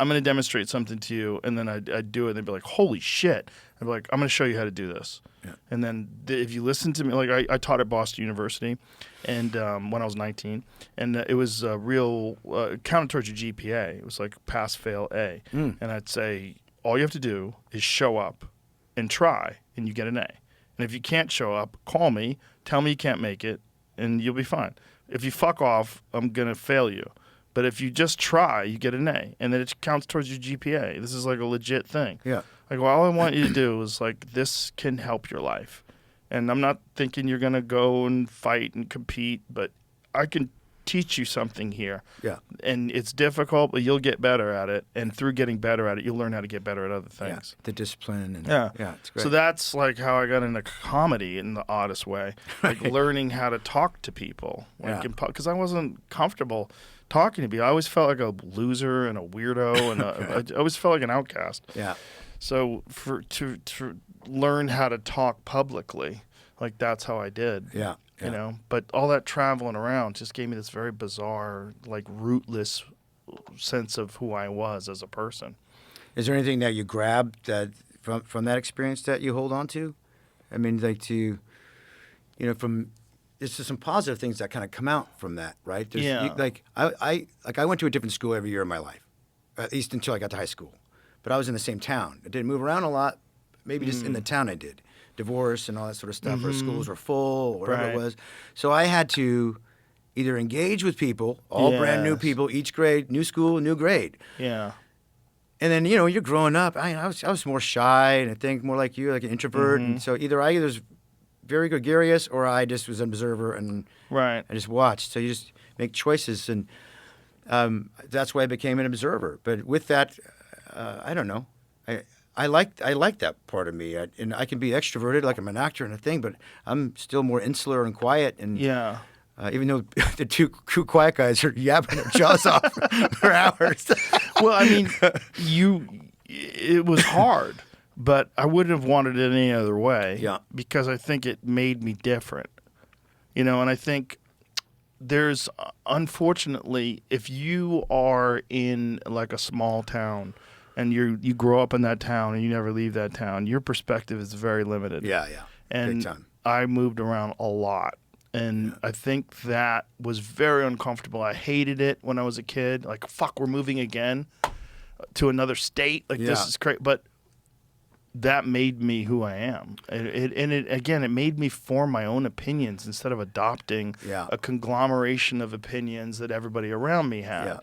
I'm going to demonstrate something to you, and then I'd do it, and they'd be like, holy shit. I'd be like, I'm going to show you how to do this. Yeah. And then if you listen to me, like I taught at Boston University and when I was 19, and it was a real counted towards your GPA. It was like pass, fail, A. And I'd say, all you have to do is show up and try, and you get an A. And if you can't show up, call me, tell me you can't make it, and you'll be fine. If you fuck off, I'm going to fail you. But if you just try, you get an A, and then it counts towards your GPA. This is like a legit thing. Yeah. Like, well, all I want you to do is, like, this can help your life. And I'm not thinking you're going to go and fight and compete, but I can teach you something here. Yeah. And it's difficult, but you'll get better at it. And through getting better at it, you'll learn how to get better at other things. The discipline. And, Yeah. It's great. So that's, like, how I got into comedy in the oddest way. Like, learning how to talk to people. Like, because I wasn't comfortable talking to people. I always felt like a loser and a weirdo, and I always felt like an outcast. Yeah. So to learn how to talk publicly, like that's how I did. Yeah. But all that traveling around just gave me this very bizarre, like rootless sense of who I was as a person. Is there anything that you grabbed that from that experience that you hold on to? I mean, like from there's just some positive things that kind of come out from that, right? Yeah. I went to a different school every year of my life, at least until I got to high school. But I was in the same town. I didn't move around a lot. Maybe just in the town I did. Divorce and all that sort of stuff. Or schools were full, or whatever Right. it was. So I had to either engage with people, all brand new Yes. people, each grade, new school, new grade. Yeah. And then, you're growing up. I was more shy, and I think more like you, like an introvert. And so either I was very gregarious, or I just was an observer and Right. I just watched. So you just make choices, and that's why I became an observer. But with that, I don't know. I like that part of me, and I can be extroverted, like I'm an actor and a thing. But I'm still more insular and quiet. And Yeah. even though the two quiet guys are yapping their jaws off for hours. Well, I mean, it was hard, but I wouldn't have wanted it any other way. Yeah. Because I think it made me different. And I think there's, unfortunately, if you are in like a small town and you grow up in that town and you never leave that town, your perspective is very limited. Yeah. And Big time. I moved around a lot. And I think that was very uncomfortable. I hated it when I was a kid. Like, fuck, we're moving again to another state. Like, this is crazy. But that made me who I am. It made me form my own opinions instead of adopting a conglomeration of opinions that everybody around me had.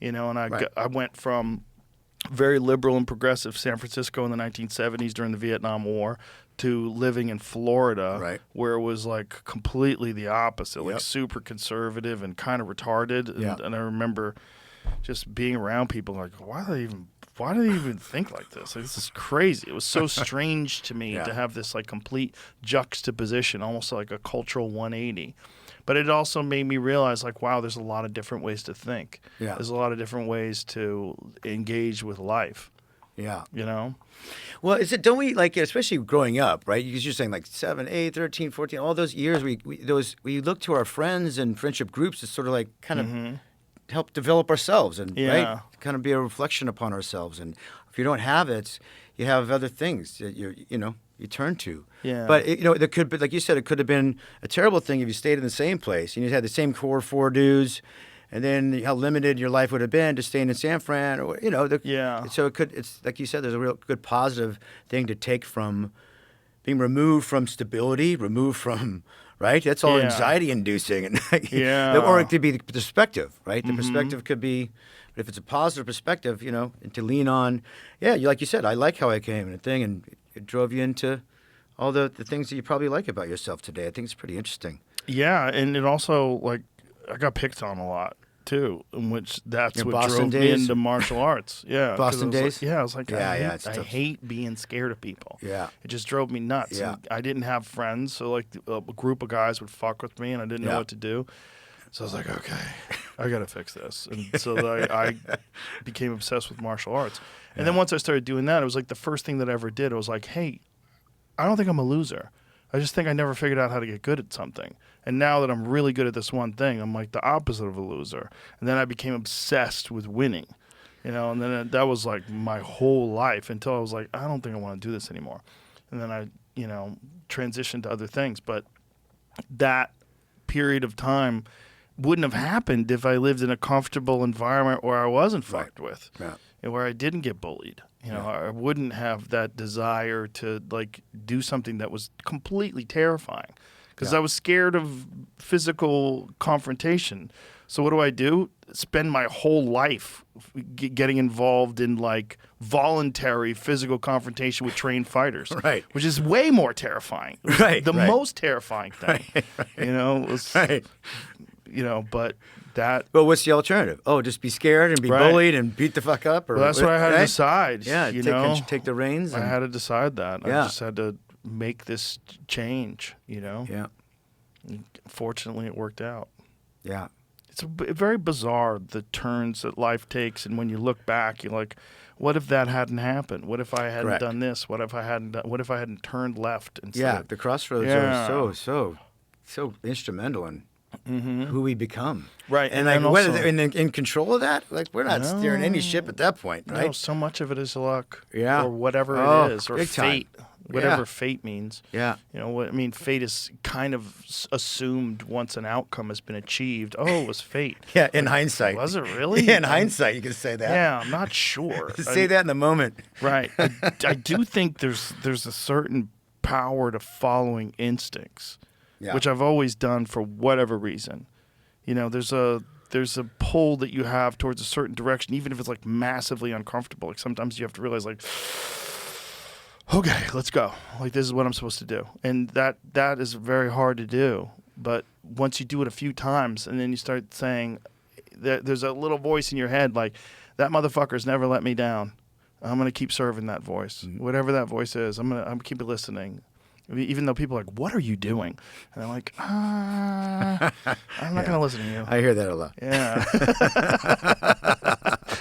And I went from very liberal and progressive San Francisco in the 1970s during the Vietnam War to living in Florida, where it was like completely the opposite, like super conservative and kind of retarded. And I remember just being around people like, why do they even think like this? Like, this is crazy. It was so strange to me to have this like complete juxtaposition, almost like a cultural 180. But it also made me realize, like, wow, there's a lot of different ways to think. Yeah. There's a lot of different ways to engage with life. Yeah. Well, don't we, like, especially growing up, right? Because you're saying like 7, 8, 13, 14, all those years, we look to our friends and friendship groups to sort of like kind of help develop ourselves and right, kind of be a reflection upon ourselves. And if you don't have it, you have other things that you turn to. Yeah. But there could be, like you said, it could have been a terrible thing if you stayed in the same place and you had the same core 4 dudes. And then how limited your life would have been to staying in San Fran, or So it's like you said, there's a real good positive thing to take from being removed from stability, removed from right. That's all anxiety inducing, and or it could be the perspective, right? The perspective could be, but if it's a positive perspective, and to lean on, like you said, I like how I came and it drove you into all the things that you probably like about yourself today. I think it's pretty interesting. Yeah, and it also, like, I got picked on a lot too, in which that's Your what Boston drove me days? into martial arts. Yeah, Boston days? I was like, I it's tough. hate being scared of people. Yeah. It just drove me nuts. Yeah. And I didn't have friends, so like a group of guys would fuck with me, and I didn't know what to do. So I was like, okay, I got to fix this. And so I became obsessed with martial arts. And then once I started doing that, it was like the first thing that I ever did. I was like, hey, I don't think I'm a loser. I just think I never figured out how to get good at something. And now that I'm really good at this one thing, I'm like the opposite of a loser. And then I became obsessed with winning, and then that was like my whole life until I was like, I don't think I want to do this anymore. And then I, transitioned to other things. But that period of time wouldn't have happened if I lived in a comfortable environment where I wasn't fucked with and where I didn't get bullied. I wouldn't have that desire to like do something that was completely terrifying because I was scared of physical confrontation. So what do? Spend my whole life getting involved in like voluntary physical confrontation with trained fighters, right? Which is way more terrifying. The most terrifying thing, but that. But what's the alternative? Oh, just be scared and be bullied and beat the fuck up? Or that's what I had to decide. Yeah, take the reins. I had to decide that. I just had to make this change. Yeah. Fortunately, it worked out. Yeah. It's very bizarre, the turns that life takes, and when you look back, you're like, what if that hadn't happened? What if I hadn't done this? What if I hadn't turned left instead? Yeah, the crossroads are so instrumental in who we become. Right. And like whether in control of that, like we're not steering any ship at that point, right? No, so much of it is luck. Yeah. Or whatever it is, or big fate. Time. whatever Yeah. fate means. Yeah. You know what I mean? Fate is kind of assumed once an outcome has been achieved. Oh, it was fate. Yeah, in hindsight. Was it really? Yeah, in hindsight, you can say that. Yeah, I'm not sure. Say that in the moment. Right. I do think there's a certain power to following instincts, Yeah. which I've always done for whatever reason. You know, there's a pull that you have towards a certain direction, even if it's like massively uncomfortable. Like sometimes you have to realize, like, okay, let's go. Like this is what I'm supposed to do, and that is very hard to do. But once you do it a few times, and then you start saying, there's a little voice in your head like, that motherfucker's never let me down. I'm gonna keep serving that voice, whatever that voice is. I'm gonna keep listening. Even though people are like, what are you doing? And I'm like, I'm not going to listen to you. I hear that a lot. Yeah.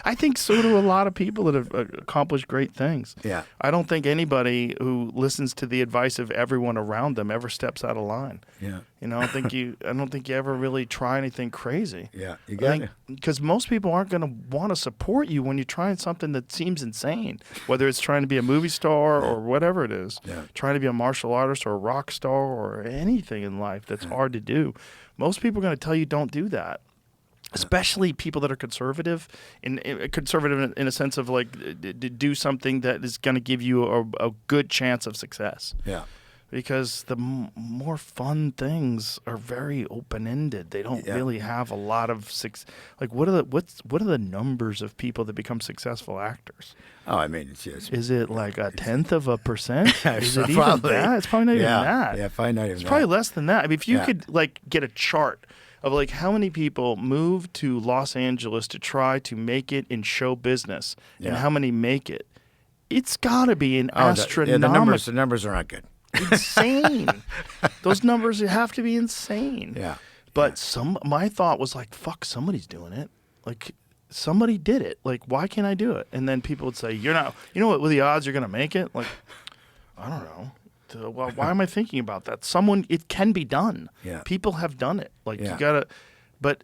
I think so do a lot of people that have accomplished great things. Yeah. I don't think anybody who listens to the advice of everyone around them ever steps out of line. Yeah. You know, I don't think you ever really try anything crazy. Yeah, you got it. Because most people aren't going to want to support you when you're trying something that seems insane, whether it's trying to be a movie star or whatever it is, trying to be a martial artist or a rock star or anything in life that's hard to do. Most people are going to tell you don't do that. Especially people that are conservative, in a sense of like do something that is going to give you a good chance of success. Yeah. Because the more fun things are very open-ended. They don't really have a lot of like what are the numbers of people that become successful actors? Oh, I mean, it's just. Is it like 0.1%? Is it even Probably. that? It's probably not even that. Yeah, probably not even It's that. probably less than that. I mean, if you could like get a chart of like how many people move to Los Angeles to try to make it in show business and how many make it, it's got to be an astronomical. The numbers are not good. Insane. Those numbers have to be insane. Yeah. But my thought was like, fuck, somebody's doing it. Like somebody did it. Like, why can't I do it? And then people would say, you're not, you know what, with the odds you're going to make it? Like, I don't know. Well, why am I thinking about that? It can be done. Yeah. People have done it. Like you but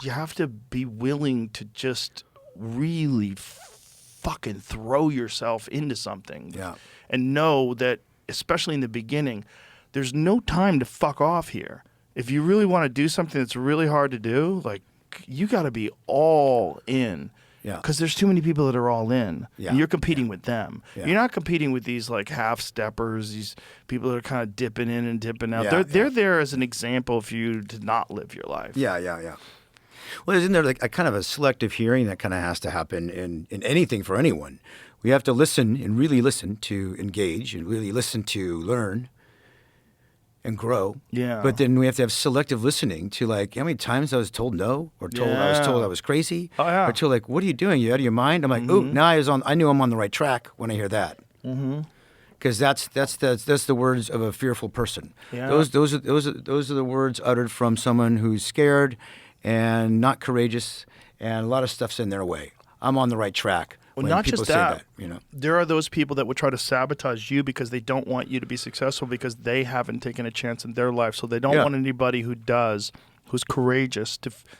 you have to be willing to just really fucking throw yourself into something. Yeah. And know that, especially in the beginning, there's no time to fuck off here. If you really want to do something that's really hard to do, like you got to be all in. Yeah. Because there's too many people that are all in. Yeah. And you're competing with them. Yeah. You're not competing with these like half-steppers, these people that are kind of dipping in and dipping out. Yeah, They're there as an example for you to not live your life. Yeah. Well, isn't there like a kind of a selective hearing that kind of has to happen in anything for anyone? We have to listen and really listen to engage and really listen to learn and grow. Yeah. But then we have to have selective listening to like how many times I was told no or I was told I was crazy. Oh, yeah. Or told like, what are you doing? You out of your mind? I'm like, ooh, now I knew I'm on the right track when I hear that. Mm-hmm. Because that's the words of a fearful person. Yeah. Those are the words uttered from someone who's scared and not courageous, and a lot of stuff's in their way. I'm on the right track. Well, when not people just say that. you know. There are those people that would try to sabotage you because they don't want you to be successful because they haven't taken a chance in their life. So they don't want anybody who's courageous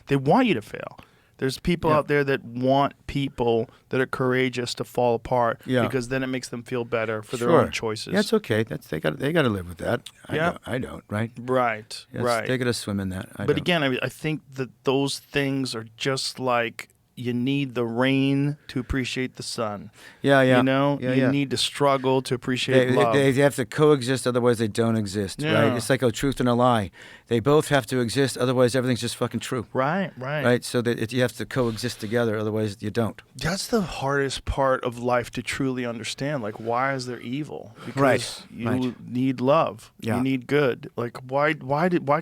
they want you to fail. There's people out there that want people that are courageous to fall apart because then it makes them feel better for their own choices. Yeah, it's okay. They got to live with that. I don't, right? Right. Yes, right. They got to swim in that. But again, I think that those things are just like you need the rain to appreciate the sun. Yeah. You know, Yeah, you need to struggle to appreciate love. They have to coexist, otherwise they don't exist, right? It's like a truth and a lie. They both have to exist, otherwise everything's just fucking true. Right. Right? So that you have to coexist together, otherwise you don't. That's the hardest part of life to truly understand. Like, why is there evil? Because you need love. Yeah. You need good. Like, why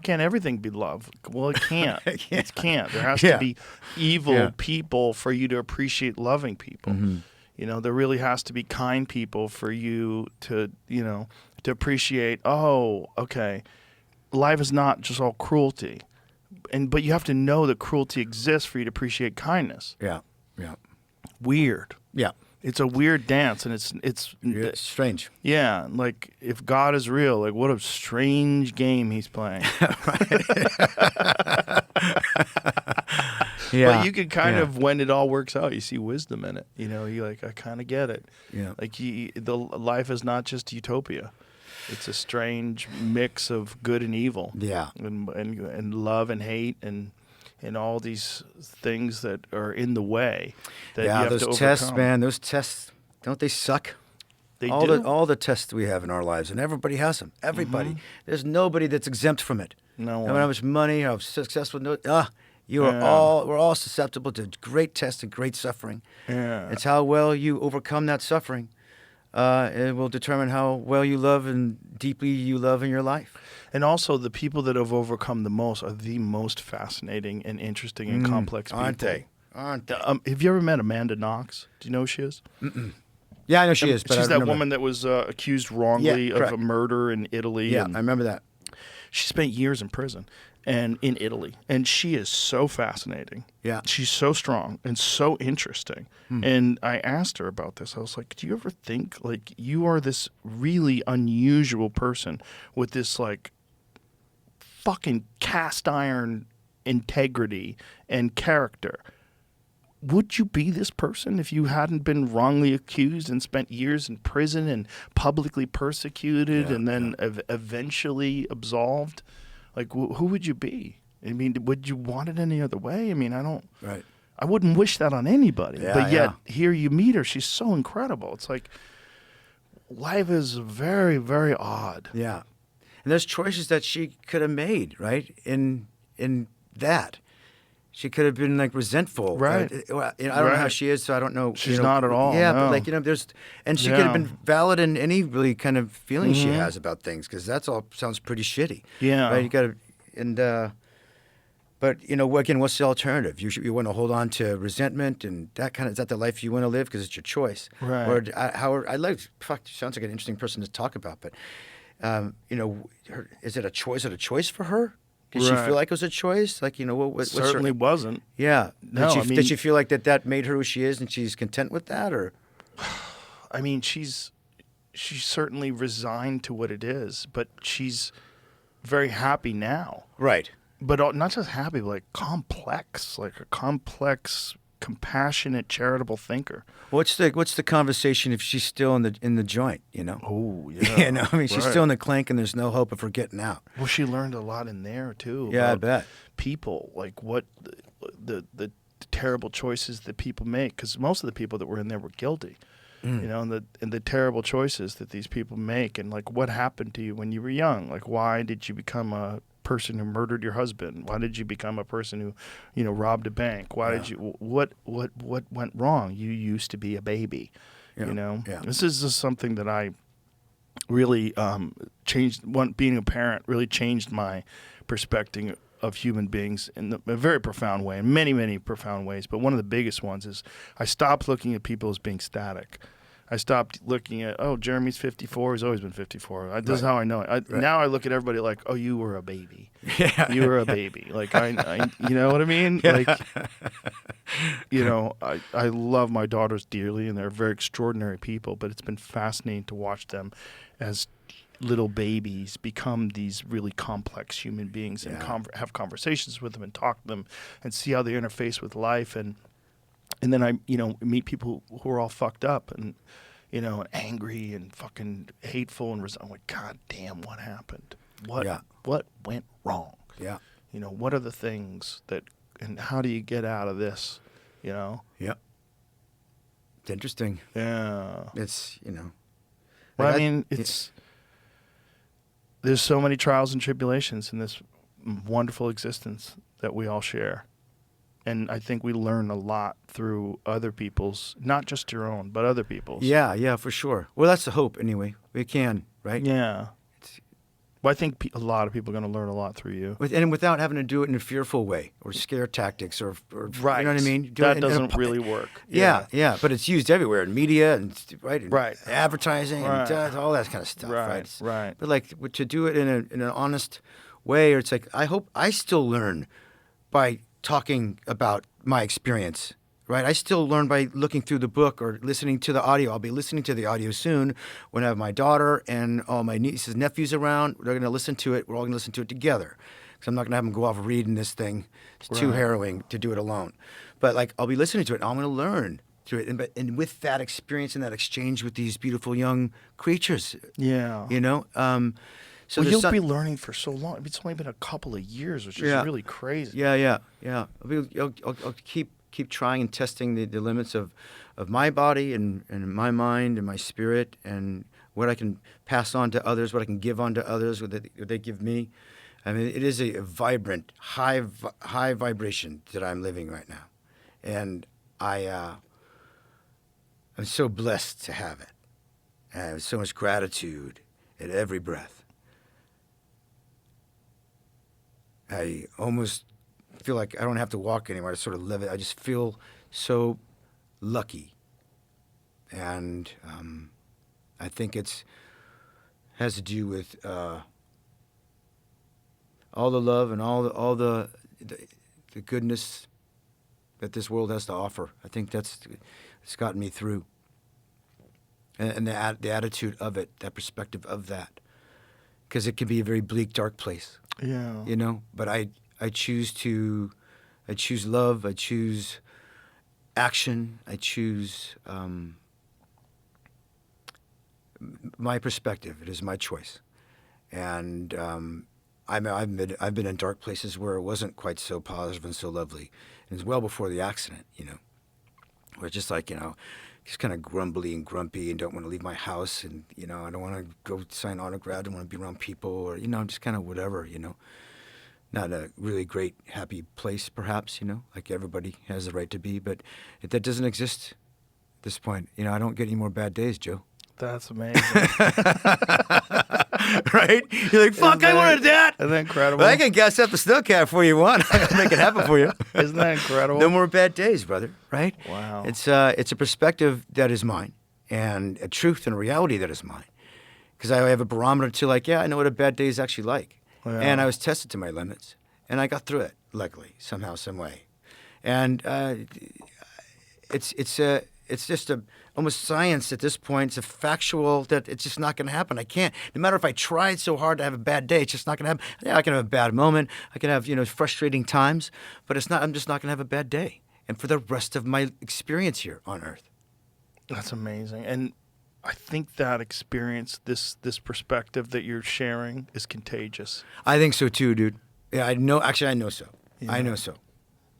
can't everything be love? Well, it can't. It can't. There has to be evil people for you to appreciate loving people. Mm-hmm. You know, there really has to be kind people for you to, to appreciate, oh, okay, life is not just all cruelty. But you have to know that cruelty exists for you to appreciate kindness. Yeah. Weird. Yeah. It's a weird dance, and it's strange. Yeah, like if God is real, like what a strange game he's playing. Yeah, But you can kind yeah. of, when it all works out, you see wisdom in it. You know, you like, I kind of get it. Yeah. Like the life is not just utopia. It's a strange mix of good and evil. Yeah. And love and hate and all these things that are in the way that you Yeah, have those to overcome. tests, man. Those tests, don't they suck? They all do. all the tests we have in our lives, and everybody has them. Everybody. There's nobody that's exempt from it. No No one. matter how much money, how successful. You are Yeah. we're all susceptible to great tests and great suffering. Yeah. It's how well you overcome that suffering. It will determine how well you love and deeply you love in your life. And also, the people that have overcome the most are the most fascinating and interesting and complex people. Aren't they? Aren't they? Have you ever met Amanda Knox? Do you know who she is? Yeah, I know she is. But She's I that remember- woman that was accused wrongly Yeah, of correct. a murder in Italy. Yeah, and I remember that. she spent years in prison and in Italy, and she is so fascinating. Yeah. She's so strong and so interesting. And I asked her about this. I was like, do you ever think, like, you are this really unusual person with this, like, fucking cast iron integrity and character? Would you be this person if you hadn't been wrongly accused and spent years in prison and publicly persecuted and then eventually absolved? Like, who would you be? I mean, would you want it any other way? I mean, Right. I wouldn't wish that on anybody. Yeah, but yet, yeah. here you meet her. She's so incredible. It's like, life is very, very odd. Yeah. And there's choices that she could have made, right? In that. She could have been like resentful. Right. Well, I don't know how Right. she is, so I don't know. She's not at all, Yeah, no. but like, there's, and she could Yeah. have been valid in any really kind of feeling she has about things, because that's all sounds pretty shitty. Yeah. Right. You got to, but again, what's the alternative? You want to hold on to resentment and that kind of, is that the life you want to live because it's your choice? Right. Or I like, fuck, sounds like an interesting person to talk about, but is it a choice? Is it a choice for her? Did she Right. feel like it was a choice? Like, what's her, Certainly wasn't. yeah. No, I mean- Did she feel like that made her who she is and she's content with that, or? I mean, she's certainly resigned to what it is, but she's very happy now. Right. But not just happy, but like a complex, compassionate, charitable thinker. What's the conversation if she's still in the joint, Oh, yeah. I mean, she's Right. still in the clink and there's no hope of her getting out. Well, she learned a lot in there too. Yeah, I about bet. People, like what the terrible choices that people make, because most of the people that were in there were guilty. And the terrible choices that these people make, and like what happened to you when you were young. Like, why did you become a person who murdered your husband? Why did you become a person who, robbed a bank? Why did you? What went wrong? You used to be a baby. Yeah. This is just something that I really changed. Being a parent really changed my perspective of human beings in a very profound way, in many, many profound ways. But one of the biggest ones is I stopped looking at people as being static. I stopped looking at, Jeremy's 54. He's always been 54. This is how I know it. Now I look at everybody like, you were a baby. Yeah. You were a baby. Like, I you know what I mean? Yeah. Like, I love my daughters dearly, and they're very extraordinary people, but it's been fascinating to watch them as little babies become these really complex human beings and have conversations with them and talk to them and see how they interface with life. And then I, meet people who are all fucked up and, angry and fucking hateful and I'm like, God damn, what happened? What went wrong? Yeah. What are the things and how do you get out of this? Yeah. It's interesting. Yeah. It's, Well, like I mean, there's so many trials and tribulations in this wonderful existence that we all share. And I think we learn a lot through other people's, not just your own, but other people's. Yeah, for sure. Well, that's the hope anyway. We can, right? Yeah. Well, I think a lot of people are going to learn a lot through you. And without having to do it in a fearful way or scare tactics or Right. you know what I mean? Do That it in a doesn't really work. Yeah, but it's used everywhere in media and and Right. advertising Right. and all that kind of stuff, right? Right. But like to do it in an honest way, or it's like I hope I still learn by talking about my experience. Right, I still learn by looking through the book or listening to the audio. I'll be listening to the audio soon when I have my daughter and all my nieces and nephews around. They're going to listen to it. We're all going to listen to it together because I'm not going to have them go off reading this thing. It's too harrowing to do it alone. But like I'll be listening to it, and I'm going to learn through it, and with that experience and that exchange with these beautiful young creatures. Yeah. You know. So Well, there's you'll be learning for so long. It's only been a couple of years, which is really crazy. Yeah. I'll keep trying and testing the limits of my body and my mind and my spirit and what I can pass on to others, what I can give on to others, what they give me. I mean, it is a vibrant, high vibration that I'm living right now, and I'm so blessed to have it. I have so much gratitude at every breath. I almost feel like I don't have to walk anymore. I sort of live it. I just feel so lucky, and I think has to do with all the love and all the goodness that this world has to offer. I think it's gotten me through, and the attitude of it, that perspective of that, because it can be a very bleak, dark place. Yeah. You know, but I choose love. I choose action. I choose my perspective. It is my choice, and I've been in dark places where it wasn't quite so positive and so lovely. And it was well before the accident, you know, where it's just like, you know, just kind of grumbly and grumpy and don't want to leave my house, and you know, I don't want to go sign autographs, I don't want to be around people, or you know, just kind of whatever, you know. Not a really great, happy place, perhaps, you know, like everybody has the right to be, but that doesn't exist at this point. You know, I don't get any more bad days, Joe. That's amazing. Right? You're like, fuck, I wanted that. Isn't that incredible? Well, I can gas up the snowcat for you want. I can make it happen for you. Isn't that incredible? No more bad days, brother, right? Wow. It's a perspective that is mine, and a truth and a reality that is mine. Because I have a barometer to like, yeah, I know what a bad day is actually like. Yeah. And I was tested to my limits, and I got through it, luckily, somehow, some way. And it's just almost science at this point. It's a factual that it's just not going to happen. I can't. No matter if I tried so hard to have a bad day, it's just not going to happen. Yeah, I can have a bad moment. I can have, you know, frustrating times, but it's not. I'm just not going to have a bad day. And for the rest of my experience here on Earth. That's amazing. And I think that experience, this perspective that you're sharing, is contagious. I think so too, dude. Yeah, I know. Actually, I know so. Yeah. I know so.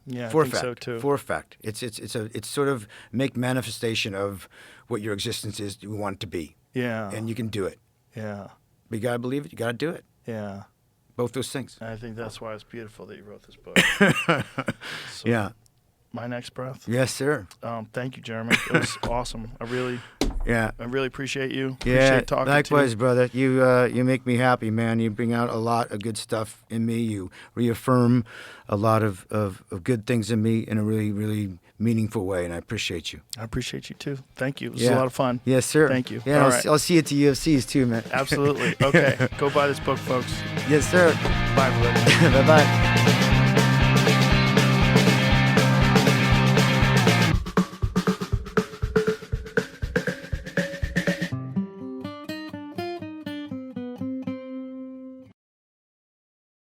Yeah, For I think fact. so too. For a fact. It's sort of make manifestation of what your existence is. You want it to be. Yeah. And you can do it. Yeah. But you gotta believe it. You gotta do it. Yeah. Both those things. I think that's why it's beautiful that you wrote this book. So, Yeah. My next breath. Yes, sir. Thank you, Jeremy. It was awesome. I really appreciate you. Yeah. Appreciate talking Likewise, to you. brother. You make me happy, man. You bring out a lot of good stuff in me. You reaffirm a lot of good things in me in a really, really meaningful way, and I appreciate you. I appreciate you too. Thank you. It was a lot of fun. Yes, sir. Thank you. Yeah, All right. I'll see you at the UFCs too, man. Absolutely. Okay. Go buy this book, folks. Yes, sir. Bye, everybody. Bye-bye.